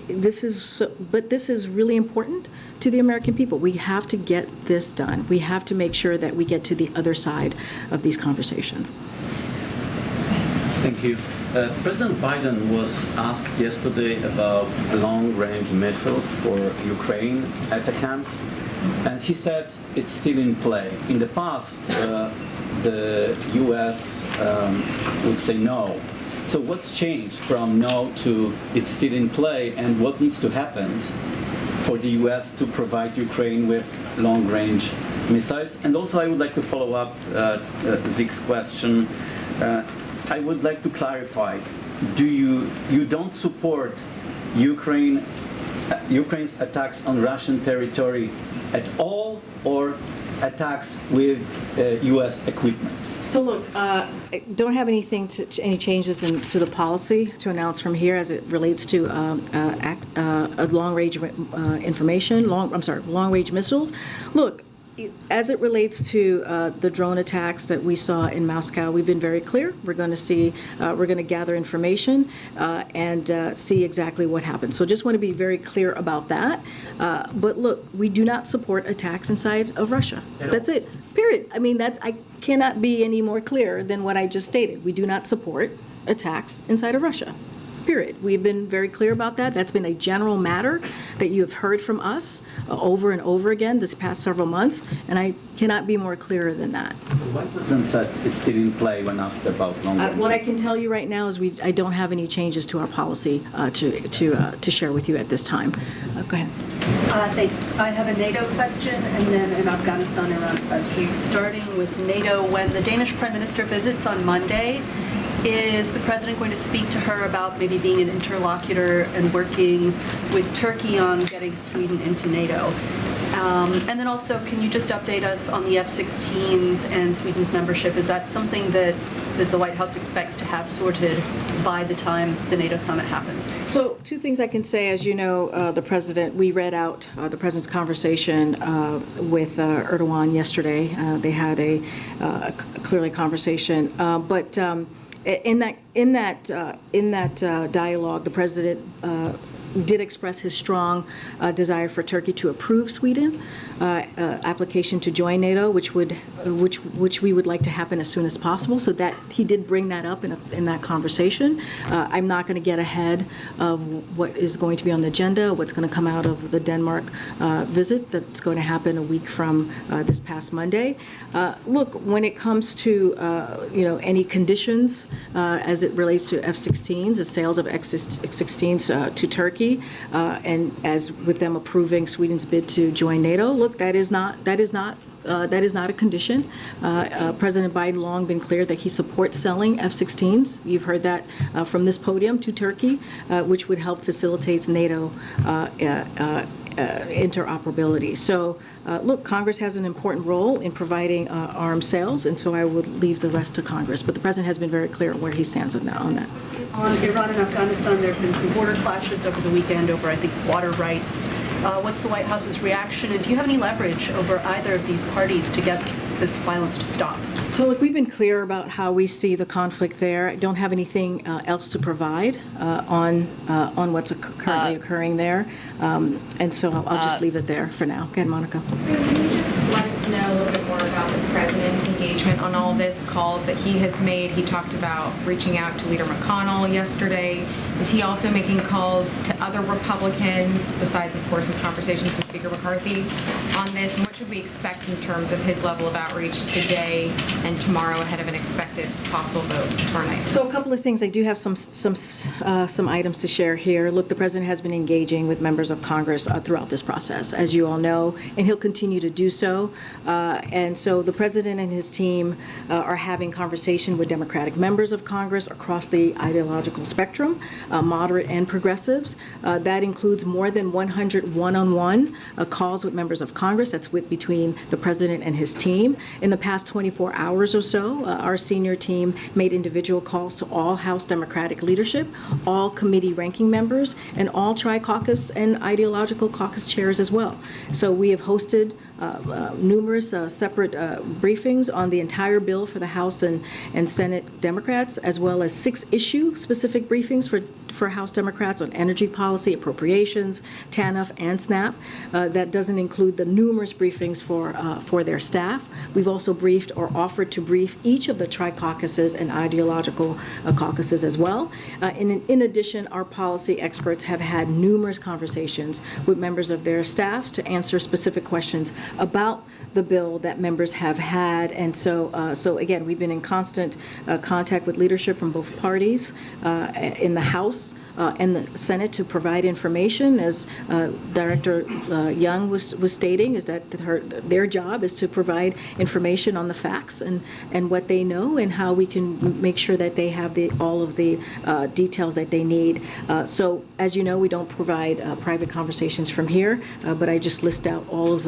this is really important to the American people. We have to get this done. We have to make sure that we get to the other side of these conversations. Thank you. President Biden was asked yesterday about long-range missiles for Ukraine ATACMS, and he said it's still in play. In the past, the U.S. would say no. So what's changed from no to it's still in play, and what needs to happen for the U.S. to provide Ukraine with long-range missiles? And also I would like to follow up Zeke's question. I would like to clarify, you don't support Ukraine's attacks on Russian territory at all, or attacks with U.S. equipment? So look, I don't have anything any changes to the policy to announce from here as it relates to long-range long-range missiles. Look, as it relates to the drone attacks that we saw in Moscow, we've been very clear. We're going to gather information and see exactly what happened. So just want to be very clear about that. But look, we do not support attacks inside of Russia. That's it. Period. I mean, I cannot be any more clear than what I just stated. We do not support attacks inside of Russia. Period. We've been very clear about that. That's been a general matter that you have heard from us over and over again this past several months, and I cannot be more clearer than that. Why President said it's still in play when asked about long-range? What I can tell you right now is I don't have any changes to our policy to share with you at this time. Go ahead. Thanks. I have a NATO question and then an Afghanistan-Iran question. Starting with NATO, when the Danish Prime Minister visits on Monday, is the President going to speak to her about maybe being an interlocutor and working with Turkey on getting Sweden into NATO? And then also, can you just update us on the F-16s and Sweden's membership? Is that something that the White House expects to have sorted by the time the NATO summit happens? So two things I can say. As you know, we read out the President's conversation with Erdogan yesterday. They had a clearly conversation. But in that dialogue, the President did express his strong desire for Turkey to approve Sweden application to join NATO, which we would like to happen as soon as possible. So that he did bring that up in that conversation. I'm not going to get ahead of what is going to be on the agenda, what's going to come out of the Denmark visit that's going to happen a week from this past Monday. Look, when it comes to any conditions as it relates to F-16s, the sales of F-16s to Turkey, and as with them approving Sweden's bid to join NATO, look, that is not a condition. President Biden long been clear that he supports selling F-16s. You've heard that from this podium to Turkey, which would help facilitate NATO interoperability. So, look, Congress has an important role in providing arms sales, and so I would leave the rest to Congress. But the president has been very clear where he stands on that. On Iran and Afghanistan, there have been some border clashes over the weekend over, I think, water rights. What's the White House's reaction, and do you have any leverage over either of these parties to get this violence to stop? So, look, we've been clear about how we see the conflict there. I don't have anything else to provide on what's currently occurring there, and so I'll just leave it there for now. Go ahead, Monica. Can you just let us know a little bit more about the president's engagement on all this, calls that he has made? He talked about reaching out to Leader McConnell yesterday. Is he also making calls to other Republicans, besides, of course, his conversations with Speaker McCarthy on this? And what should we expect in terms of his level of outreach today and tomorrow ahead of an expected possible vote tomorrow night? So a couple of things. I do have some items to share here. Look, the president has been engaging with members of Congress throughout this process, as you all know, and he'll continue to do so. And so the president and his team are having conversation with Democratic members of Congress across the ideological spectrum, moderate and progressives. That includes more than 100 one-on-one calls with members of Congress. That's between the president and his team. In the past 24 hours or so, our senior team made individual calls to all House Democratic leadership, all committee ranking members, and all tri-caucus and ideological caucus chairs as well. So we have hosted numerous separate briefings on the entire bill for the House and Senate Democrats, as well as 6 issue-specific briefings for House Democrats on energy policy, appropriations, TANF, and SNAP. That doesn't include the numerous briefings for their staff. We've also briefed or offered to brief each of the tri-caucuses and ideological caucuses as well. In addition, our policy experts have had numerous conversations with members of their staffs to answer specific questions about the bill that members have had. And so again, we've been in constant contact with leadership from both parties in the House and the Senate to provide information. As Director Young was stating, is that their job is to provide information on the facts and what they know and how we can make sure that they have all of the details that they need. So, as you know, we don't provide private conversations from here, but I just list out all of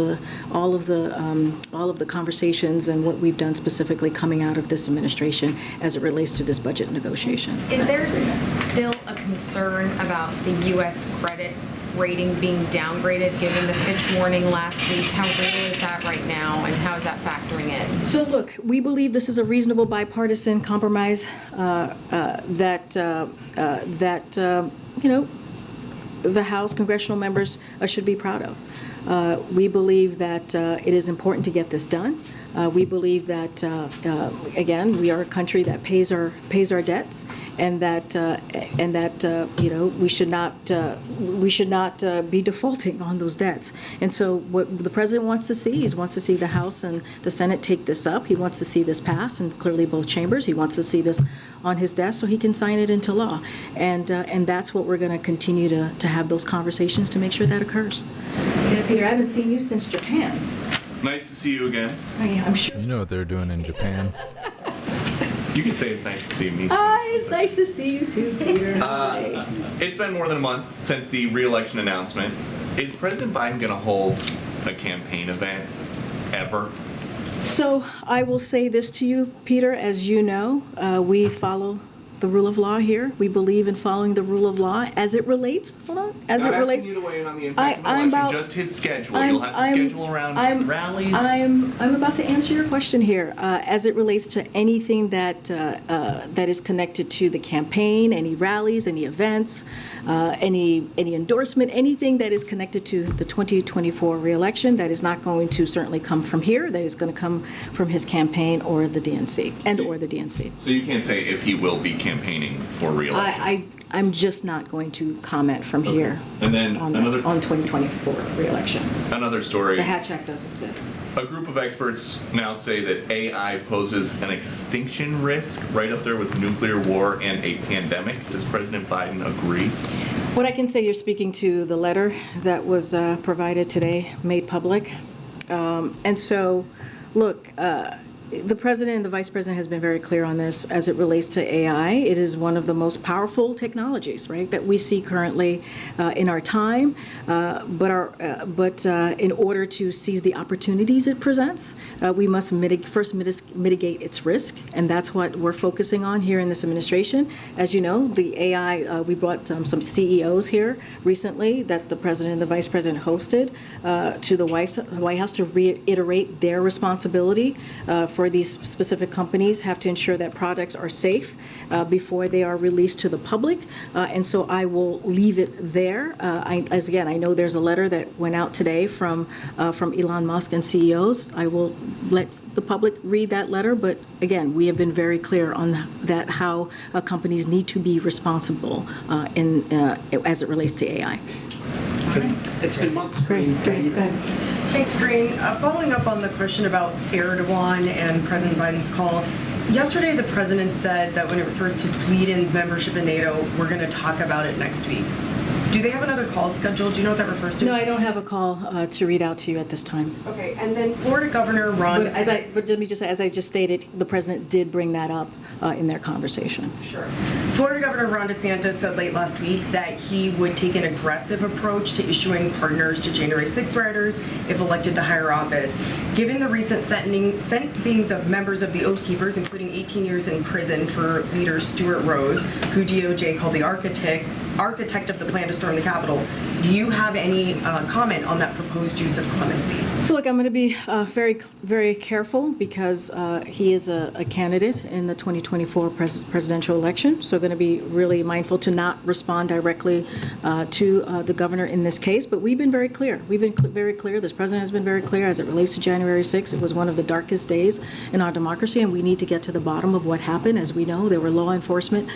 the conversations and what we've done specifically coming out of this administration as it relates to this budget negotiation. Is there still a concern about the U.S. credit rating being downgraded given the Fitch warning last week? How real is that right now, and how is that factoring in? So look, we believe this is a reasonable bipartisan compromise that the House congressional members should be proud of. We believe that it is important to get this done. We believe that, again, we are a country that pays our debts, and that we should not be defaulting on those debts. And so, what the president wants to see is wants to see the House and the Senate take this up. He wants to see this pass, and clearly both chambers. He wants to see this on his desk so he can sign it into law. And that's what we're going to continue to have those conversations to make sure that occurs. Peter, I haven't seen you since Japan. Nice to see you again. Oh, yeah, I'm sure. You know what they're doing in Japan. You could say it's nice to see me. It's nice to see you too, Peter. It's been more than a month since the re-election announcement. Is President Biden going to hold a campaign event ever? So I will say this to you, Peter. As you know, we follow the rule of law here. We believe in following the rule of law as it relates. Hold on. As Not it relates. asking you to weigh in on the impact of the election, just his schedule. You'll have to schedule around rallies. I'm about to answer your question here. As it relates to anything that that is connected to the campaign, any rallies, any events, any endorsement, anything that is connected to the 2024 reelection, that is not going to certainly come from here. That is going to come from his campaign or the DNC or the DNC. So you can't say if he will be campaigning for re-election. I'm just not going to comment from here And then on 2024 re-election. Another story. The Hatch Act does exist. A group of experts now say that AI poses an extinction risk, right up there with nuclear war and a pandemic. Does President Biden agree? What I can say, you're speaking to the letter that was provided today, made public. And so, look, the president and the vice president has been very clear on this as it relates to AI. It is one of the most powerful technologies, right, that we see currently in our time. But in order to seize the opportunities it presents, we must first mitigate its risk, and that's what we're focusing on here in this administration. As you know, the AI, we brought some CEOs here recently that the president and the vice president hosted to the White House to reiterate their responsibility for these specific companies have to ensure that products are safe before they are released to the public. And so I will leave it there. Again, I know there's a letter that went out today from Elon Musk and CEOs. I will let the public read that letter, but again, we have been very clear on that, how companies need to be responsible as it relates to AI. It's been months. Great. Thanks, Green. Following up on the question about Erdogan and President Biden's call, yesterday the president said that when it refers to Sweden's membership in NATO, we're going to talk about it next week. Do they have another call scheduled? Do you know what that refers to? No, I don't have a call to read out to you at this time. Okay, and then Florida Governor Ron DeSantis. But let me just say, as I just stated, the president did bring that up in their conversation. Sure. Florida Governor Ron DeSantis said late last week that he would take an aggressive approach to issuing pardons to January 6 rioters if elected to higher office. Given the recent sentencings of members of the Oath Keepers, including 18 years in prison for leader Stuart Rhodes, who DOJ called the architect of the plan to storm the Capitol, do you have any comment on that proposed use of clemency? So look, I'm going to be very, very careful because he is a candidate in the 2024 presidential election. So going to be really mindful to not respond directly to the governor in this case. But we've been very clear. We've been very clear. This president has been very clear as it relates to January 6th. It was one of the darkest days in our democracy, and we need to get to the bottom of what happened. As we know, there were law enforcement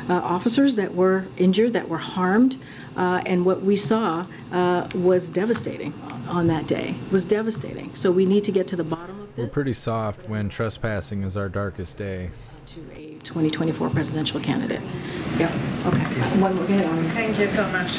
officers that were injured, that were harmed. And what we saw was devastating on that day. It was devastating. So we need to get to the bottom of this. We're pretty soft when trespassing is our darkest day. To a 2024 presidential candidate. Yeah, okay. One more, go ahead. Thank you so much.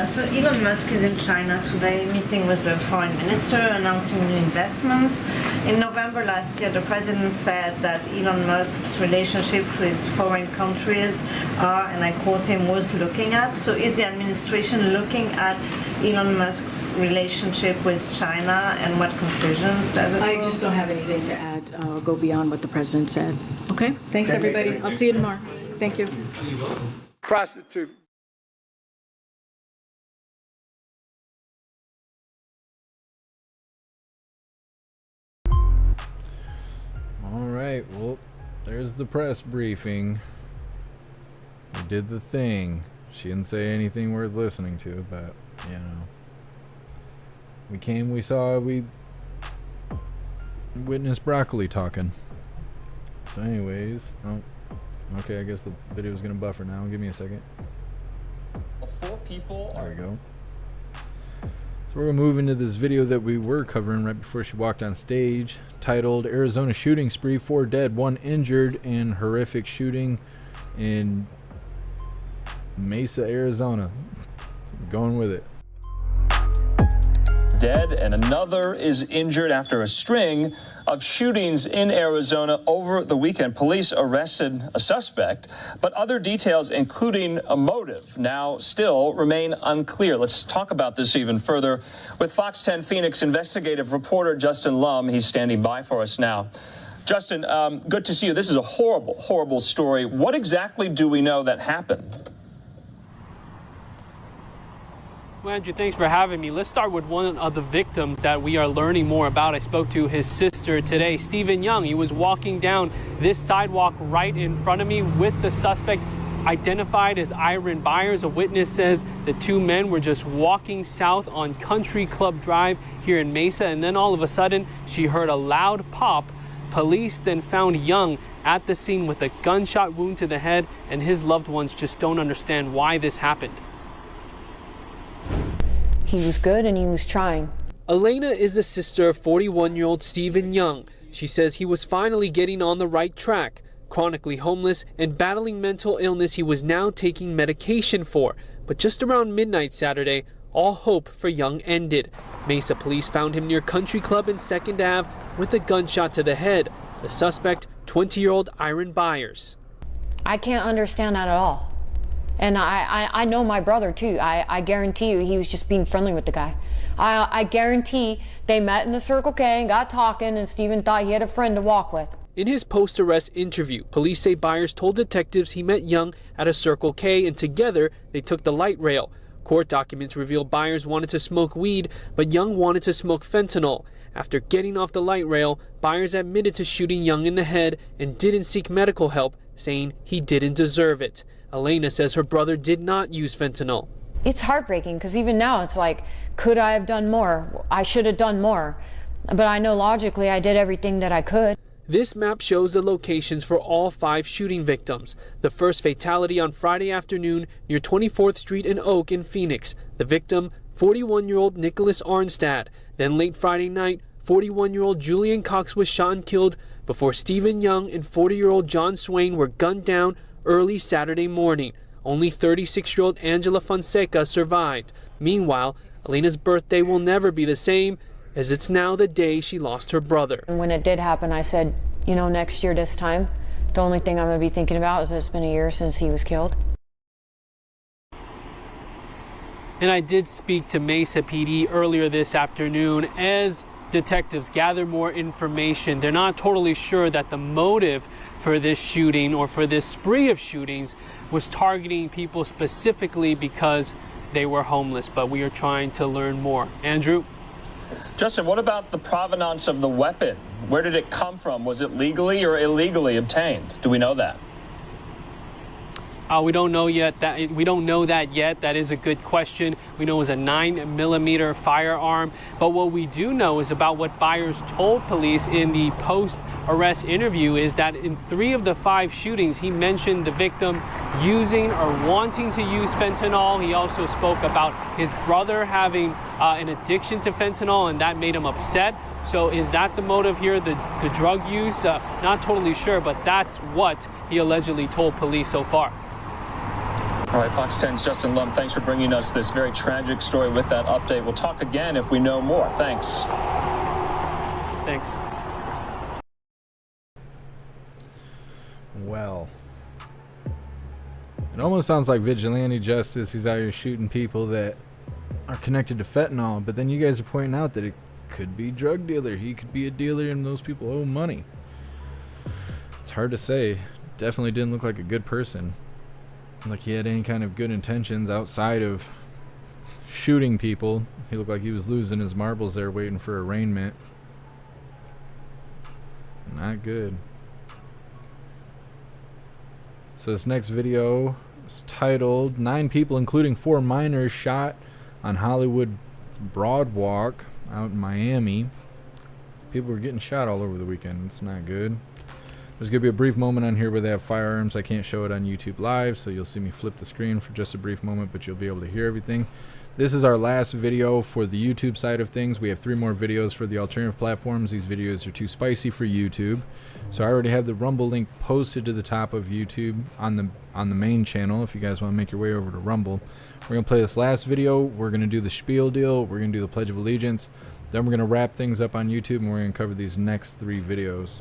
So Elon Musk is in China today, meeting with the foreign minister, announcing new investments. In November last year, the president said that Elon Musk's relationship with foreign countries are, and I quote him, worth looking at. So is the administration looking at Elon Musk's relationship with China, and what conclusions does it I draw? just don't have anything to add. I'll go beyond what the president said. Okay? Thanks, everybody. I'll see you tomorrow. Thank you. Prostitute. All right, well, there's the press briefing. We did the thing. She didn't say anything worth listening to, but, you know. We came, we saw, we witnessed broccoli talking. So anyways, oh, okay, I guess the video's gonna buffer now. Give me a second. Four people There we go. So we're gonna move into this video that we were covering right before she walked on stage, titled Arizona Shooting Spree, 4 Dead, 1 Injured in Horrific Shooting in Mesa, Arizona. Going with it. dead and another is injured after a string of shootings in Arizona over the weekend. Police arrested a suspect, but other details, including a motive, now still remain unclear. Let's talk about this even further with Fox 10 Phoenix investigative reporter Justin Lum. He's standing by for us now. Justin, good to see you. This is a horrible, horrible story. What exactly do we know that happened? Well, Andrew, thanks for having me. Let's start with one of the victims that we are learning more about. I spoke to his sister today, Stephen Young. He was walking down this sidewalk right in front of me with the suspect identified as Iron Byers. A witness says the two men were just walking south on Country Club Drive here in Mesa, and then all of a sudden she heard a loud pop. Police then found Young at the scene with a gunshot wound to the head, and his loved ones just don't understand why this happened. He was good and he was trying. Elena is the sister of 41-year-old Stephen Young. She says he was finally getting on the right track. Chronically homeless and battling mental illness he was now taking medication for. But just around midnight Saturday, all hope for Young ended. Mesa police found him near Country Club and 2nd Ave with a gunshot to the head. The suspect, 20-year-old Iron Byers. I can't understand that at all. And I know my brother too. I guarantee you he was just being friendly with the guy. I guarantee they met in the Circle K and got talking, and Stephen thought he had a friend to walk with. In his post-arrest interview, police say Byers told detectives he met Young at a Circle K and together they took the light rail. Court documents reveal Byers wanted to smoke weed, but Young wanted to smoke fentanyl. After getting off the light rail, Byers admitted to shooting Young in the head and didn't seek medical help, saying he didn't deserve it. Elena says her brother did not use fentanyl. It's heartbreaking because even now it's like, could I have done more? I should have done more. But I know logically I did everything that I could. This map shows the locations for all 5 shooting victims. The first fatality on Friday afternoon near 24th Street and Oak in Phoenix. The victim, 41-year-old Nicholas Arnstad. Then late Friday night, 41-year-old Julian Cox was shot and killed before Stephen Young and 40-year-old John Swain were gunned down early Saturday morning. Only 36-year-old Angela Fonseca survived. Meanwhile, Elena's birthday will never be the same, as it's now the day she lost her brother. And when it did happen, I said, you know, next year this time, the only thing I'm going to be thinking about is that it's been a year since he was killed. And I did speak to Mesa PD earlier this afternoon. As detectives gather more information, they're not totally sure that the motive for this shooting or for this spree of shootings was targeting people specifically because they were homeless, but we are trying to learn more. Andrew? Justin, what about the provenance of the weapon? Where did it come from? Was it legally or illegally obtained? Do we know that? We don't know yet. We don't know that yet. That is a good question. We know it was a 9mm firearm. But what we do know is about what Byers told police in the post-arrest interview is that in 3 of the 5 shootings, he mentioned the victim using or wanting to use fentanyl. He also spoke about his brother having an addiction to fentanyl, and that made him upset. So is that the motive here, the drug use? Not totally sure, but that's what he allegedly told police so far. All right, Fox 10's Justin Lum, thanks for bringing us this very tragic story with that update. We'll talk again if we know more. Thanks. Thanks. Well, it almost sounds like vigilante justice. He's out here shooting people that are connected to fentanyl, but then you guys are pointing out that it could be drug dealer. He could be a dealer and those people owe money. It's hard to say. Definitely didn't look like a good person. Like he had any kind of good intentions outside of shooting people. He looked like he was losing his marbles there waiting for arraignment. Not good. So this next video is titled 9 people including 4 minors shot on Hollywood Broadwalk out in Miami. People were getting shot all over the weekend. It's not good. There's going to be a brief moment on here where they have firearms. I can't show it on YouTube Live, so you'll see me flip the screen for just a brief moment, but you'll be able to hear everything. This is our last video for the YouTube side of things. We have 3 more videos for the alternative platforms. These videos are too spicy for YouTube. So I already have the Rumble link posted to the top of YouTube on the main channel if you guys want to make your way over to Rumble. We're going to play this last video. We're going to do the spiel deal. We're going to do the Pledge of Allegiance. Then we're going to wrap things up on YouTube, and we're going to cover these next 3 videos.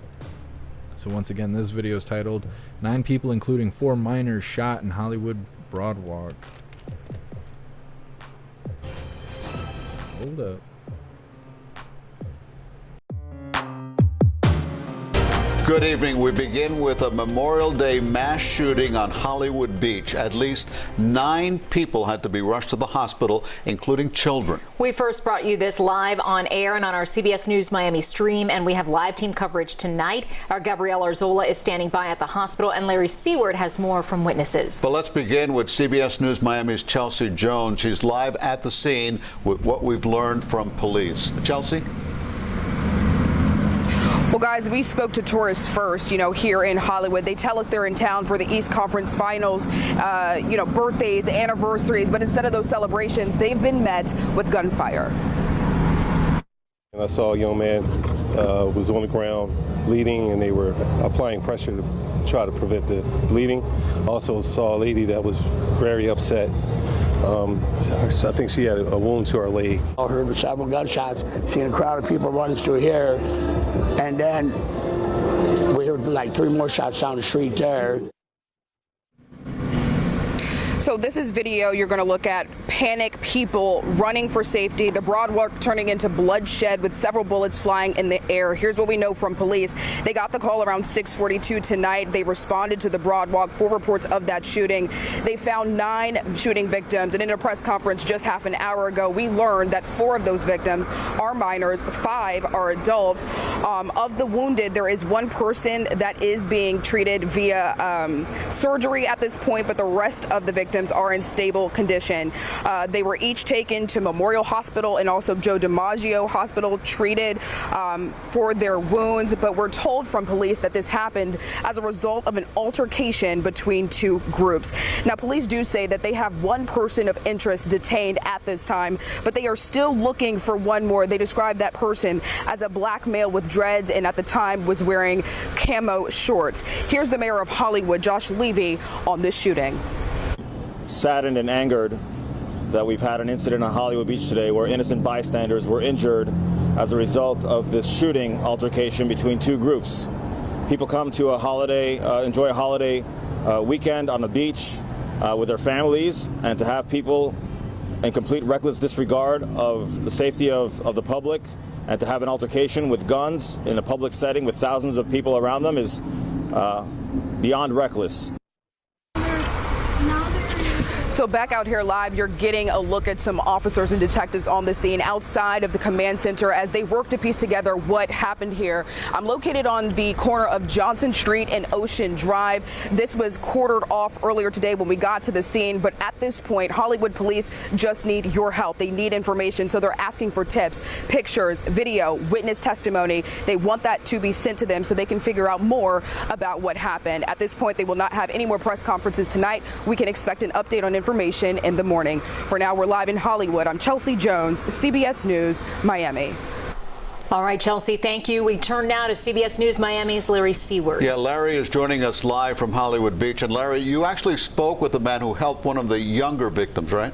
So once again, this video is titled 9 people including 4 minors shot in Hollywood Broadwalk. Hold up. Good evening. We begin with a Memorial Day mass shooting on Hollywood Beach. At least 9 people had to be rushed to the hospital, including children. We first brought you this live on air and on our CBS News Miami stream, and we have live team coverage tonight. Our Gabrielle Arzola is standing by at the hospital, and Larry Seward has more from witnesses. But let's begin with CBS News Miami's Chelsea Jones. She's live at the scene with what we've learned from police. Chelsea? Well, guys, we spoke to tourists first, here in Hollywood. They tell us they're in town for the East Conference Finals, birthdays, anniversaries, but instead of those celebrations, they've been met with gunfire. And I saw a young man was on the ground bleeding, and they were applying pressure to try to prevent the bleeding. Also saw a lady that was very upset. I think she had a wound to her leg. I heard several gunshots, seen a crowd of people running through here, and then we heard like 3 more shots down the street there. So this is video you're going to look at. Panic, people running for safety, the broad walk turning into bloodshed with several bullets flying in the air. Here's what we know from police. They got the call around 6:42 tonight. They responded to the broad walk for reports of that shooting. They found 9 shooting victims, and in a press conference just half an hour ago, we learned that 4 of those victims are minors, 5 are adults. Of the wounded, there is 1 person that is being treated via surgery at this point, but the rest of the victims are in stable condition. They were each taken to Memorial Hospital and also Joe DiMaggio Hospital, treated for their wounds, but we're told from police that this happened as a result of an altercation between 2 groups. Now, police do say that they have 1 person of interest detained at this time, but they are still looking for 1 more. They described that person as a black male with dreads and at the time was wearing camo shorts. Here's the mayor of Hollywood, Josh Levy, on this shooting. Saddened and angered that we've had an incident on Hollywood Beach today where innocent bystanders were injured as a result of this shooting altercation between 2 groups. People come to a holiday, enjoy a holiday weekend on the beach with their families, and to have people in complete reckless disregard of the safety of the public and to have an altercation with guns in a public setting with thousands of people around them is beyond reckless. So back out here live, you're getting a look at some officers and detectives on the scene outside of the command center as they work to piece together what happened here. I'm located on the corner of Johnson Street and Ocean Drive. This was quartered off earlier today when we got to the scene, but at this point, Hollywood police just need your help. They need information, so they're asking for tips, pictures, video, witness testimony. They want that to be sent to them so they can figure out more about what happened. At this point, they will not have any more press conferences tonight. We can expect an update on information in the morning. For now, we're live in Hollywood. I'm Chelsea Jones, CBS News, Miami. All right, Chelsea, thank you. We turn now to CBS News Miami's Larry Seward. Yeah, Larry is joining us live from Hollywood Beach. And Larry, you actually spoke with the man who helped one of the younger victims, right?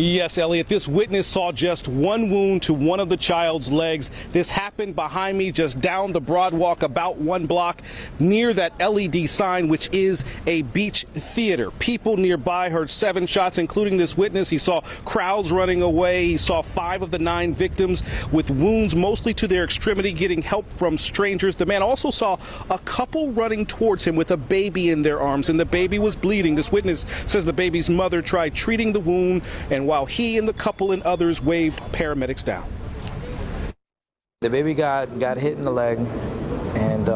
Yes, Elliot, this witness saw just 1 wound to one of the child's legs. This happened behind me just down the broad walk about 1 block near that LED sign, which is a beach theater. People nearby heard 7 shots, including this witness. He saw crowds running away. He saw 5 of the 9 victims with wounds, mostly to their extremity, getting help from strangers. The man also saw a couple running towards him with a baby in their arms, and the baby was bleeding. This witness says the baby's mother tried treating the wound, and while he and the couple and others waved paramedics down. The baby got hit in the leg and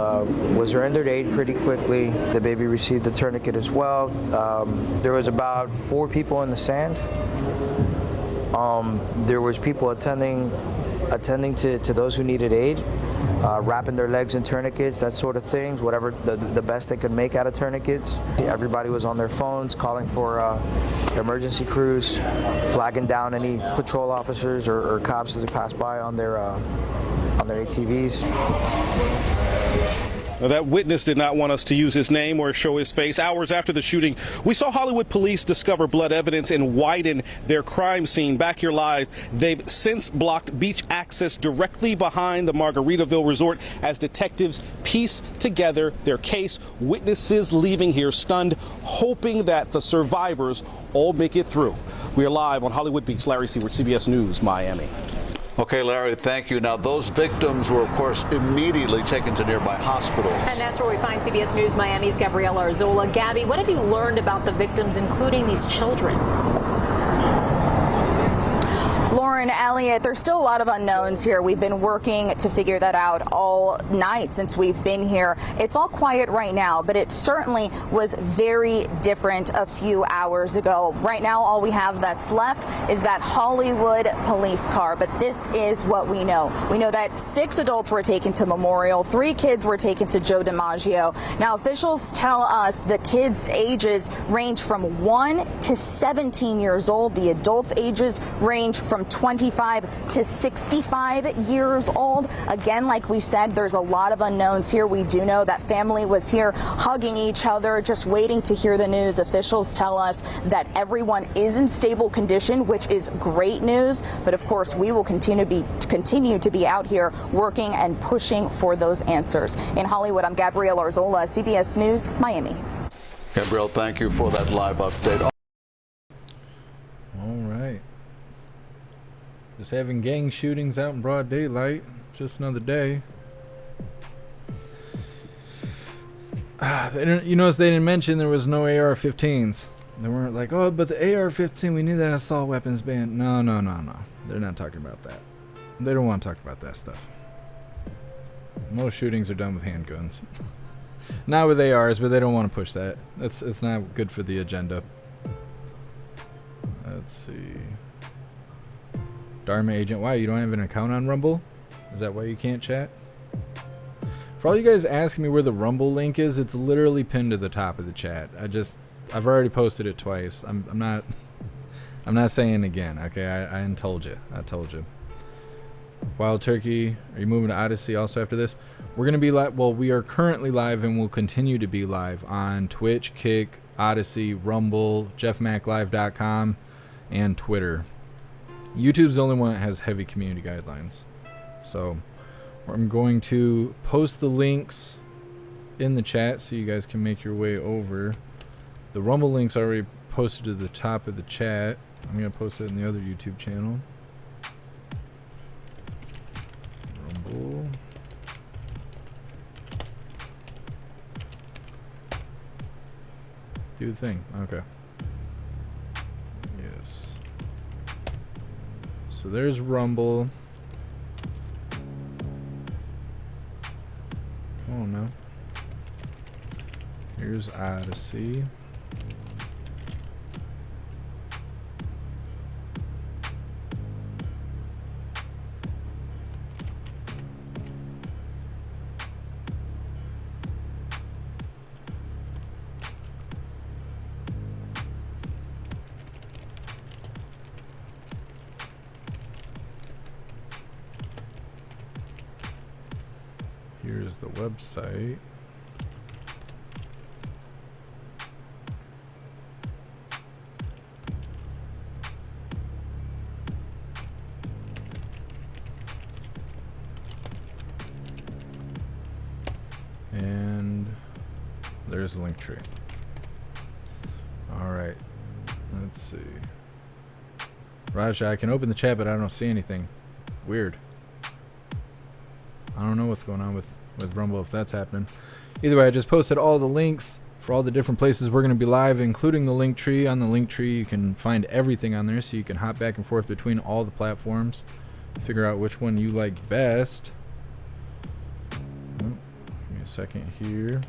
was rendered aid pretty quickly. The baby received a tourniquet as well. There was about 4 people in the sand. There was people attending to those who needed aid, wrapping their legs in tourniquets, that sort of things, whatever the best they could make out of tourniquets. Everybody was on their phones calling for emergency crews, flagging down any patrol officers or cops as they pass by on their ATVs. Now, that witness did not want us to use his name or show his face. Hours after the shooting, we saw Hollywood police discover blood evidence and widen their crime scene. Back here live, they've since blocked beach access directly behind the Margaritaville Resort as detectives piece together their case. Witnesses leaving here stunned, hoping that the survivors all make it through. We are live on Hollywood Beach. Larry Seward, CBS News, Miami. Okay, Larry, thank you. Now, those victims were, of course, immediately taken to nearby hospitals. And that's where we find CBS News Miami's Gabriela Arzola. Gabby, what have you learned about the victims, including these children? Lauren, Elliott, there's still a lot of unknowns here. We've been working to figure that out all night since we've been here. It's all quiet right now, but it certainly was very different a few hours ago. Right now, all we have that's left is that Hollywood police car, but this is what we know. We know that 6 adults were taken to Memorial, 3 kids were taken to Joe DiMaggio. Now, officials tell us the kids' ages range from 1 to 17 years old. The adults' ages range from 25 to 65 years old. Again, like we said, there's a lot of unknowns here. We do know that family was here hugging each other, just waiting to hear the news. Officials tell us that everyone is in stable condition, which is great news. But of course, we will continue to be out here working and pushing for those answers. In Hollywood, I'm Gabrielle Arzola, CBS News, Miami. Gabrielle, thank you for that live update. All right. Just having gang shootings out in broad daylight. Just another day. You notice they didn't mention there was no AR-15s. They weren't like, oh, but the AR-15, we knew that assault weapons ban. No. They're not talking about that. They don't want to talk about that stuff. Most shootings are done with handguns. Not with ARs, but they don't want to push that. It's not good for the agenda. Let's see. Dharma Agent, why you don't have an account on Rumble? Is that why you can't chat? For all you guys asking me where the Rumble link is, it's literally pinned to the top of the chat. I've already posted it twice. I'm not saying it again. Okay, I told you. I told you. Wild Turkey, are you moving to Odyssey also after this? We're gonna be live. Well, we are currently live and will continue to be live on Twitch, Kick, Odyssey, Rumble, jeffmaclive.com, and Twitter. YouTube's the only one that has heavy community guidelines. So I'm going to post the links in the chat so you guys can make your way over. The Rumble link's already posted to the top of the chat. I'm going to post it in the other YouTube channel. Rumble. Do the thing. Okay. Yes. So there's Rumble. Oh no. Here's Odyssey. Here's the website. And there's the link tree. All right, let's see. Raja, I can open the chat, but I don't see anything. Weird. I don't know what's going on with Rumble if that's happening. Either way, I just posted all the links for all the different places we're going to be live, including the link tree. On the link tree, you can find everything on there, so you can hop back and forth between all the platforms, figure out which one you like best. Oh, give me a second here.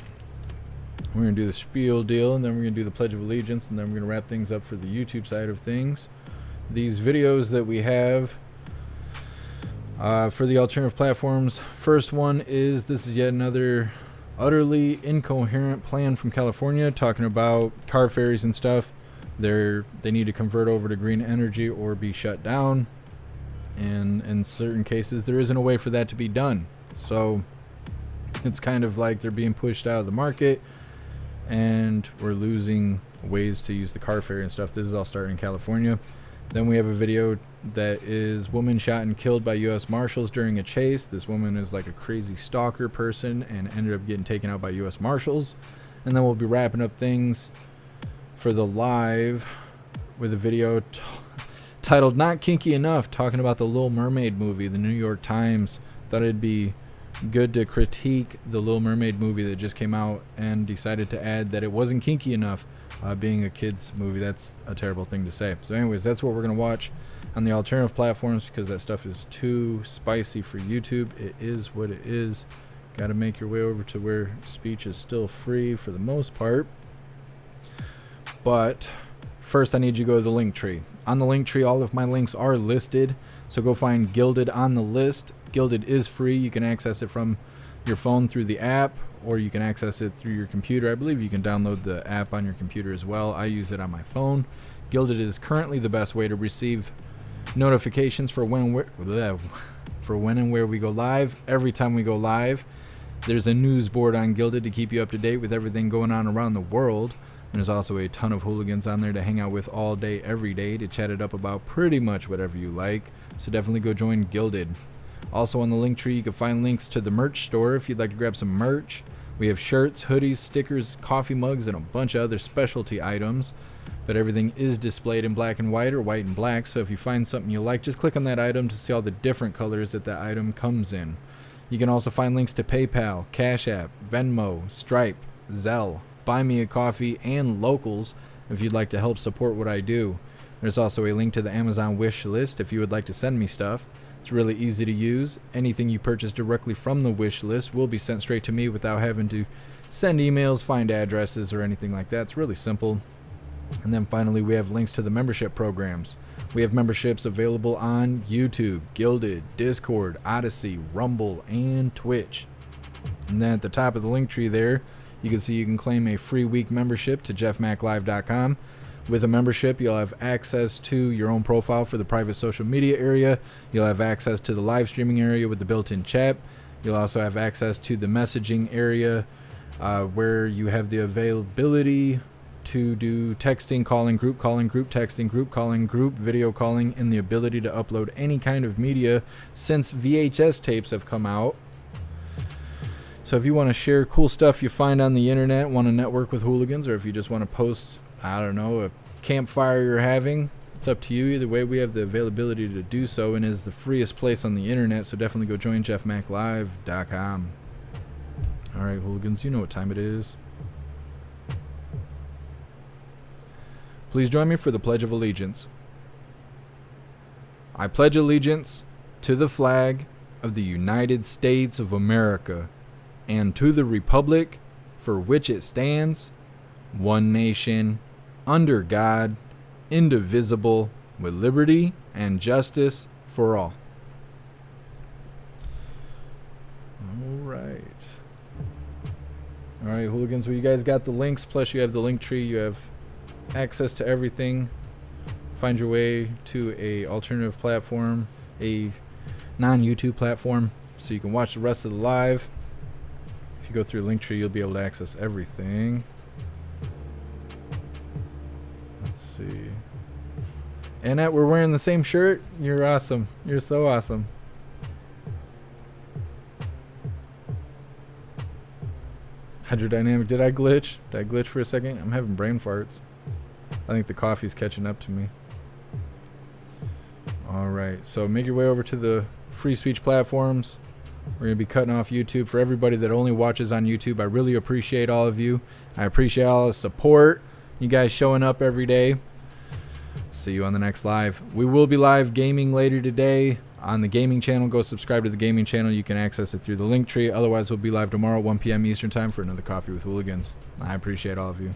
We're going to do the spiel deal, and then we're going to do the Pledge of Allegiance, and then we're going to wrap things up for the YouTube side of things. These videos that we have for the alternative platforms, first one is, this is yet another utterly incoherent plan from California talking about car ferries and stuff. They need to convert over to green energy or be shut down, and in certain cases there isn't a way for that to be done. So it's kind of like they're being pushed out of the market and we're losing ways to use the car ferry and stuff. This is all starting in California. Then we have a video that is woman shot and killed by U.S. Marshals during a chase. This woman is like a crazy stalker person and ended up getting taken out by U.S. Marshals. And then we'll be wrapping up things for the live with a video titled Not Kinky Enough, talking about the Little Mermaid movie. The New York Times thought it'd be good to critique the Little Mermaid movie that just came out and decided to add that it wasn't kinky enough, being a kid's movie. That's a terrible thing to say. So anyways, that's what we're going to watch on the alternative platforms because that stuff is too spicy for YouTube. It is what it is. Got to make your way over to where speech is still free for the most part. But first I need you to go to the link tree. On the link tree, all of my links are listed. So go find Gilded on the list. Gilded is free. You can access it from your phone through the app, or you can access it through your computer. I believe you can download the app on your computer as well. I use it on my phone. Gilded is currently the best way to receive notifications for when and where we go live. Every time we go live, there's a news board on Gilded to keep you up to date with everything going on around the world. There's also a ton of hooligans on there to hang out with all day, every day, to chat it up about pretty much whatever you like. So definitely go join Gilded. Also on the link tree, you can find links to the merch store if you'd like to grab some merch. We have shirts, hoodies, stickers, coffee mugs, and a bunch of other specialty items. But everything is displayed in black and white or white and black. So if you find something you like, just click on that item to see all the different colors that that item comes in. You can also find links to PayPal, Cash App, Venmo, Stripe, Zelle, Buy Me a Coffee, and Locals if you'd like to help support what I do. There's also a link to the Amazon wish list if you would like to send me stuff. It's really easy to use. Anything you purchase directly from the wish list will be sent straight to me without having to send emails, find addresses, or anything like that. It's really simple. And then finally, we have links to the membership programs. We have memberships available on YouTube, Gilded, Discord, Odyssey, Rumble, and Twitch. And then at the top of the link tree there, you can see you can claim a free week membership to jeffmaclive.com. With a membership, you'll have access to your own profile for the private social media area. You'll have access to the live streaming area with the built-in chat. You'll also have access to the messaging area where you have the availability to do texting, calling, group texting, group calling, group video calling, and the ability to upload any kind of media since VHS tapes have come out. So if you want to share cool stuff you find on the internet, want to network with hooligans, or if you just want to post, I don't know, a campfire you're having, it's up to you. Either way, we have the availability to do so, and is the freest place on the internet, so definitely go join jeffmaclive.com. Alright, hooligans, you know what time it is. Please join me for the Pledge of Allegiance. I pledge allegiance to the flag of the United States of America and to the republic for which it stands, one nation, under God, indivisible, with liberty and justice for all. Alright, hooligans, well, you guys got the links, plus you have the link tree, you have access to everything. Find your way to a alternative platform, a non-YouTube platform, so you can watch the rest of the live. If you go through Linktree, you'll be able to access everything. Let's see. Annette, we're wearing the same shirt. You're awesome. You're so awesome. Hydrodynamic, did I glitch? Did I glitch for a second? I'm having brain farts. I think the coffee's catching up to me. Alright, so make your way over to the free speech platforms. We're going to be cutting off YouTube. For everybody that only watches on YouTube, I really appreciate all of you. I appreciate all the support. You guys showing up every day. See you on the next live. We will be live gaming later today on the gaming channel. Go subscribe to the gaming channel. You can access it through the link tree. Otherwise, we'll be live tomorrow at 1 p.m. Eastern Time for another Coffee with Hooligans. I appreciate all of you.